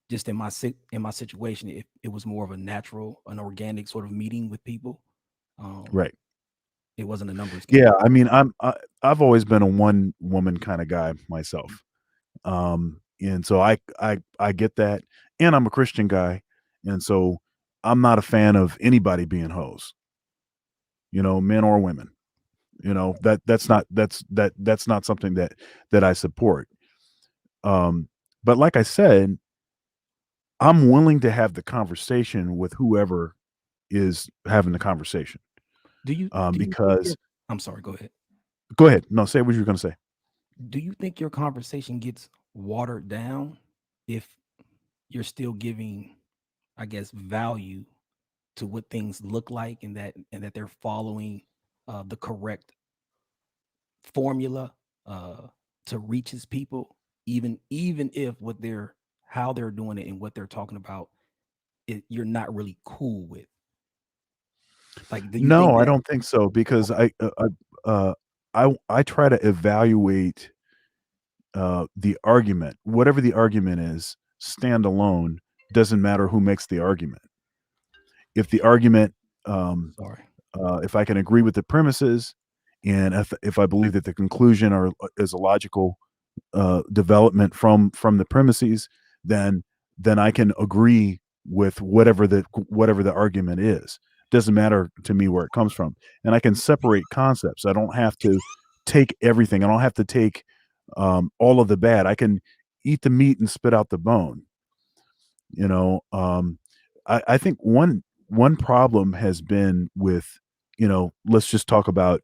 S4: just in my situation, it was more of a natural, an organic sort of meeting with people. Um,
S3: right.
S4: it wasn't a numbers
S3: Yeah,
S4: game.
S3: I mean, I've always been a one woman kind of guy myself, and so I get that, and I'm a Christian guy, and so I'm not a fan of anybody being hoes, men or women. That's not something that I support. But like I said, I'm willing to have the conversation with whoever is having the conversation.
S4: Do you think
S3: Because
S4: I'm sorry, go ahead.
S3: go ahead. No, say what you were going to say.
S4: Do you think your conversation gets watered down if you're still giving, I guess, value to what things look like, and that they're following the correct formula to reach his people, even if what they're how they're doing it and what they're talking about, you're not really cool with? Like, do you think
S3: No, I
S4: that?
S3: don't think so because I try to evaluate the argument, whatever the argument is, stand alone. Doesn't matter who makes the argument. If the argument, um,
S4: Sorry.
S3: if I can agree with the premises, and if I believe that the conclusion is a logical development from the premises, then I can agree with whatever the argument is. Doesn't matter to me where it comes from, and I can separate concepts. I don't have to take everything. I don't have to take all of the bad. I can eat the meat and spit out the bone. You know, I think one problem has been with, let's just talk about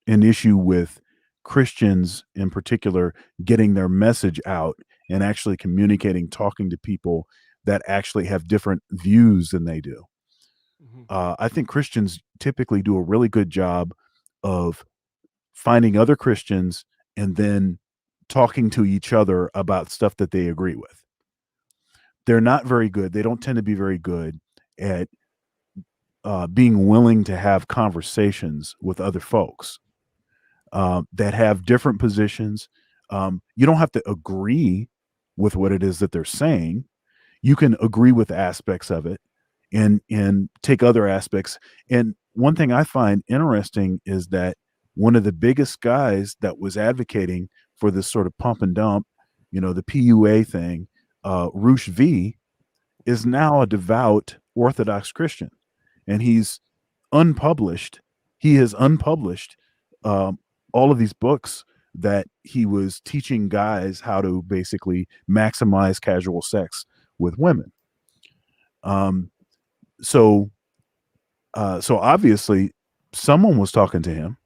S3: an issue with Christians in particular getting their message out and actually communicating, talking to people that actually have different views than they do.
S2: Mhm.
S3: I think Christians typically do a really good job of finding other Christians and then talking to each other about stuff that they agree with. They're not very good. They don't tend to be very good at being willing to have conversations with other folks that have different positions. You don't have to agree with what it is that they're saying. You can agree with aspects of it and take other aspects. And one thing I find interesting is that one of the biggest guys that was advocating for this sort of pump and dump, the PUA thing, Roosh V, is now a devout Orthodox Christian, and he's unpublished. He has unpublished um, all of these books that he was teaching guys how to basically maximize casual sex with women. Um, so, so obviously, someone was talking to him.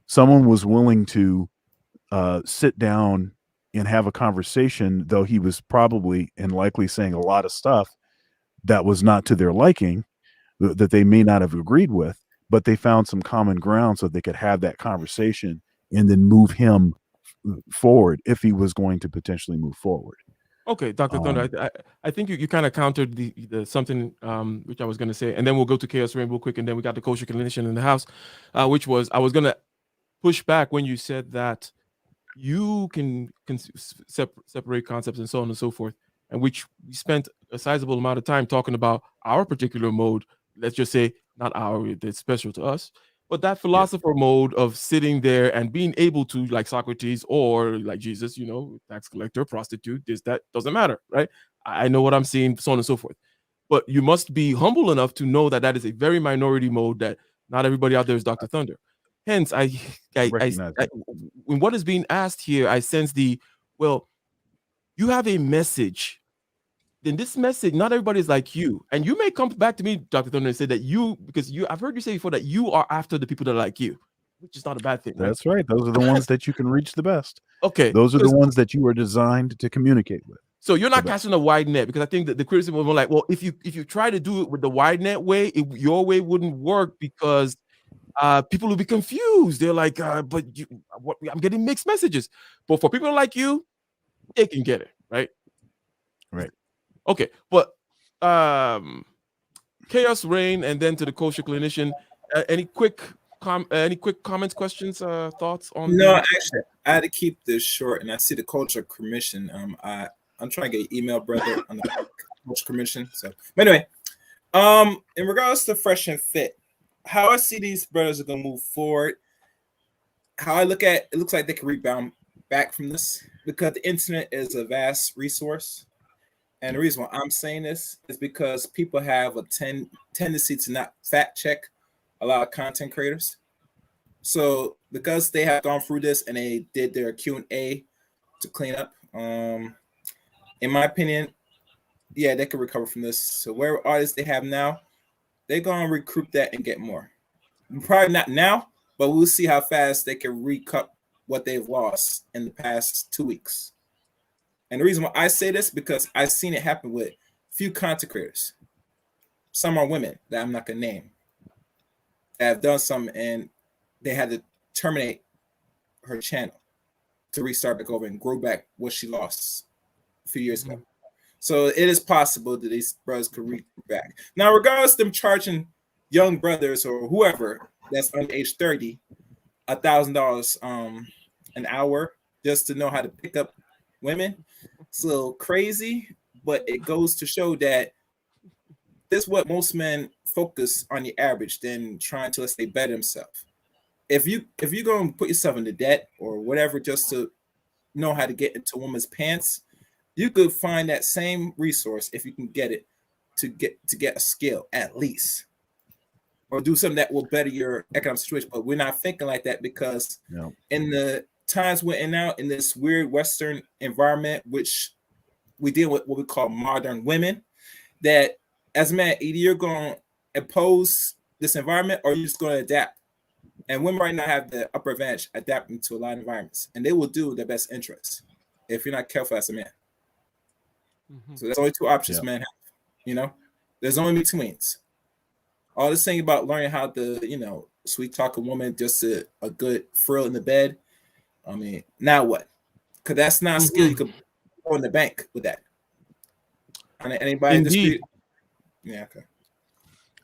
S3: Someone was willing to sit down and have a conversation, though he was probably and likely saying a lot of stuff that was not to their liking, that they may not have agreed with, but they found some common ground so they could have that conversation and then move him forward if he was going to potentially move forward.
S2: Okay, Dr. Thunder, I think you kind of countered the something which I was going to say, and then we'll go to Chaos Rain real quick, and then we got the kosher clinician in the house, which was I was going to push back when you said that you can separate concepts and so on and so forth, and which we spent a sizable amount of time talking about our particular mode. Let's just say not our, it's special to us, but that philosopher mode of sitting there and being able to, like Socrates or like Jesus, tax collector, prostitute, this, that doesn't matter, right? I know what I'm seeing, so on and so forth. But you must be humble enough to know that that is a very minority mode, that not everybody out there is Dr. Thunder. Hence,
S3: Recognize that.
S2: in what is being asked here, I sense well, you have a message. Then this message, not everybody is like you. And you may come back to me, Dr. Thunder, and say that I've heard you say before that you are after the people that are like you, which is not a bad thing, right?
S3: That's right. Those are the ones that you can reach the best.
S2: Okay.
S3: Those are the ones that you are designed to communicate with.
S2: So you're not casting a wide net, because I think that the criticism was more like, well, if you try to do it with the wide net way, your way wouldn't work, because people will be confused. They're like, but I'm getting mixed messages. But for people like you, they can get it, right?
S3: Right.
S2: Okay, but Chaos Rain, and then to the kosher clinician. Any quick comments, questions, thoughts on?
S5: No, actually, I had to keep this short, and I see the culture commission. I'm trying to get email, brother, on the culture commission. So, but anyway, in regards to Fresh and Fit, how I see these brothers are gonna move forward. How I look at it, looks like they can rebound back from this, because the internet is a vast resource. And the reason why I'm saying this is because people have a tendency to not fact check a lot of content creators. So because they have gone through this and they did their Q&A to clean up, in my opinion, yeah, they can recover from this. So where artists they have now, they're going to recruit that and get more. Probably not now, but we'll see how fast they can recoup what they've lost in the past 2 weeks. And the reason why I say this because I've seen it happen with few content creators. Some are women that I'm not gonna name that have done something and they had to terminate her channel to restart back over and grow back what she lost a few years ago. So it is possible that these brothers could reach back. Now, regardless of them charging young brothers or whoever that's under age 30 $1,000 an hour just to know how to pick up women, it's a little crazy, but it goes to show that this is what most men focus on the average than trying to, let's say, better themselves. If you're going to put yourself into debt or whatever just to know how to get into a woman's pants, you could find that same resource if you can get it to get a skill at least, or do something that will better your economic situation. But we're not thinking like that because in the times we're in now in this weird Western environment, which we deal with what we call modern women, that as a man, either you're going to impose this environment or you're just going to adapt. And women right now have the upper advantage adapting to a lot of environments, and they will do their best interest if you're not careful as a man. So there's only two options men have, you know. There's only betweens. All this thing about learning how to, you know, sweet talk a woman just a good frill in the bed. I mean, now what? Because that's not a skill you can go in the bank with that. Anybody dispute? Yeah, okay.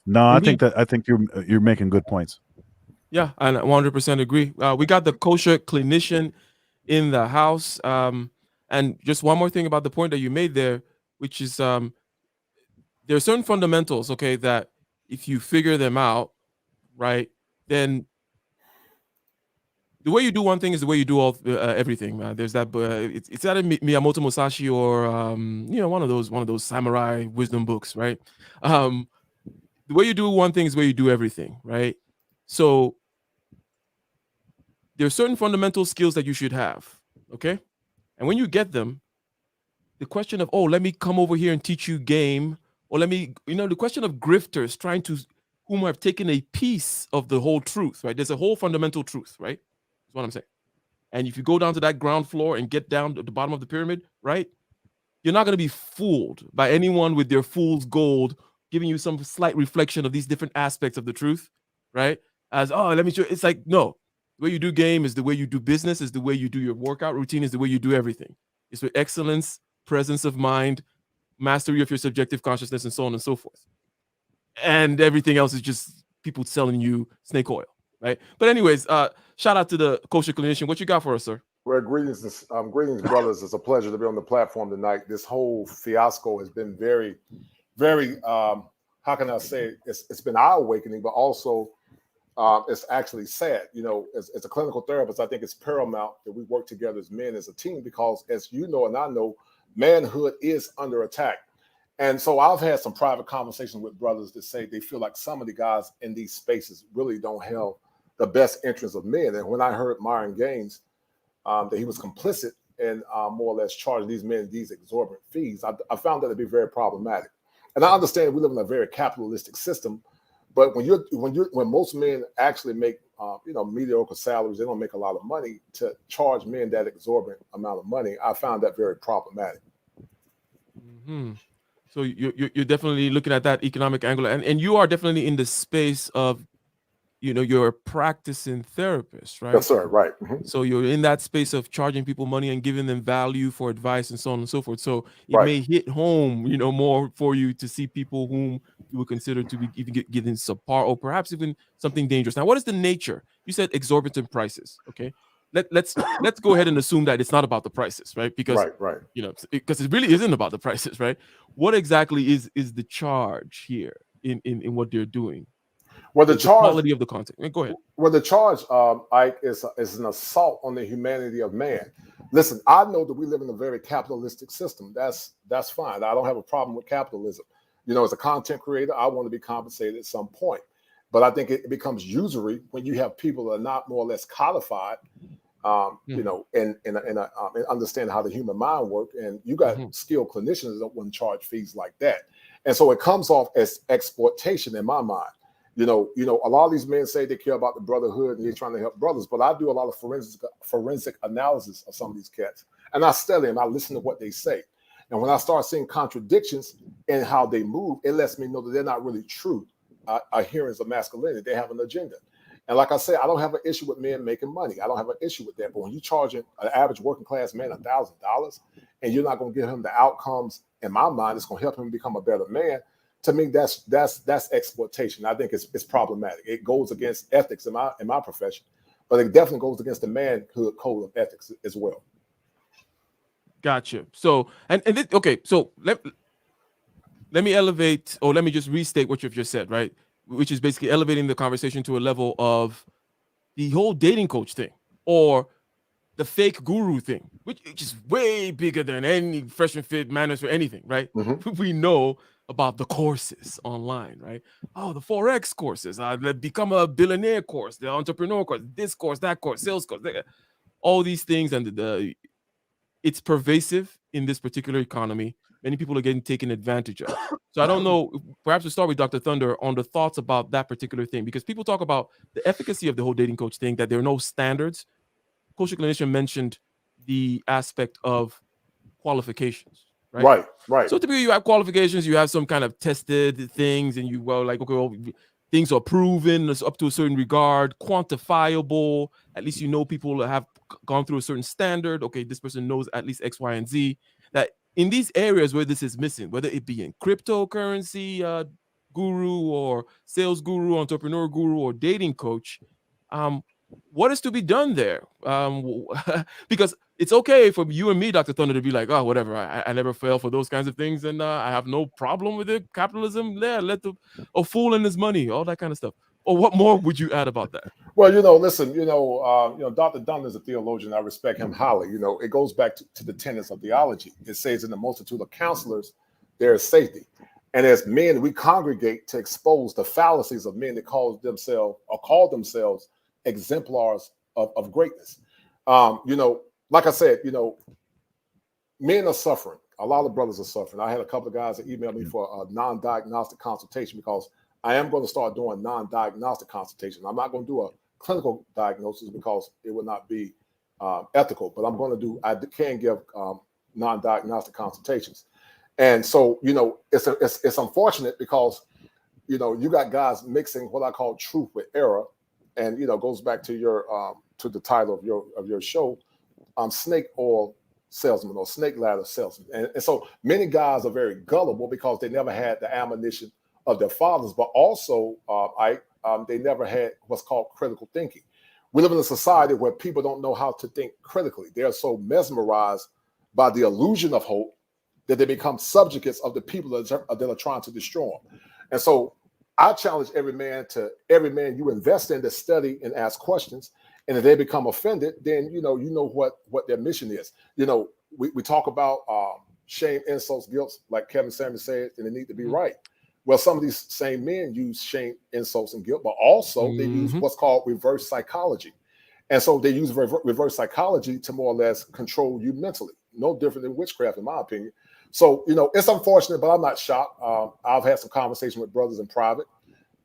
S3: No, I think you're making good points.
S2: Yeah, I 100% agree. We got the kosher clinician in the house. And just one more thing about the point that you made there, which is there are certain fundamentals, okay, that if you figure them out, right, then the way you do one thing is the way you do all everything. There's that. It's either Miyamoto Musashi or you know, one of those samurai wisdom books, right? The way you do one thing is the way you do everything, right? So there are certain fundamental skills that you should have, okay? And when you get them, the question of, oh, let me come over here and teach you game, or let me, you know, the question of grifters trying to, whom have taken a piece of the whole truth, right? There's a whole fundamental truth, right? That's what I'm saying. And if you go down to that ground floor and get down to the bottom of the pyramid, right? You're not going to be fooled by anyone with their fool's gold giving you some slight reflection of these different aspects of the truth, right? As, oh, let me show. It's like, no. The way you do game is the way you do business, is the way you do your workout routine, is the way you do everything. It's with excellence, presence of mind, mastery of your subjective consciousness, and so on and so forth. And everything else is just people selling you snake oil, right? But anyways, shout out to the kosher clinician. What you got for us, sir?
S6: Well, greetings, brothers. It's a pleasure to be on the platform tonight. This whole fiasco has been very, very, how can I say it? It's been eye-awakening, but also it's actually sad. You know, as a clinical therapist, I think it's paramount that we work together as men, as a team, because as you know and I know, manhood is under attack. And so I've had some private conversations with brothers that say they feel like some of the guys in these spaces really don't have the best interests of men. And when I heard Myron Gaines, that he was complicit in more or less charging these men these exorbitant fees, I found that to be very problematic. And I understand we live in a very capitalistic system, but when most men actually make mediocre salaries, they don't make a lot of money, to charge men that exorbitant amount of money, I found that very problematic.
S2: So you're definitely looking at that economic angle, and you are definitely in the space of, you know, you're a practicing therapist, right?
S6: Yes, sir. Right.
S2: So you're in that space of charging people money and giving them value for advice and so on and so forth. So it may hit home, you know, more for you to see people whom you would consider to be even getting subpar or perhaps even something dangerous. Now, what is the nature? You said exorbitant prices. Okay. Let's go ahead and assume that it's not about the prices, right? Because you know, because it really isn't about the prices, right? What exactly is the charge here in what they're doing?
S6: Well, the charge,
S2: quality of the content. Go ahead.
S6: Well, the charge, Ike, is an assault on the humanity of man. Listen, I know that we live in a very capitalistic system. That's fine. I don't have a problem with capitalism. You know, as a content creator, I want to be compensated at some point. But I think it becomes usury when you have people that are not more or less codified, you know, and understand how the human mind works. And you got skilled clinicians that wouldn't charge fees like that. And so it comes off as exploitation in my mind. You know, a lot of these men say they care about the brotherhood and they're trying to help brothers, but I do a lot of forensic analysis of some of these cats, and I study them. I listen to what they say, and when I start seeing contradictions in how they move, it lets me know that they're not really true adherents of masculinity. They have an agenda. And like I said, I don't have an issue with men making money. I don't have an issue with that. But when you charge an average working class man $1,000 and you're not going to give him the outcomes, in my mind, it's going to help him become a better man. To me, that's exploitation. I think it's problematic. It goes against ethics in my profession, but it definitely goes against the manhood code of ethics as well.
S2: Gotcha. So okay. So let me elevate, or let me just restate what you've just said, right? Which is basically elevating the conversation to a level of the whole dating coach thing, or the fake guru thing, which is way bigger than any Fresh and Fit, Manners, or anything, right?
S6: Mm-hmm.
S2: We know about the courses online, right? Oh, the Forex courses, the Become a Billionaire course, the Entrepreneur course, this course, that course, sales course, all these things, and it's pervasive in this particular economy. Many people are getting taken advantage of. So I don't know, perhaps we'll start with Dr. Thunder on the thoughts about that particular thing, because people talk about the efficacy of the whole dating coach thing, that there are no standards. Coach Clinician mentioned the aspect of qualifications, right?
S6: Right.
S2: So typically you have qualifications, you have some kind of tested things, and things are proven, it's up to a certain regard, quantifiable. At least you know people have gone through a certain standard. Okay, this person knows at least X, Y, and Z. That in these areas where this is missing, whether it be in cryptocurrency guru, or sales guru, entrepreneur guru, or dating coach, what is to be done there? Because it's okay for you and me, Dr. Thunder, to be like, oh, whatever, I never fell for those kinds of things, and I have no problem with it. Capitalism, let a fool and his money, all that kind of stuff. Or what more would you add about that?
S6: Well, listen, Dr. Dunn is a theologian. I respect him highly. It goes back to the tenets of theology. It says, in the multitude of counselors, there is safety. And as men, we congregate to expose the fallacies of men that call themselves exemplars of greatness. Like I said, men are suffering. A lot of brothers are suffering. I had a couple of guys that emailed me for a non-diagnostic consultation, because I am going to start doing non-diagnostic consultation. I'm not going to do a clinical diagnosis because it would not be ethical, but I can give non-diagnostic consultations. And so, it's unfortunate because, you got guys mixing what I call truth with error. And, goes back to to the title of your show, snake oil salesman or snake ladder salesman. And so many guys are very gullible because they never had the admonition of their fathers, but also they never had what's called critical thinking. We live in a society where people don't know how to think critically. They are so mesmerized by the illusion of hope that they become subjects of the people that are trying to destroy them. And so I challenge every man you invest in to study and ask questions. And if they become offended, then you know what their mission is. We talk about shame, insults, guilt, like Kevin Samuels said, and they need to be right. Well, some of these same men use shame, insults, and guilt, but also they use what's called reverse psychology. And so they use reverse psychology to more or less control you mentally. No different than witchcraft, in my opinion. So, it's unfortunate, but I'm not shocked. I've had some conversation with brothers in private,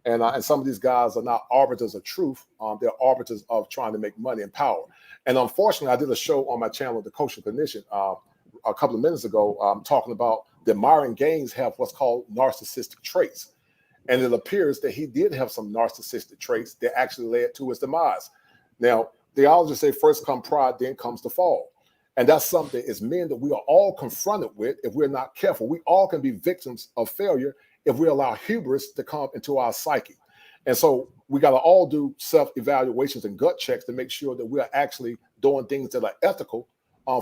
S6: and some of these guys are not arbiters of truth. They're arbiters of trying to make money and power. And unfortunately, I did a show on my channel, The Kosher Clinician, a couple of minutes ago, talking about that Myron Gaines have what's called narcissistic traits. And it appears that he did have some narcissistic traits that actually led to his demise. Now, theologists say first come pride, then comes the fall. And that's something as men that we are all confronted with if we're not careful. We all can be victims of failure if we allow hubris to come into our psyche. And so we got to all do self-evaluations and gut checks to make sure that we are actually doing things that are ethical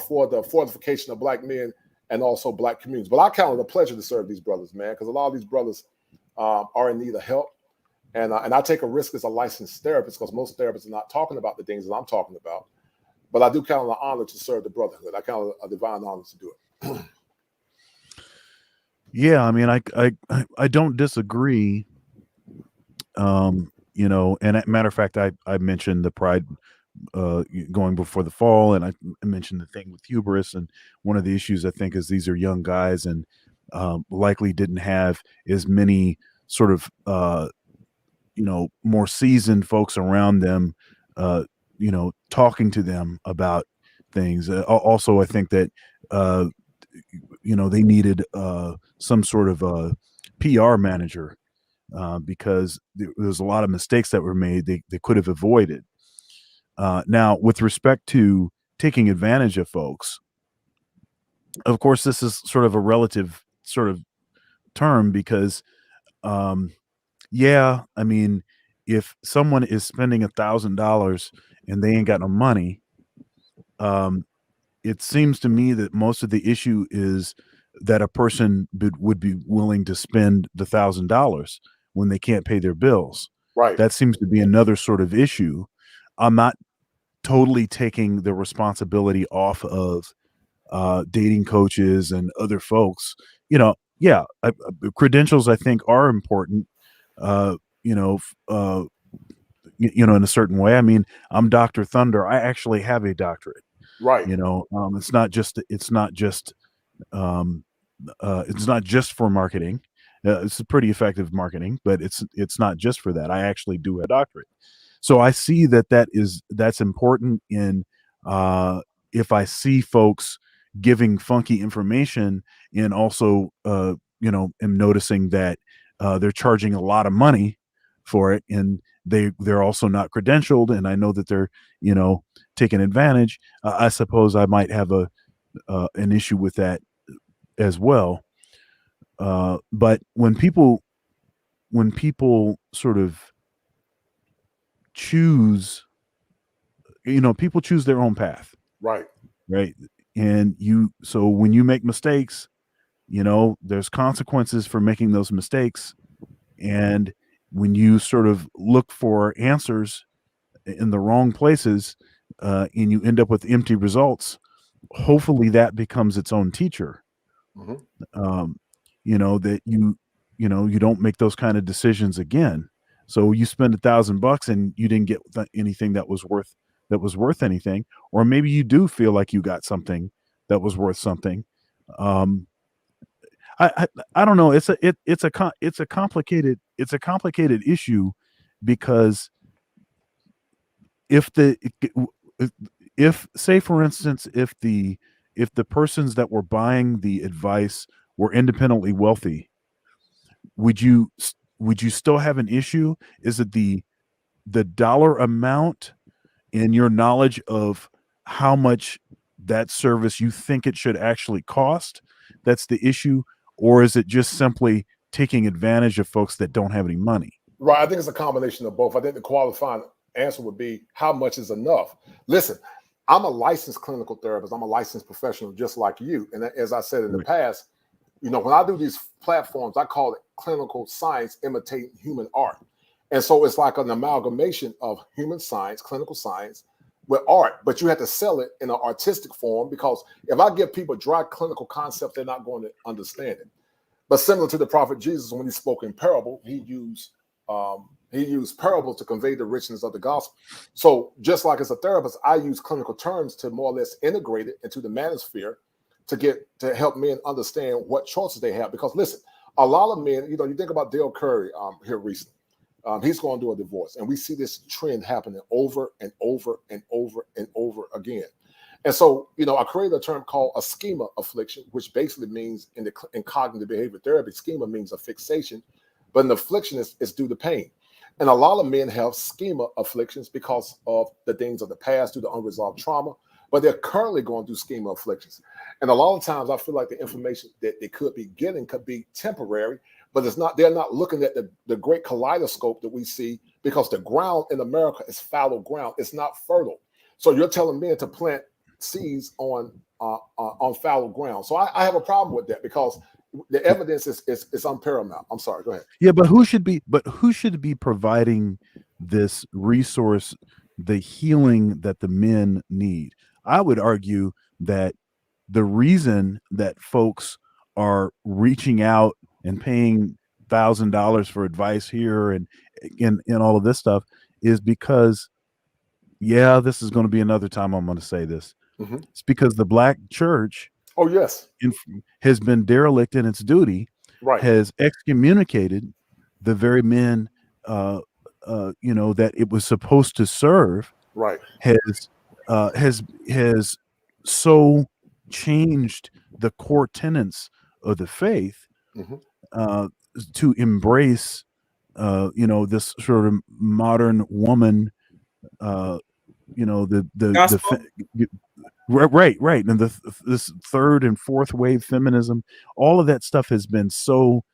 S6: for the fortification of Black men and also Black communities. But I count it a pleasure to serve these brothers, man, because a lot of these brothers are in need of help. And I take a risk as a licensed therapist because most therapists are not talking about the things that I'm talking about. But I do count it an honor to serve the brotherhood. I count it a divine honor to do it.
S3: Yeah, I mean, I don't disagree. And as a matter of fact, I mentioned the pride going before the fall, and I mentioned the thing with hubris. And one of the issues I think is these are young guys and likely didn't have as many sort of more seasoned folks around them, talking to them about things. Also, I think that they needed some sort of a PR manager, because there's a lot of mistakes that were made they could have avoided. Now, with respect to taking advantage of folks, of course, this is sort of a relative sort of term because, yeah, I mean, if someone is spending $1,000 and they ain't got no money, it seems to me that most of the issue is that a person would be willing to spend the $1,000 when they can't pay their bills.
S6: Right.
S3: That seems to be another sort of issue. I'm not totally taking the responsibility off of dating coaches and other folks. Yeah, credentials I think are important. In a certain way. I mean, I'm Dr. Thunder. I actually have a doctorate.
S6: Right.
S3: It's not just for marketing. It's a pretty effective marketing, but it's not just for that. I actually do have a doctorate. So I see that's important in if I see folks giving funky information, and also am noticing that they're charging a lot of money for it, and they're also not credentialed, and I know that they're taking advantage. I suppose I might have an issue with that as well. But when people sort of choose, people choose their own path,
S6: Right.
S3: And so when you make mistakes, there's consequences for making those mistakes. And when you sort of look for answers in the wrong places, and you end up with empty results, hopefully that becomes its own teacher.
S6: Mm-hmm.
S3: That you don't make those kind of decisions again. So you spend $1,000 and you didn't get anything that was worth anything, or maybe you do feel like you got something that was worth something. I don't know. It's a complicated issue, because if say for instance, if the persons that were buying the advice were independently wealthy, would you still have an issue? Is it the dollar amount and your knowledge of how much that service you think it should actually cost that's the issue, or is it just simply taking advantage of folks that don't have any money?
S6: Right. I think it's a combination of both. I think the qualifying answer would be, how much is enough? Listen, I'm a licensed clinical therapist. I'm a licensed professional just like you. And as I said in the past, when I do these platforms, I call it clinical science imitating human art. And so it's like an amalgamation of human science, clinical science, with art, but you have to sell it in an artistic form, because if I give people dry clinical concept, they're not going to understand it. But similar to the prophet Jesus, when he spoke in parable, he used parable to convey the richness of the gospel. So just like as a therapist, I use clinical terms to more or less integrate it into the manosphere to help men understand what choices they have. Because listen, a lot of men, you think about Dale Curry here recently. He's going through a divorce, and we see this trend happening over and over and over and over again. And so, I created a term called a schema affliction, which basically means in cognitive behavior therapy, schema means a fixation, but an affliction is due to pain. And a lot of men have schema afflictions because of the things of the past, due to unresolved trauma, but they're currently going through schema afflictions. And a lot of times I feel like the information that they could be getting could be temporary, but they're not looking at the great kaleidoscope that we see, because the ground in America is fallow ground. It's not fertile. So you're telling men to plant seeds on fallow ground. So I have a problem with that, because the evidence is unparamount. I'm sorry, go ahead.
S3: Yeah, but who should be providing this resource, the healing that the men need? I would argue that the reason that folks are reaching out and paying $1,000 for advice here and all of this stuff is because, this is going to be another time I'm going to say this.
S6: Mm-hmm.
S3: It's because the Black church,
S6: oh yes,
S3: has been derelict in its duty,
S6: right,
S3: has excommunicated the very men that it was supposed to serve
S6: Right.
S3: has so changed the core tenets of the faith
S6: Mhm.
S3: to embrace this sort of modern woman,
S5: Gospel.
S3: right, and this third and fourth wave feminism, all of that stuff has been so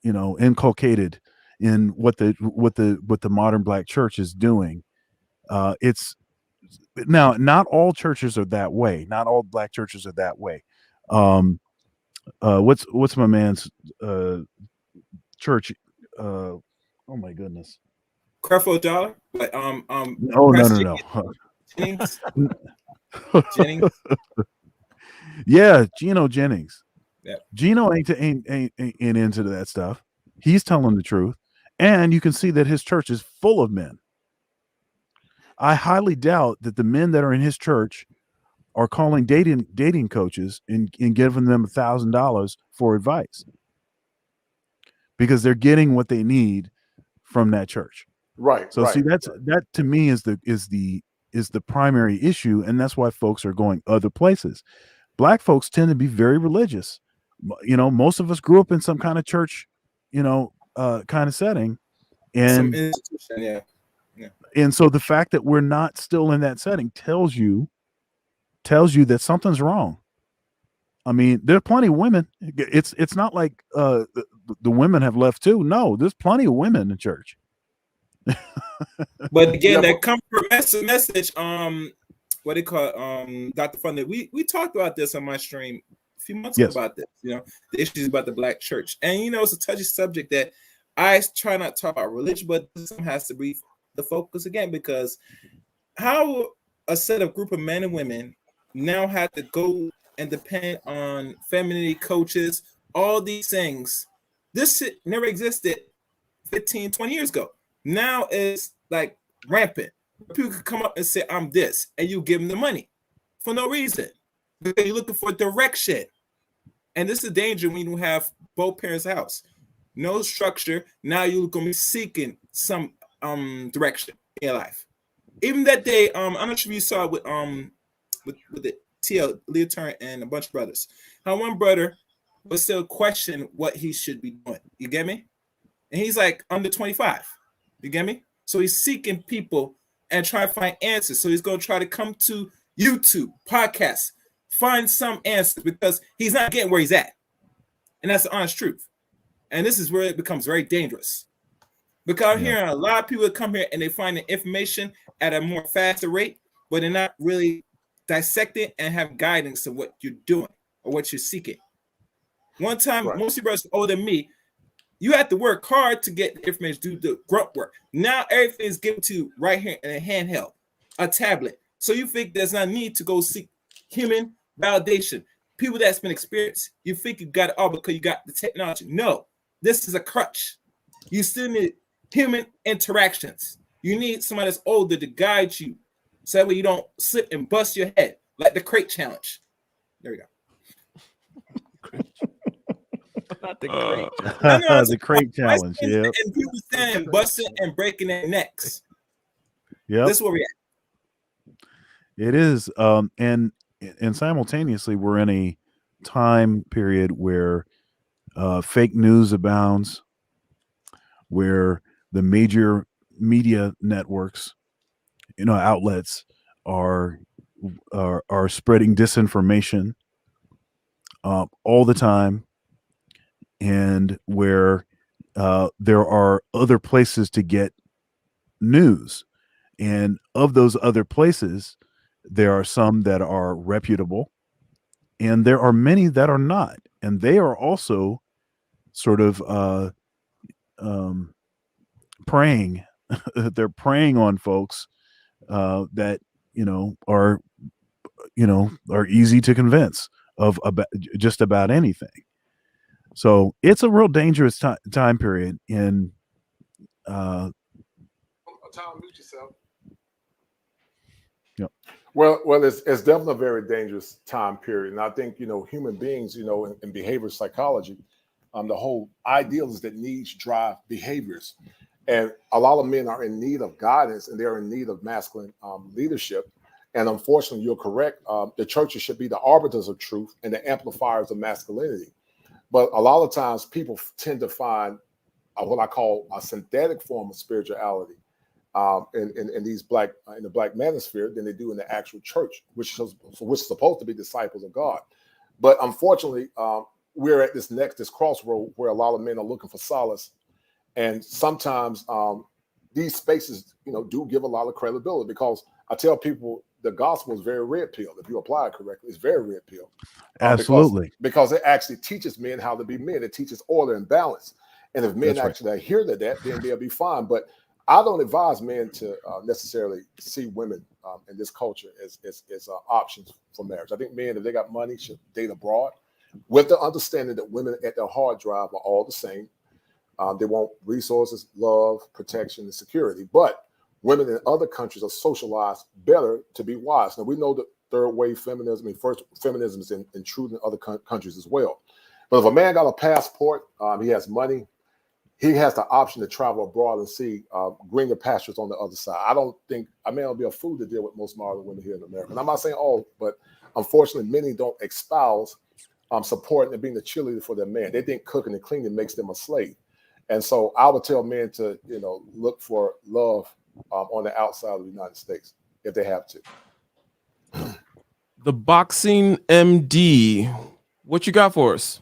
S3: inculcated in what the modern black church is doing. It's now not all churches are that way. Not all black churches are that way. What's my man's church? Oh my goodness.
S5: Creflo Dollar. But
S3: Oh no
S5: Pastor
S3: no
S5: Jennings.
S3: no.
S5: Jennings.
S3: Yeah, Geno Jennings.
S5: Yeah.
S3: Geno ain't into that stuff. He's telling the truth, and you can see that his church is full of men. I highly doubt that the men that are in his church are calling dating coaches and giving them $1,000 for advice, because they're getting what they need from that church.
S6: Right.
S3: So
S6: right.
S3: see, that to me is the primary issue, and that's why folks are going other places. Black folks tend to be very religious. Most of us grew up in some kind of church, kind of setting,
S5: Some
S3: and
S5: institution. Yeah.
S3: and so the fact that we're not still in that setting tells you that something's wrong. I mean, there are plenty of women. It's not like the women have left too. No, there's plenty of women in church.
S5: But again,
S6: Yeah,
S5: that comfort message, what they call Dr. Funny. We talked about this on my stream a few months ago about this, the issues about the black church. And it's a touchy subject that I try not to talk about religion, but this has to be the focus again, because how a set of group of men and women now have to go and depend on femininity coaches, all these things. This shit never existed 15, 20 years ago. Now it's like rampant. People could come up and say, I'm this, and you give them the money for no reason, because you're looking for direction. And this is danger when you have both parents' house. No structure. Now you're going to be seeking some direction in your life. Even that day, I'm not sure if you saw it with the TL, Leah Turn, and a bunch of brothers. How one brother was still questioning what he should be doing. You get me? And he's like under 25. You get me? So he's seeking people and trying to find answers. So he's going to try to come to YouTube, podcasts, find some answers, because he's not getting where he's at. And that's the honest truth. And this is where it becomes very dangerous. Because I'm hearing a lot of people that come here and they find the information at a more faster rate, but they're not really dissecting and have guidance of what you're doing or what you're seeking. One time, most of you brothers older than me, you have to work hard to get the information, do the grunt work. Now everything is given to you right here in a handheld, a tablet. So you think there's not need to go seek human validation. People that's been experienced, you think you got it all because you got the technology. No, this is a crutch. You still need human interactions. You need somebody that's older to guide you, so that way you don't slip and bust your head like the crate challenge. There we go.
S4: Not the crate.
S3: The crate challenge. Yeah.
S5: And people standing, busting and breaking their necks.
S3: Yeah.
S5: This is where we're at.
S3: It is. And simultaneously, we're in a time period where fake news abounds, where the major media networks, outlets are spreading disinformation all the time, and where there are other places to get news, and of those other places, there are some that are reputable, and there are many that are not, and they are also sort of preying. They're preying on folks that are easy to convince of about just about anything. So it's a real dangerous time period in
S6: Tom, mute yourself. Yep. Well, it's definitely a very dangerous time period, and I think human beings, in behavioral psychology, the whole ideal is that needs drive behaviors, And a lot of men are in need of guidance, and they're in need of masculine leadership. And unfortunately, you're correct. The churches should be the arbiters of truth and the amplifiers of masculinity. But a lot of times, people tend to find what I call a synthetic form of spirituality in these in the black manosphere than they do in the actual church, which is supposed to be disciples of God. But unfortunately, we're at this crossroad where a lot of men are looking for solace, and sometimes these spaces, do give a lot of credibility, because I tell people the gospel is very red pill. If you apply it correctly, it's very red pill.
S3: Absolutely.
S6: Because it actually teaches men how to be men. It teaches order and balance. And if men
S3: That's right.
S6: actually adhere to that, then they'll be fine. But I don't advise men to necessarily see women in this culture as options for marriage. I think men, if they got money, should date abroad, with the understanding that women at their hard drive are all the same. They want resources, love, protection, and security. But women in other countries are socialized better to be wise. Now, we know that third wave feminism, first feminism is intrude in other countries as well. But if a man got a passport, he has money, he has the option to travel abroad and see greener pastures on the other side. I don't think a man will be a fool to deal with most modern women here in America. And I'm not saying all, but unfortunately, many don't espouse supporting and being the cheerleader for their man. They think cooking and cleaning makes them a slave. And so I would tell men to, look for love on the outside of the United States if they have to.
S2: The Boxing MD, what you got for us?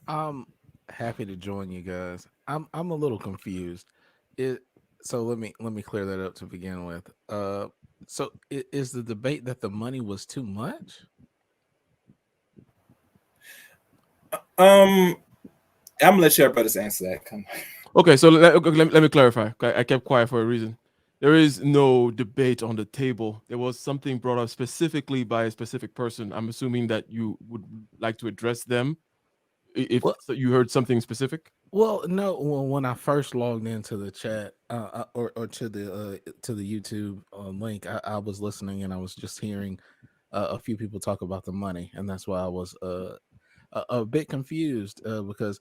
S7: I'm happy to join you guys. I'm a little confused. So let me clear that up to begin with. So is the debate that the money was too much?
S5: I'm gonna let your brothers answer that. Come on.
S2: Okay, so let me clarify. I kept quiet for a reason. There is no debate on the table. There was something brought up specifically by a specific person. I'm assuming that you would like to address them if you heard something specific.
S7: Well, no. Well, when I first logged into the chat or to the YouTube link, I was listening and I was just hearing a few people talk about the money, and that's why I was a bit confused because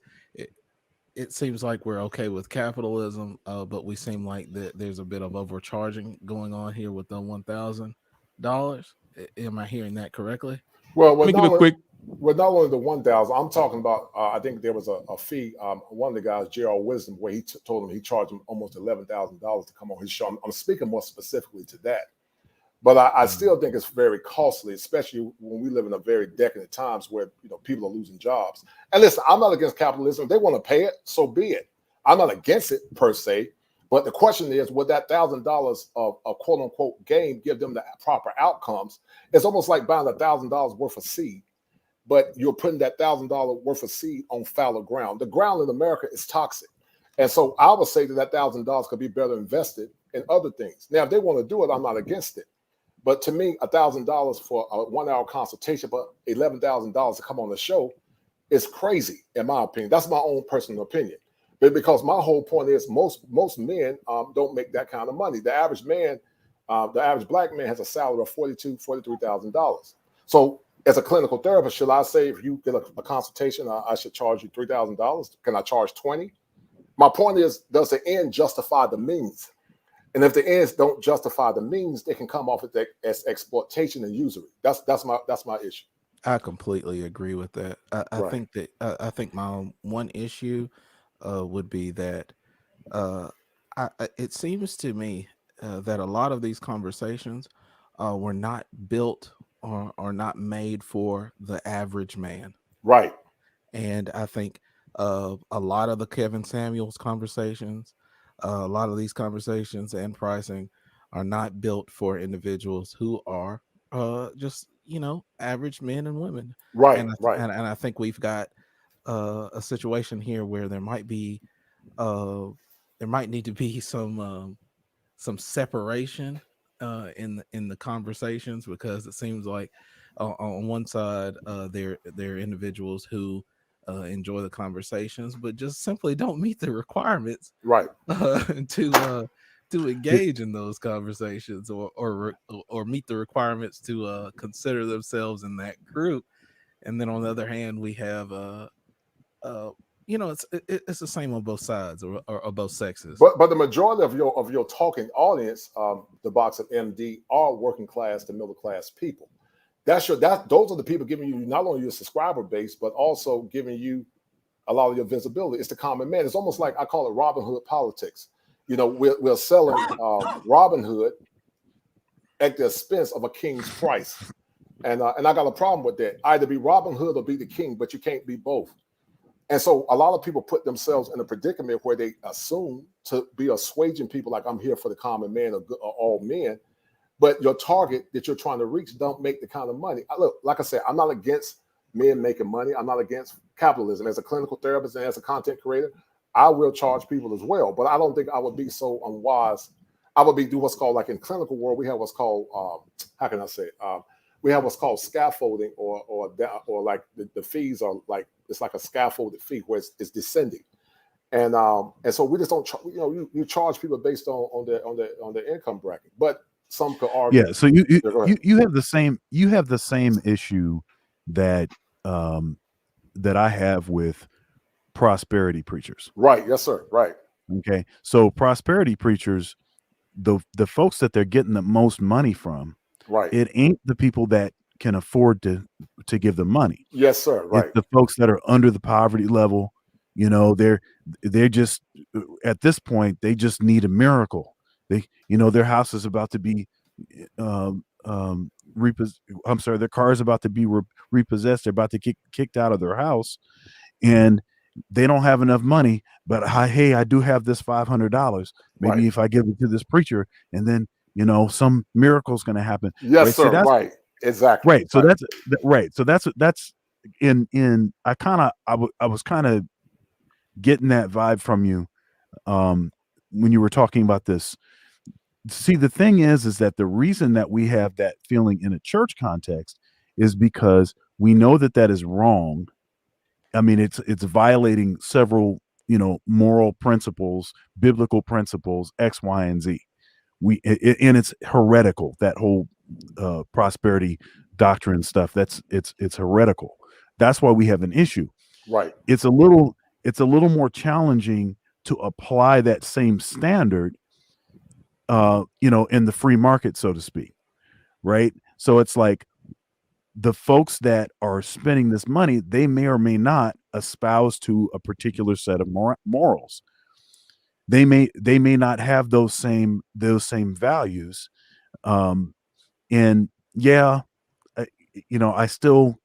S7: it seems like we're okay with capitalism, but we seem like there's a bit of overcharging going on here with the $1,000. Am I hearing that correctly?
S6: Well,
S2: Let me give a quick.
S6: With not only the 1,000, I'm talking about. I think there was a fee. One of the guys, Gerald Wisdom, where he told him he charged him almost $11,000 to come on his show. I'm speaking more specifically to that, but I still think it's very costly, especially when we live in a very decadent times where people are losing jobs. And listen, I'm not against capitalism. If they want to pay it, so be it. I'm not against it per se. But the question is, would that $1,000 of a quote unquote gain give them the proper outcomes? It's almost like buying $1,000 worth of seed, but you're putting that $1,000 worth of seed on fallow ground. The ground in America is toxic. And so I would say that $1,000 could be better invested in other things. Now, if they want to do it, I'm not against it. But to me, $1,000 for a 1 hour consultation, but $11,000 to come on the show is crazy, in my opinion. That's my own personal opinion. But because my whole point is most men don't make that kind of money. The average man, the average black man has a salary of $42,000, $43,000. So as a clinical therapist, should I say if you get a consultation, I should charge you $3,000? Can I charge $20,000? My point is, does the end justify the means? And if the ends don't justify the means, they can come off as exploitation and usury. That's my issue.
S7: I completely agree with that. I
S6: Right.
S7: think that I think my one issue would be that it seems to me that a lot of these conversations were not built or not made for the average man.
S6: Right.
S7: And I think a lot of the Kevin Samuels conversations, a lot of these conversations and pricing are not built for individuals who are just average men and women.
S6: Right.
S7: And
S6: Right.
S7: and I think we've got a situation here where there might need to be some separation in the conversations, because it seems like on one side there are individuals who enjoy the conversations but just simply don't meet the requirements
S6: Right.
S7: To engage in those conversations or meet the requirements to consider themselves in that group. And then on the other hand, we have it's the same on both sides or both sexes.
S6: But the majority of your talking audience, the box of MD, are working class to middle class people. Those are the people giving you not only your subscriber base, but also giving you a lot of your visibility. It's the common man. It's almost like I call it Robin Hood politics. We're selling Robin Hood at the expense of a king's price, and I got a problem with that. Either be Robin Hood or be the king, but you can't be both. And so a lot of people put themselves in a predicament where they assume to be assuaging people like I'm here for the common man or all men, but your target that you're trying to reach don't make the kind of money. Look, like I said, I'm not against men making money. I'm not against capitalism. As a clinical therapist and as a content creator, I will charge people as well, but I don't think I would be so unwise. I would do what's called, like in clinical world, we have what's called, how can I say it? We have what's called scaffolding or like the fees are like, it's like a scaffolded fee where it's descending. And so we just don't, you charge people based on their income bracket, but some could argue.
S3: Yeah. So you have the same issue that that I have with prosperity preachers.
S6: Right. Yes, sir. Right.
S3: Okay. So prosperity preachers, the folks that they're getting the most money from,
S6: right,
S3: it ain't the people that can afford to give them money.
S6: Yes, sir. Right.
S3: It's the folks that are under the poverty level. They're just at this point they just need a miracle. Their house is about to be their car is about to be repossessed. They're about to get kicked out of their house, and they don't have enough money. But hey, I do have this $500. Maybe
S6: right,
S3: if I give it to this preacher, and then some miracle's going to happen.
S6: Yes,
S3: right?
S6: sir. Right. Exactly.
S3: Right. So that's right. So that's in I was kind of getting that vibe from you when you were talking about this. See, the thing is that the reason that we have that feeling in a church context is because we know that is wrong. I mean, it's violating several, moral principles, biblical principles, X, Y, and Z. And it's heretical, that whole prosperity doctrine stuff. It's heretical. That's why we have an issue.
S6: Right.
S3: It's a little more challenging to apply that same standard in the free market, so to speak. Right. So it's like the folks that are spending this money, they may or may not espouse to a particular set of morals. They may not have those same values. And yeah, I still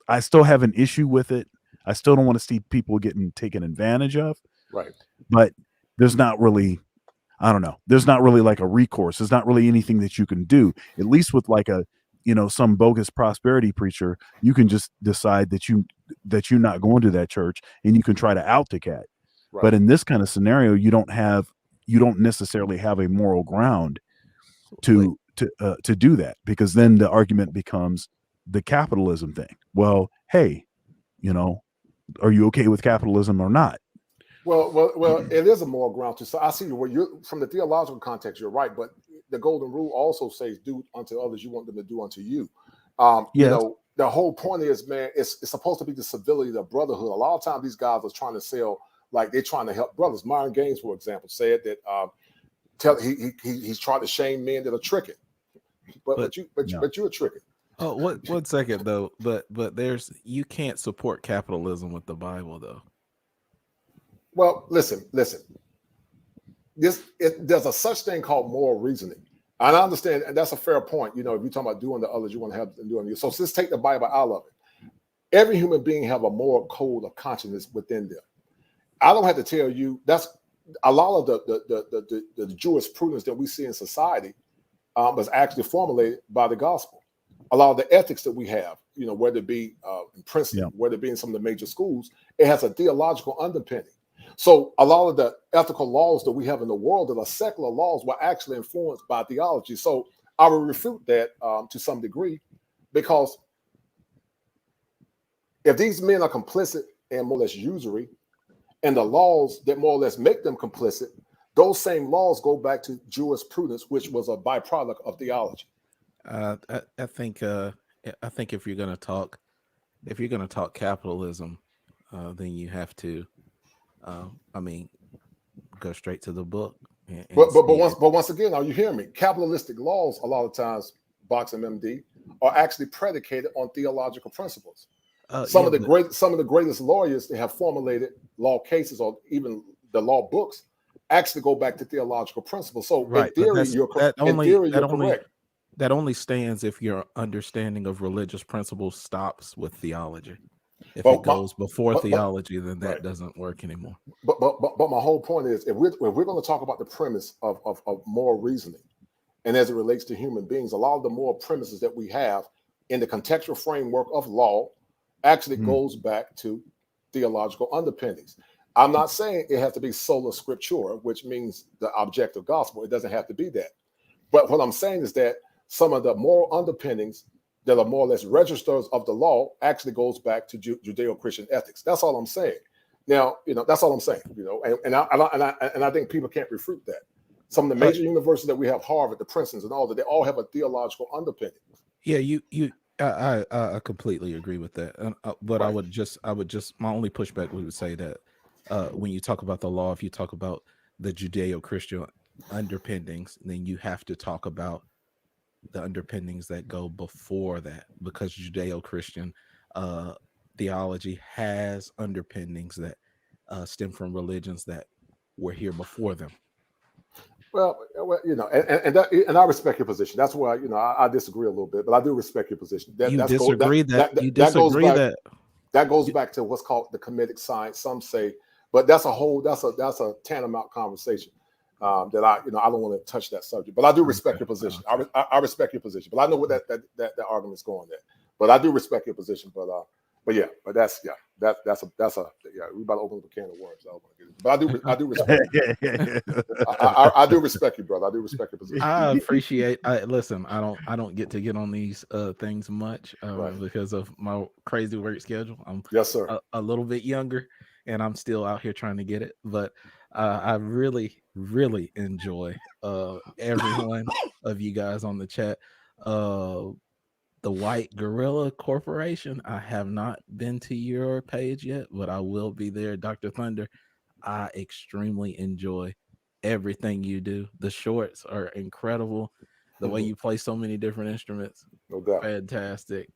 S3: have an issue with it. I still don't want to see people getting taken advantage of.
S6: Right.
S3: But there's not really, I don't know. There's not really like a recourse. There's not really anything that you can do. At least with like some bogus prosperity preacher, you can just decide that you're not going to that church and you can try to out the cat. Right. But in this kind of scenario, you don't necessarily have a moral ground to do that, because then the argument becomes the capitalism thing. Well, hey, are you okay with capitalism or not?
S6: Well, it is a moral ground too. So I see where you're from the theological context. You're right, but the golden rule also says, "Do unto others you want them to do unto you." Yes. The whole point is, man, it's supposed to be the civility, the brotherhood. A lot of times, these guys are trying to sell like they're trying to help brothers. Myron Gaines, for example, said that he's trying to shame men that are tricking, but you're tricking.
S7: Oh, 1 second though, but you can't support capitalism with the Bible though.
S6: Well, listen. There's a such thing called moral reasoning. And I understand, and that's a fair point. If you're talking about doing the others, you want to have them doing you. So let's take the Bible out of it. Every human being have a moral code of consciousness within them. I don't have to tell you, that's a lot of the jurisprudence that we see in society was actually formulated by the gospel. A lot of the ethics that we have, whether it be in Princeton, whether it be in some of the major schools, it has a theological underpinning. So a lot of the ethical laws that we have in the world that are secular laws were actually influenced by theology. So I will refute that to some degree, because if these men are complicit in more or less usury, and the laws that more or less make them complicit, those same laws go back to jurisprudence, which was a byproduct of theology.
S7: I think if you're going to talk capitalism, then you have to, I mean, go straight to the book. And
S6: But
S7: see
S6: once again, are you hearing me? Capitalistic laws a lot of times, Boxing MD, are actually predicated on theological principles. Some
S7: yeah,
S6: of the greatest lawyers that have formulated law cases or even the law books actually go back to theological principles. So
S7: right,
S6: in
S7: but
S6: theory, you're correct.
S7: that only stands if your understanding of religious principles stops with theology. If it
S6: But my
S7: goes before
S6: but
S7: theology, then
S6: right.
S7: that doesn't work anymore.
S6: But my whole point is, if we're going to talk about the premise of moral reasoning, and as it relates to human beings, a lot of the moral premises that we have in the contextual framework of law actually goes back to theological underpinnings. I'm not saying it has to be sola scriptura, which means the objective gospel. It doesn't have to be that. But what I'm saying is that some of the moral underpinnings that are more or less registers of the law actually goes back to Judeo-Christian ethics. That's all I'm saying. Now, that's all I'm saying. And I think people can't refute that. Some of the major universities that we have, Harvard, the Princetons, and all that, they all have a theological underpinning.
S7: Yeah, I completely agree with that. But
S6: Right.
S7: I would just my only pushback would say that when you talk about the law, if you talk about the Judeo-Christian underpinnings, then you have to talk about the underpinnings that go before that, because Judeo-Christian theology has underpinnings that stem from religions that were here before them.
S6: Well, and I respect your position. That's why I disagree a little bit, but I do respect your position.
S7: You disagree
S6: That goes back to what's called the Kemetic science. Some say, but that's a tantamount conversation that I don't want to touch that subject. But I do respect your position. I respect your position, but I know what that argument's going there. But I do respect your position. But that's we about to open up a can of worms. I don't want to get into, but I do respect you. I do respect you, brother. I do respect your position.
S7: I appreciate. Listen, I don't get to get on these things much because of my crazy work schedule. I'm
S6: yes, sir.
S7: A little bit younger, and I'm still out here trying to get it. But I really, really enjoy every one of you guys on the chat. The White Gorilla Corporation. I have not been to your page yet, but I will be there. Dr. Thunder, I extremely enjoy everything you do. The shorts are incredible. The way you play so many different instruments,
S6: no doubt,
S7: fantastic.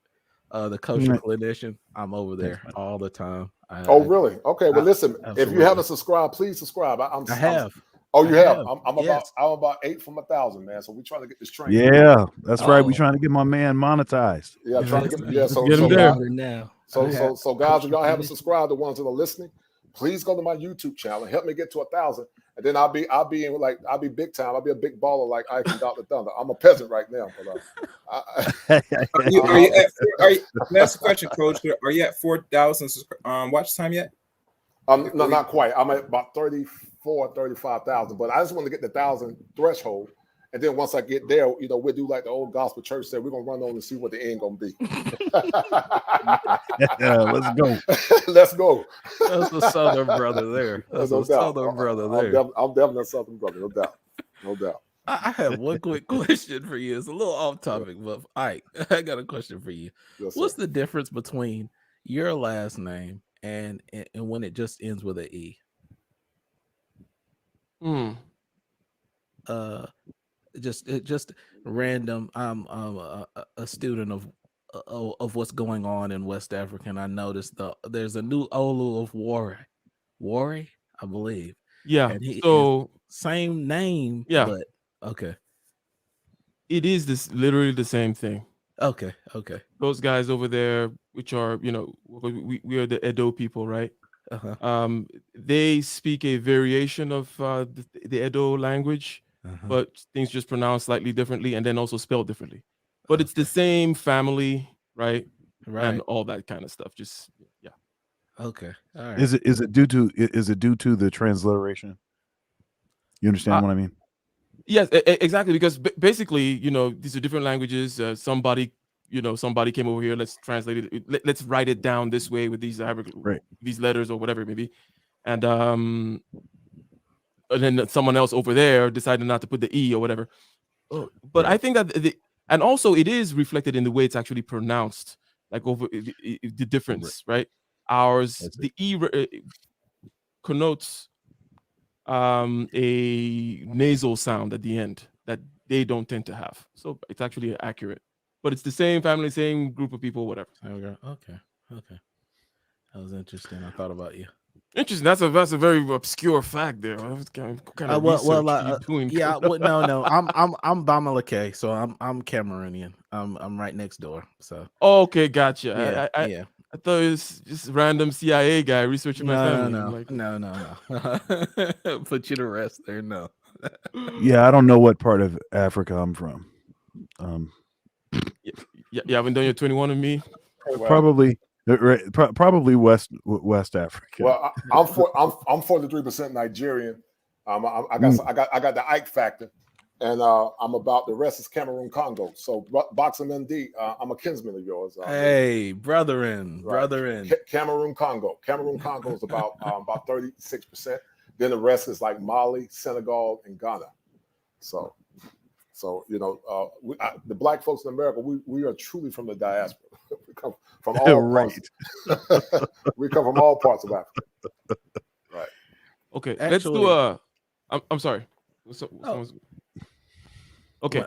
S7: The kosher clinician, I'm over there all the time.
S6: Really? Okay. Well, listen, if you haven't subscribed, please subscribe.
S7: I have.
S6: You have? I'm about 8 from 1,000, man. So we're trying to get this train.
S3: Yeah, that's right. We're trying to get my man monetized.
S6: Yeah, trying to get
S2: So get him there.
S6: So guys, if y'all haven't subscribed, the ones that are listening, please go to my YouTube channel and help me get to 1,000. And then I'll be big time. I'll be a big baller like Ike and Dr. Thunder. I'm a peasant right now.
S5: Last question, Coach. Are you at 4,000 watch time yet?
S6: No, not quite. I'm at about 35,000, but I just want to get the 1,000 threshold. And then once I get there, we'll do like the old gospel church said, we're going to run on and see what the end going to be.
S3: Yeah, let's go.
S6: Let's go.
S7: That's the Southern brother there. That's the Southern brother there.
S6: I'm definitely a Southern brother, no doubt. No doubt.
S7: I have one quick question for you. It's a little off topic, but I got a question for you.
S6: Yes,
S7: what's the difference between your last name and when it just ends with an E? Just random. I'm a student of what's going on in West Africa, and I noticed there's a new Olu of Wari, I believe.
S2: Yeah.
S7: And
S2: So
S7: same name.
S2: Yeah.
S7: But okay.
S2: It is literally the same thing.
S7: Okay.
S2: Those guys over there, which are we are the Edo people, right? They speak a variation of the Edo language, but things just pronounced slightly differently and then also spelled differently. But it's the same family, right? And all that kind of stuff. Just yeah.
S7: Okay. All right.
S3: Is it due to the transliteration? You understand what I mean?
S2: Yes, exactly. Because basically, these are different languages. Somebody came over here. Let's translate it. Let's write it down this way with these these letters or whatever it may be, and then someone else over there decided not to put the E or whatever. But I think that and also it is reflected in the way it's actually pronounced, like over the difference, right? Ours,
S7: That's
S2: the E connotes a nasal sound at the end that they don't tend to have. So it's actually accurate. But it's the same family, same group of people, whatever.
S7: There we go. Okay. That was interesting. I thought about you.
S2: Interesting. That's a very obscure fact there. What kind of research are you doing?
S7: Yeah. No. I'm Bamileke, so I'm Cameroonian. I'm right next door. So
S2: Okay, gotcha.
S7: yeah,
S2: I
S7: yeah.
S2: I thought it was just a random CIA guy researching my family. I'm
S7: No.
S2: like,
S7: No. Put you to rest there. No.
S3: Yeah, I don't know what part of Africa I'm from.
S2: you haven't done your 21 of me.
S6: Well,
S3: Probably West Africa.
S6: well, I'm 43% Nigerian. I got the Ike factor, and I'm about the rest is Cameroon Congo. So Boxing MD, I'm a kinsman of yours.
S7: Hey, brethren.
S6: Cameroon Congo is about 36%. Then the rest is like Mali, Senegal, and Ghana. So the black folks in America, we are truly from the diaspora. We come from all parts. We come from all parts of Africa. Right.
S2: Okay,
S7: Actually,
S2: let's do I'm sorry. Okay.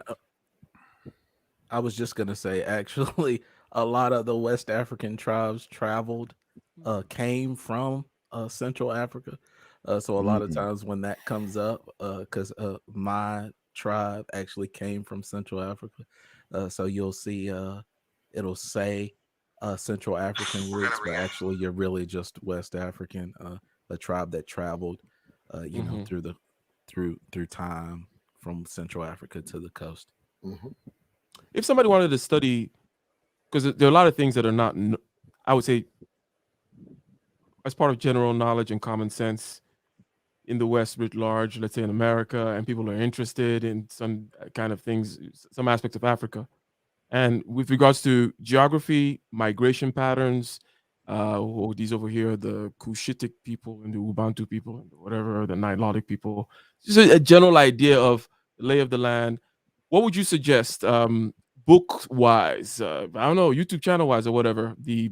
S7: I was just gonna say, actually, a lot of the West African tribes came from Central Africa. So a lot of times when that comes up, because my tribe actually came from Central Africa, so you'll see it'll say Central African roots, but actually you're really just West African, a tribe that traveled, through time from Central Africa to the coast.
S6: Mm-hmm.
S2: If somebody wanted to study, because there are a lot of things that are not, I would say, as part of general knowledge and common sense in the West writ large, let's say in America, and people are interested in some kind of things, some aspects of Africa. And with regards to geography, migration patterns, these over here, the Cushitic people and the Ubuntu people, and whatever, the Nilotic people, just a general idea of the lay of the land. What would you suggest, book-wise? I don't know, YouTube channel-wise or whatever, the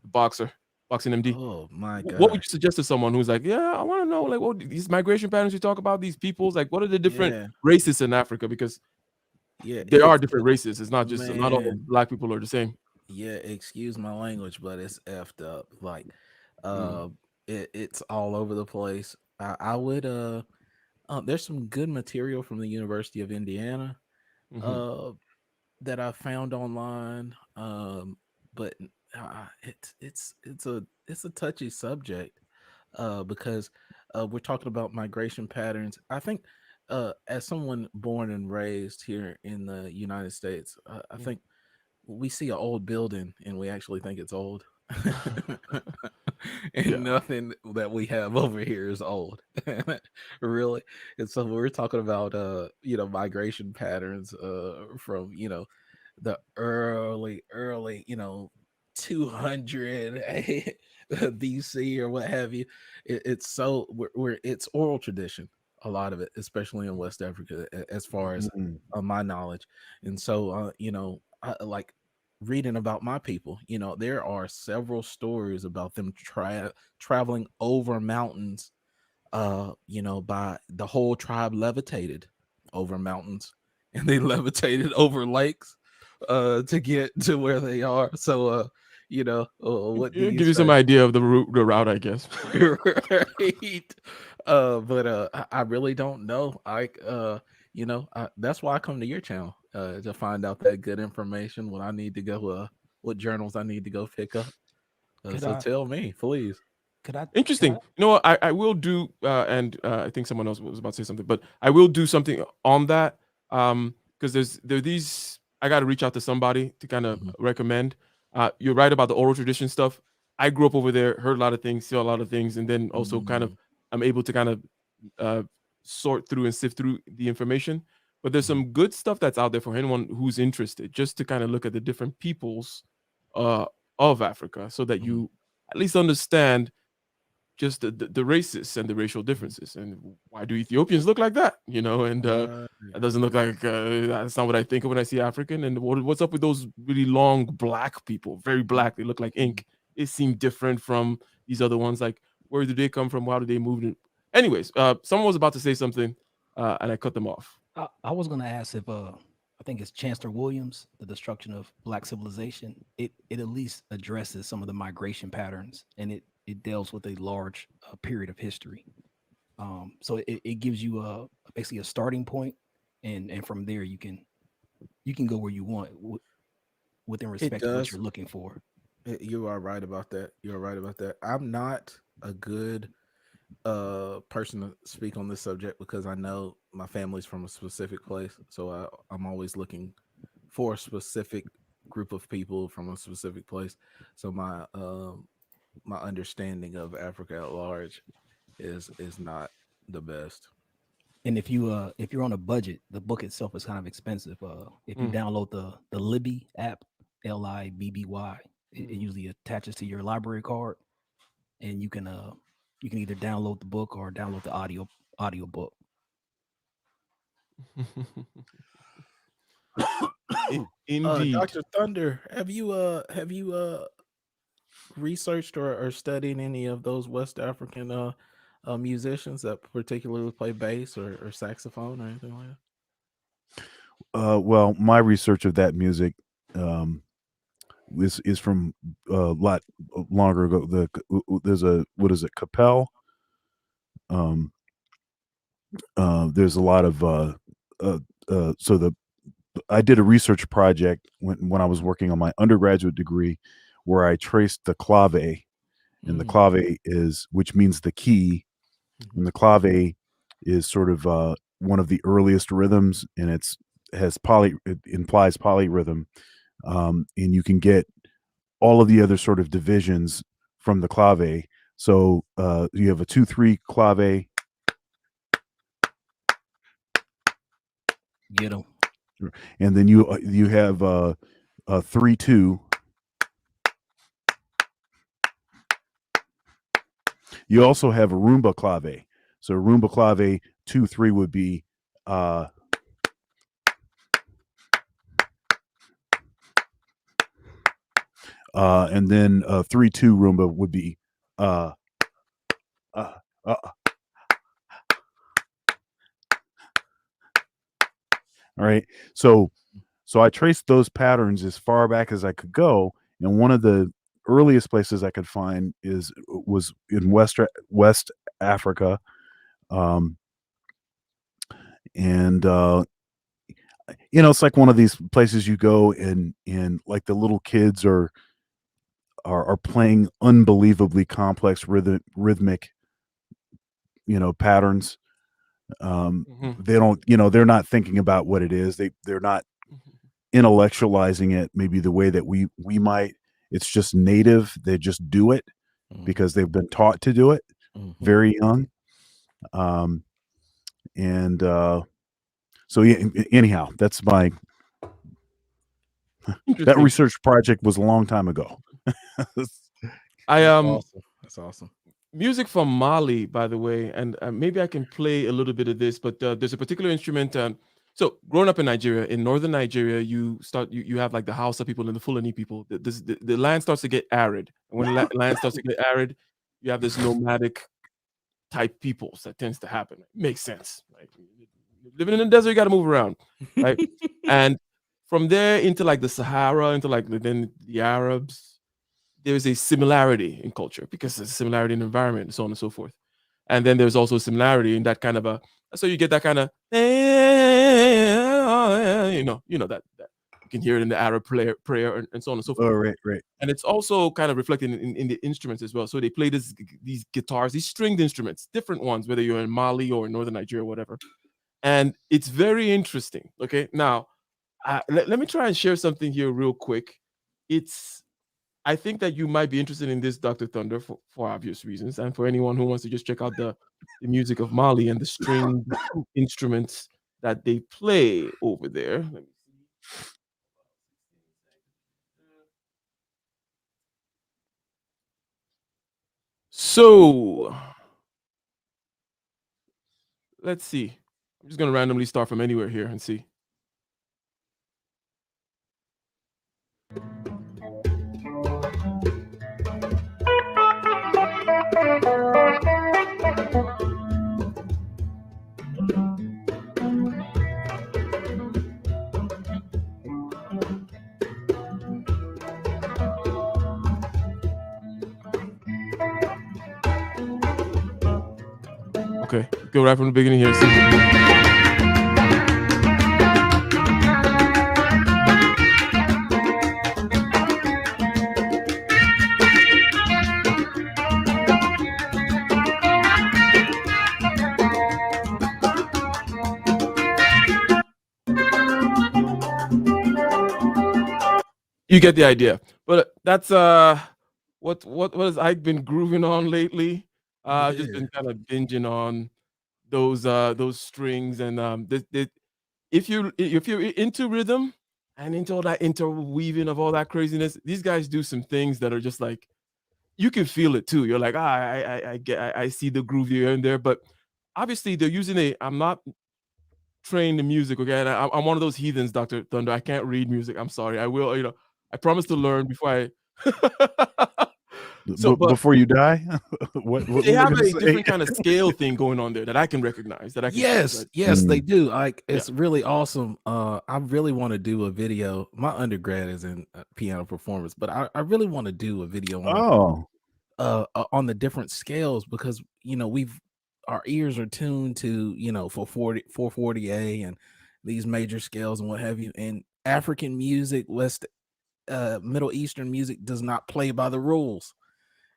S2: Boxing MD.
S7: Oh my God!
S2: What would you suggest to someone who's like, yeah, I want to know, like, what these migration patterns you talk about, these peoples, like, what are the different races in Africa? Because there are different races. It's not just not all black people are the same.
S7: Yeah, excuse my language, but it's effed up. Like, it's all over the place. I would there's some good material from the University of Indiana that I found online, but it's a touchy subject because we're talking about migration patterns. I think as someone born and raised here in the United States, I think we see an old building and we actually think it's old. And nothing that we have over here is old. Really. And so we're talking about migration patterns from the early 200 BC or what have you. It's so it's oral tradition, a lot of it, especially in West Africa, as far as my knowledge. And so I like reading about my people. There are several stories about them traveling over mountains, by the whole tribe levitated over mountains, and they levitated over lakes to get to where they are. So what do you
S2: give you some idea of the route, I guess.
S7: Right. But I really don't know. That's why I come to your channel to find out that good information when I need to go, what journals I need to go pick up. So tell me, please.
S2: Interesting. You know what? I will do, and I think someone else was about to say something, but I will do something on that because there are these. I got to reach out to somebody to kind of recommend. You're right about the oral tradition stuff. I grew up over there, heard a lot of things, saw a lot of things, and then also kind of I'm able to kind of sort through and sift through the information. But there's some good stuff that's out there for anyone who's interested, just to kind of look at the different peoples of Africa, so that you at least understand just the races and the racial differences, and why do Ethiopians look like that, and it doesn't look like that's not what I think of when I see African. And what's up with those really long black people, very black, they look like ink, it seemed different from these other ones. Like, where do they come from? How do they move? Anyways, someone was about to say something, and I cut them off.
S4: I was gonna ask if I think it's Chancellor Williams, The Destruction of Black Civilization. It at least addresses some of the migration patterns, and it deals with a large period of history. So it gives you basically a starting point, and from there you can go where you want within respect to what
S7: does.
S4: you're looking for.
S7: You are right about that. You're right about that. I'm not a good person to speak on this subject because I know my family's from a specific place, so I'm always looking for a specific group of people from a specific place. So my understanding of Africa at large is not the best.
S4: And if you're on a budget, the book itself is kind of expensive. If you
S2: Mm.
S4: download the Libby app, Libby, it usually attaches to your library card, and you can either download the book or download the audio book.
S2: Indeed.
S7: Dr. Thunder, have you researched or studied any of those West African musicians that particularly play bass or saxophone or anything like that?
S3: Well, my research of that music is from a lot longer ago. There's a what is it, Capel? There's a lot of I did a research project when I was working on my undergraduate degree, where I traced the clave, and the clave is, which means the key, and the clave is sort of one of the earliest rhythms, and it implies polyrhythm, and you can get all of the other sort of divisions from the clave. So you have a 2/3 clave.
S4: Get them.
S3: And then you have a 3/2. You also have a rumba clave. So rumba clave 2/3 would be and then 3/2 rumba would be all right. So I traced those patterns as far back as I could go, and one of the earliest places I could find was in West Africa, and it's like one of these places you go and like the little kids are playing unbelievably complex rhythmic patterns. They don't, they're not thinking about what it is. They're not intellectualizing it maybe the way that we might. It's just native. They just do it because they've been taught to do it very young. So yeah, anyhow, that's my that research project was a long time ago.
S7: That's awesome.
S2: Music from Mali, by the way, and maybe I can play a little bit of this, but there's a particular instrument. So growing up in Nigeria, in northern Nigeria, you have like the Hausa people and the Fulani people. The land starts to get arid, and when land starts to get arid, you have this nomadic type peoples that tends to happen. It makes sense, right? Living in the desert, you got to move around, right? And from there into like the Sahara, into like then the Arabs, there's a similarity in culture because there's a similarity in environment and so on and so forth. And then there's also a similarity in that kind of so you get that kind of, that you can hear it in the Arab prayer and so on and so forth.
S3: Oh, right.
S2: And it's also kind of reflected in the instruments as well. So they play these guitars, these stringed instruments, different ones, whether you're in Mali or in northern Nigeria or whatever. And it's very interesting. Okay, now let me try and share something here real quick. I think that you might be interested in this, Dr. Thunder, for obvious reasons, and for anyone who wants to just check out the music of Mali and the stringed instruments that they play over there. Let me see. So let's see. I'm just going to randomly start from anywhere here and see. Okay, go right from the beginning here. See. You get the idea. But that's what has Ike been grooving on lately? I've just been kind of binging on those strings and if you're into rhythm and into all that interweaving of all that craziness, these guys do some things that are just like you can feel it too. You're like, I get, I see the groove here and there, but obviously they're using a. I'm not trained in music, okay? And I'm one of those heathens, Dr. Thunder. I can't read music. I'm sorry. I will, I promise to learn before I. So, but
S3: Before you die, what
S2: they
S3: we're
S2: have
S3: gonna
S2: a
S3: say?
S2: different kind of scale thing going on there that I can recognize. That I can see,
S7: Yes,
S2: right?
S7: yes, they
S3: Mm.
S7: do. Like it's really awesome. I really want to do a video. My undergrad is in piano performance, but I really want to do a video on the different scales because we've our ears are tuned to 440A and these major scales and what have you. And African music, Middle Eastern music does not play by the rules.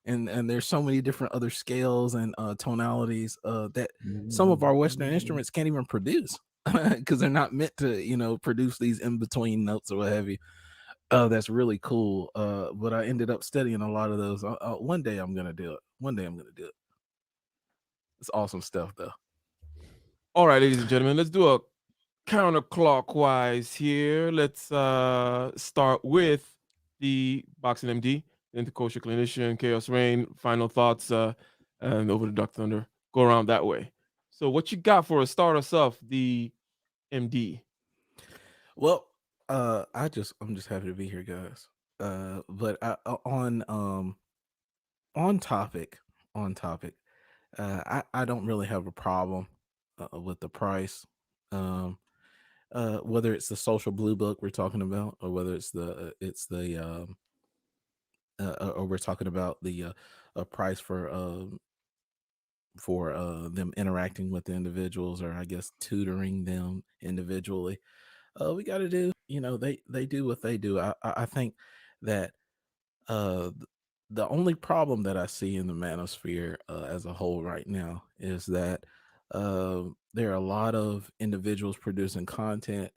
S7: And there's so many different other scales and tonalities that some of our Western instruments can't even produce because they're not meant to produce these in between notes or what have you. That's really cool. But I ended up studying a lot of those. One day I'm gonna do it. One day I'm gonna do it. It's awesome stuff, though.
S2: All right, ladies and gentlemen, let's do a counterclockwise here. Let's start with the boxing MD, then the kosher clinician, Chaos Rain, final thoughts, and over to Dr. Thunder. Go around that way. So, what you got for us? Start us off, the MD.
S7: Well, I'm just happy to be here, guys. But on topic, on topic, I don't really have a problem with the price. Um, whether it's the social blue book we're talking about, or whether or we're talking about the price for them interacting with the individuals, or I guess tutoring them individually. We got to do, they do what they do. I think that uh, th- the only problem that I see in the manosphere as a whole right now is that there are a lot of individuals producing content.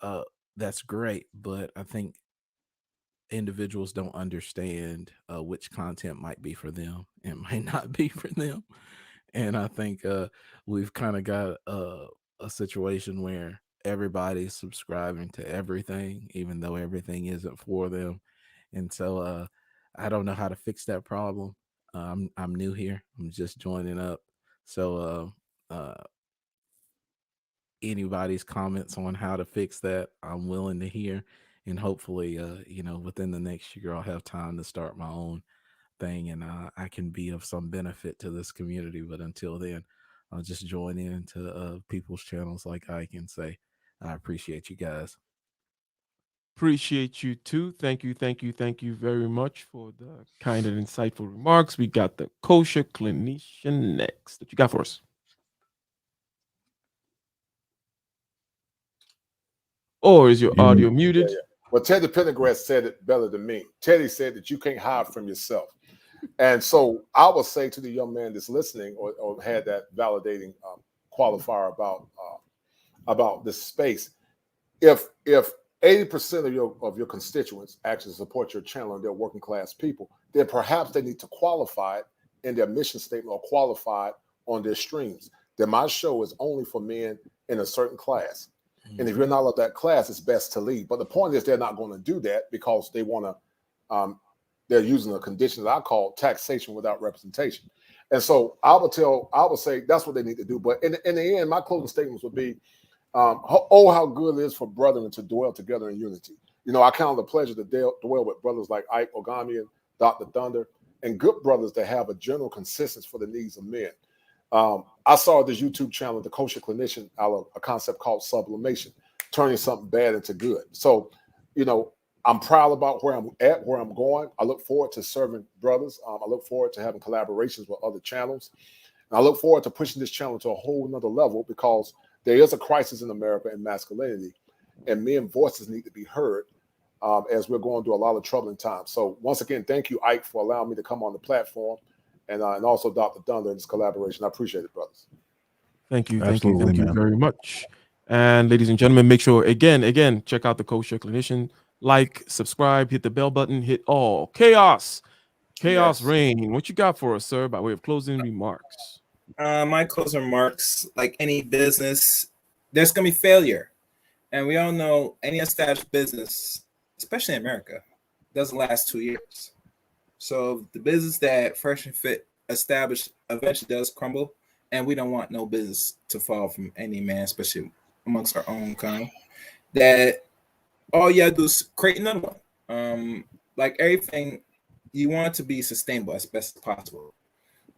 S7: Uh, that's great, but I think individuals don't understand which content might be for them and might not be for them. And I think we've kind of got a situation where everybody's subscribing to everything, even though everything isn't for them. And so I don't know how to fix that problem. I'm new here. I'm just joining up. So anybody's comments on how to fix that, I'm willing to hear. And hopefully, within the next year, I'll have time to start my own thing and I can be of some benefit to this community. But until then, I'll just join in to people's channels like I can say. I appreciate you guys.
S2: Appreciate you too. Thank you very much for the kind and insightful remarks. We got the kosher clinician next. What you got for us? Or is your audio muted?
S6: Yeah. Well, Teddy Pendergrass said it better than me. Teddy said that you can't hide from yourself. And so I would say to the young man that's listening or had that validating qualifier about this space, if 80% of your constituents actually support your channel and they're working class people, then perhaps they need to qualify it in their mission statement or qualify it on their streams. Then my show is only for men in a certain class. And if you're not of that class, it's best to leave. But the point is they're not going to do that because they want to, they're using a condition that I call taxation without representation. And so I would say that's what they need to do. But in the end, my closing statements would be, how good it is for brethren to dwell together in unity. I count the pleasure to dwell with brothers like Ike Ogami and Dr. Thunder and good brothers that have a general consistency for the needs of men. I saw this YouTube channel, The Kosher Clinician, a concept called sublimation, turning something bad into good. So, I'm proud about where I'm at, where I'm going. I look forward to serving brothers. I look forward to having collaborations with other channels. I look forward to pushing this channel to a whole nother level because there is a crisis in America in masculinity, and men voices need to be heard as we're going through a lot of troubling times. So once again, thank you, Ike, for allowing me to come on the platform, and also Dr. Thunder in this collaboration. I appreciate it, brothers.
S2: Thank you,
S3: Absolutely,
S2: thank you
S3: man.
S2: very much. And ladies and gentlemen, make sure again, check out the Kosher Clinician. Like, subscribe, hit the bell button, hit all. Chaos
S5: Yes.
S2: Reign. What you got for us, sir, by way of closing remarks?
S5: My closing remarks, like any business, there's gonna be failure, and we all know any established business, especially in America, doesn't last 2 years. So the business that Fresh and Fit established eventually does crumble, and we don't want no business to fall from any man, especially amongst our own kind. That all you gotta do is create another one. Like everything, you want it to be sustainable as best as possible.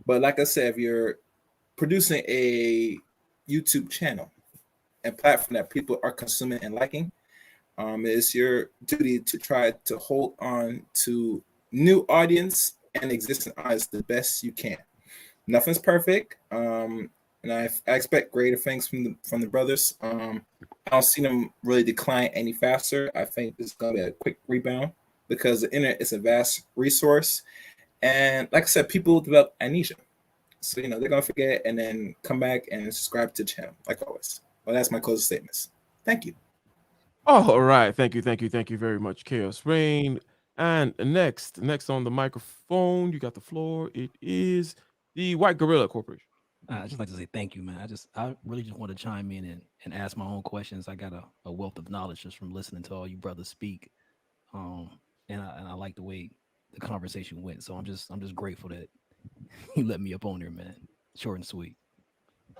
S5: But like I said, if you're producing a YouTube channel and platform that people are consuming and liking, it's your duty to try to hold on to new audience and existing audience the best you can. Nothing's perfect, and I expect greater things from the brothers. I don't see them really decline any faster. I think this is gonna be a quick rebound because the internet is a vast resource, and like I said, people develop amnesia. So they're gonna forget and then come back and subscribe to the channel, like always. Well, that's my closing statements. Thank you.
S2: All right. Thank you very much, Chaos Reign. And next on the microphone, you got the floor. It is the White Gorilla Corporation.
S4: I just like to say thank you, man. I really just want to chime in and ask my own questions. I got a wealth of knowledge just from listening to all you brothers speak. And I like the way the conversation went. So I'm just grateful that you let me up on there, man. Short and sweet.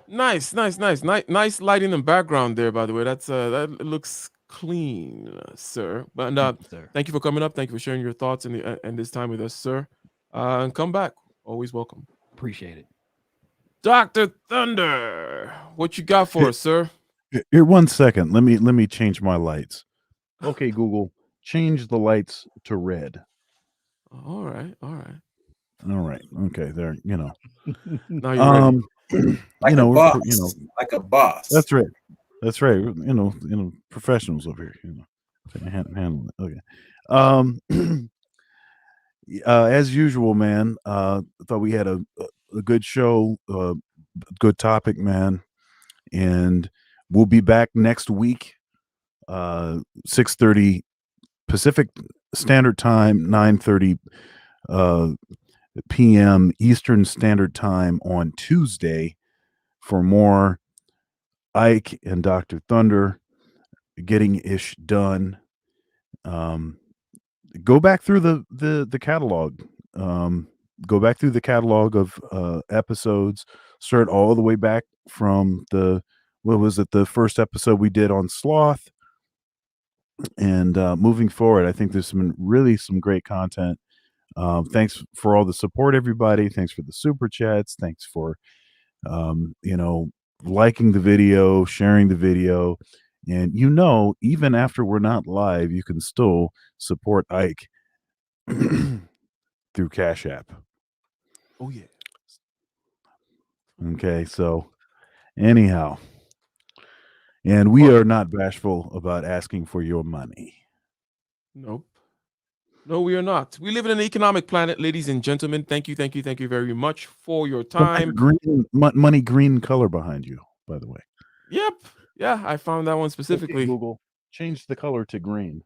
S2: Nice lighting in the background there, by the way. That's that looks clean, sir. But
S4: Thank you, sir.
S2: thank you for coming up. Thank you for sharing your thoughts and this time with us, sir. And come back. Always welcome.
S4: Appreciate it.
S2: Dr. Thunder, what you got for us, sir?
S3: Here, 1 second. Let me change my lights. Okay, Google, change the lights to red.
S2: All right.
S3: All right. Okay, there.
S2: Now you're ready.
S5: Like a boss. Like a boss.
S3: That's right. That's right. Professionals over here. Handle it. Okay. As usual, man. Thought we had a good show, good topic, man. And we'll be back next week, 6:30 Pacific Standard Time, 9:30 p.m. Eastern Standard Time on Tuesday for more Ike and Dr. Thunder getting ish done. Go back through the catalog. Go back through the catalog of episodes. Start all the way back from the first episode we did on sloth. And moving forward, I think there's some great content. Thanks for all the support, everybody. Thanks for the super chats. Thanks for liking the video, sharing the video. And even after we're not live, you can still support Ike through Cash App.
S2: Oh yeah.
S3: Okay, so anyhow, and we are not bashful about asking for your money.
S2: Nope. No, we are not. We live in an economic planet, ladies and gentlemen. Thank you very much for your time.
S3: Money green color behind you, by the way.
S2: Yep. Yeah, I found that one specifically.
S3: Okay, Google, change the color to green.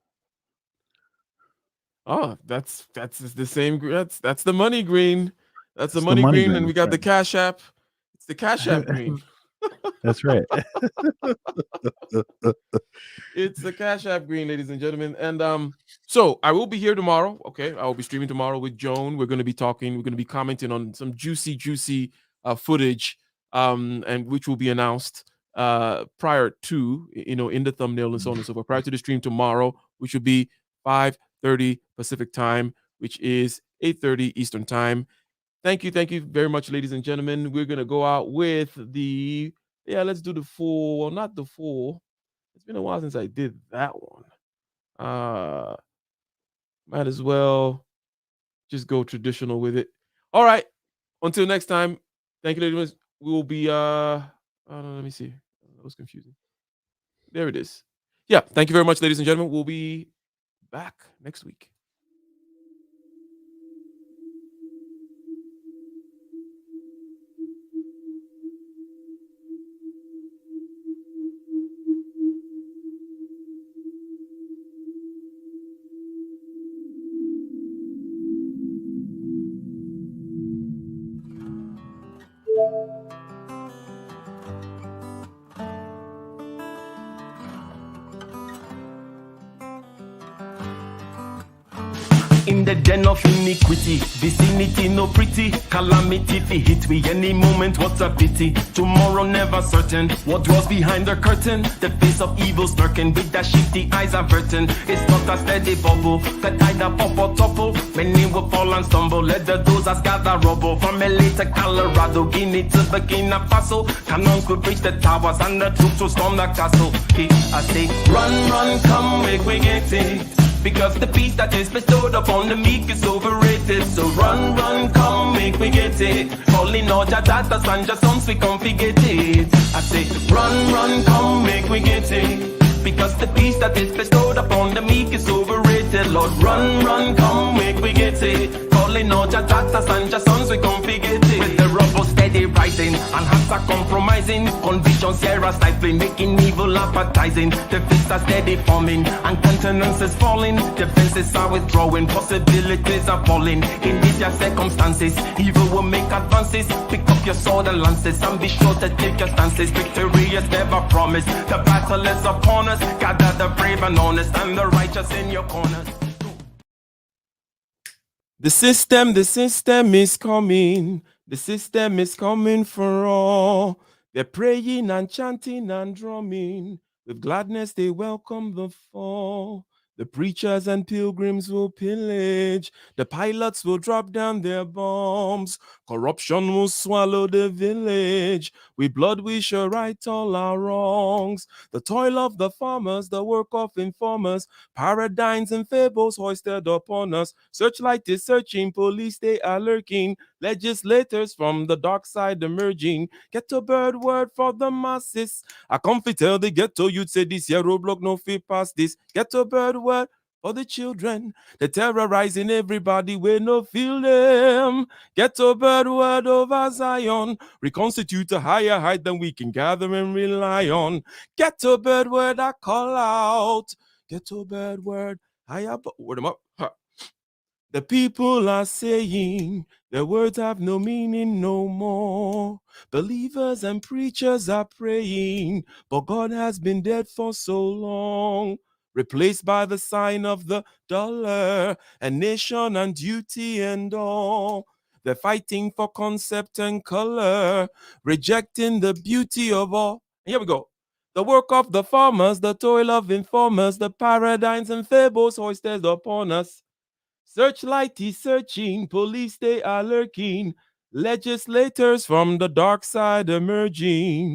S2: Oh, that's the same. That's the money green. That's the money green, and we got the Cash App. It's the Cash App green.
S3: That's right.
S2: It's the Cash App green, ladies and gentlemen. And so I will be here tomorrow. Okay, I will be streaming tomorrow with Joan. We're going to be talking. We're going to be commenting on some juicy footage, and which will be announced prior to in the thumbnail and so on and so forth. Prior to the stream tomorrow, which will be 5:30 Pacific time, which is 8:30 Eastern time. Thank you very much, ladies and gentlemen. We're gonna go out with let's do the full. Well, not the full. It's been a while since I did that one. Might as well just go traditional with it. All right. Until next time. Thank you, ladies. we will be let me see. That was confusing. There it is. Yeah, thank you very much, ladies and gentlemen. We'll be back next week.
S1: In the den of iniquity, vicinity no pretty, calamity fi hit we any moment, what a pity. Tomorrow never certain, what was behind the curtain, the face of evil lurking with that shifty eyes averting. It's not a steady bubble, that either pop or topple, many will fall and stumble, let the dozers gather rubble. From LA to Colorado, Guinea to Burkina Faso, cannon could reach the towers and the troops will storm the castle. Hey, I say, run, come, make we get it. Because the peace that is bestowed upon the meek is overrated. So run, come, make we get it. Calling all your daughters and your sons, we come forget it. I say, run, come, make we get it. Because the peace that is bestowed upon the meek is overrated. Lord, run, come, make we get it. Calling all your daughters and your sons, we come forget it. With the rubble steady rising, and hearts are compromising. Convictions here are stifling, making evil appetizing. The fists are steady forming, and countenance is falling. Defenses are withdrawing, possibilities are falling. In these your circumstances, evil will make advances. Pick up your sword and lances, and be sure to take your stances. Victory is never promised, the battle is upon us. Gather the brave and honest, and the righteous in your corners.
S2: The system is coming. The system is coming for all. They're praying and chanting and drumming. With gladness they welcome the fall. The preachers and pilgrims will pillage. The pilots will drop down their bombs. Corruption will swallow the village. With blood we shall right all our wrongs. The toil of the farmers, the work of informers, paradigms and fables hoisted upon us. Searchlight is searching, police they are lurking. Legislators from the dark side emerging. Ghetto bird word for the masses. I come fi tell the ghetto you'd say this year roadblock no fit past this. Ghetto bird word for the children. They're terrorizing everybody we no feel them. Ghetto bird word over Zion. Reconstitute a higher height than we can gather and rely on. Ghetto bird word I call out. Ghetto bird word higher word them up. Ha. The people are saying their words have no meaning no more. Believers and preachers are praying, but God has been dead for so long. Replaced by the sign of the dollar, and nation and duty and all. They're fighting for concept and color, rejecting the beauty of all. Here we go. The work of the farmers, the toil of informers, the paradigms and fables hoisted upon us. Searchlight is searching, police they are lurking, legislators from the dark side emerging.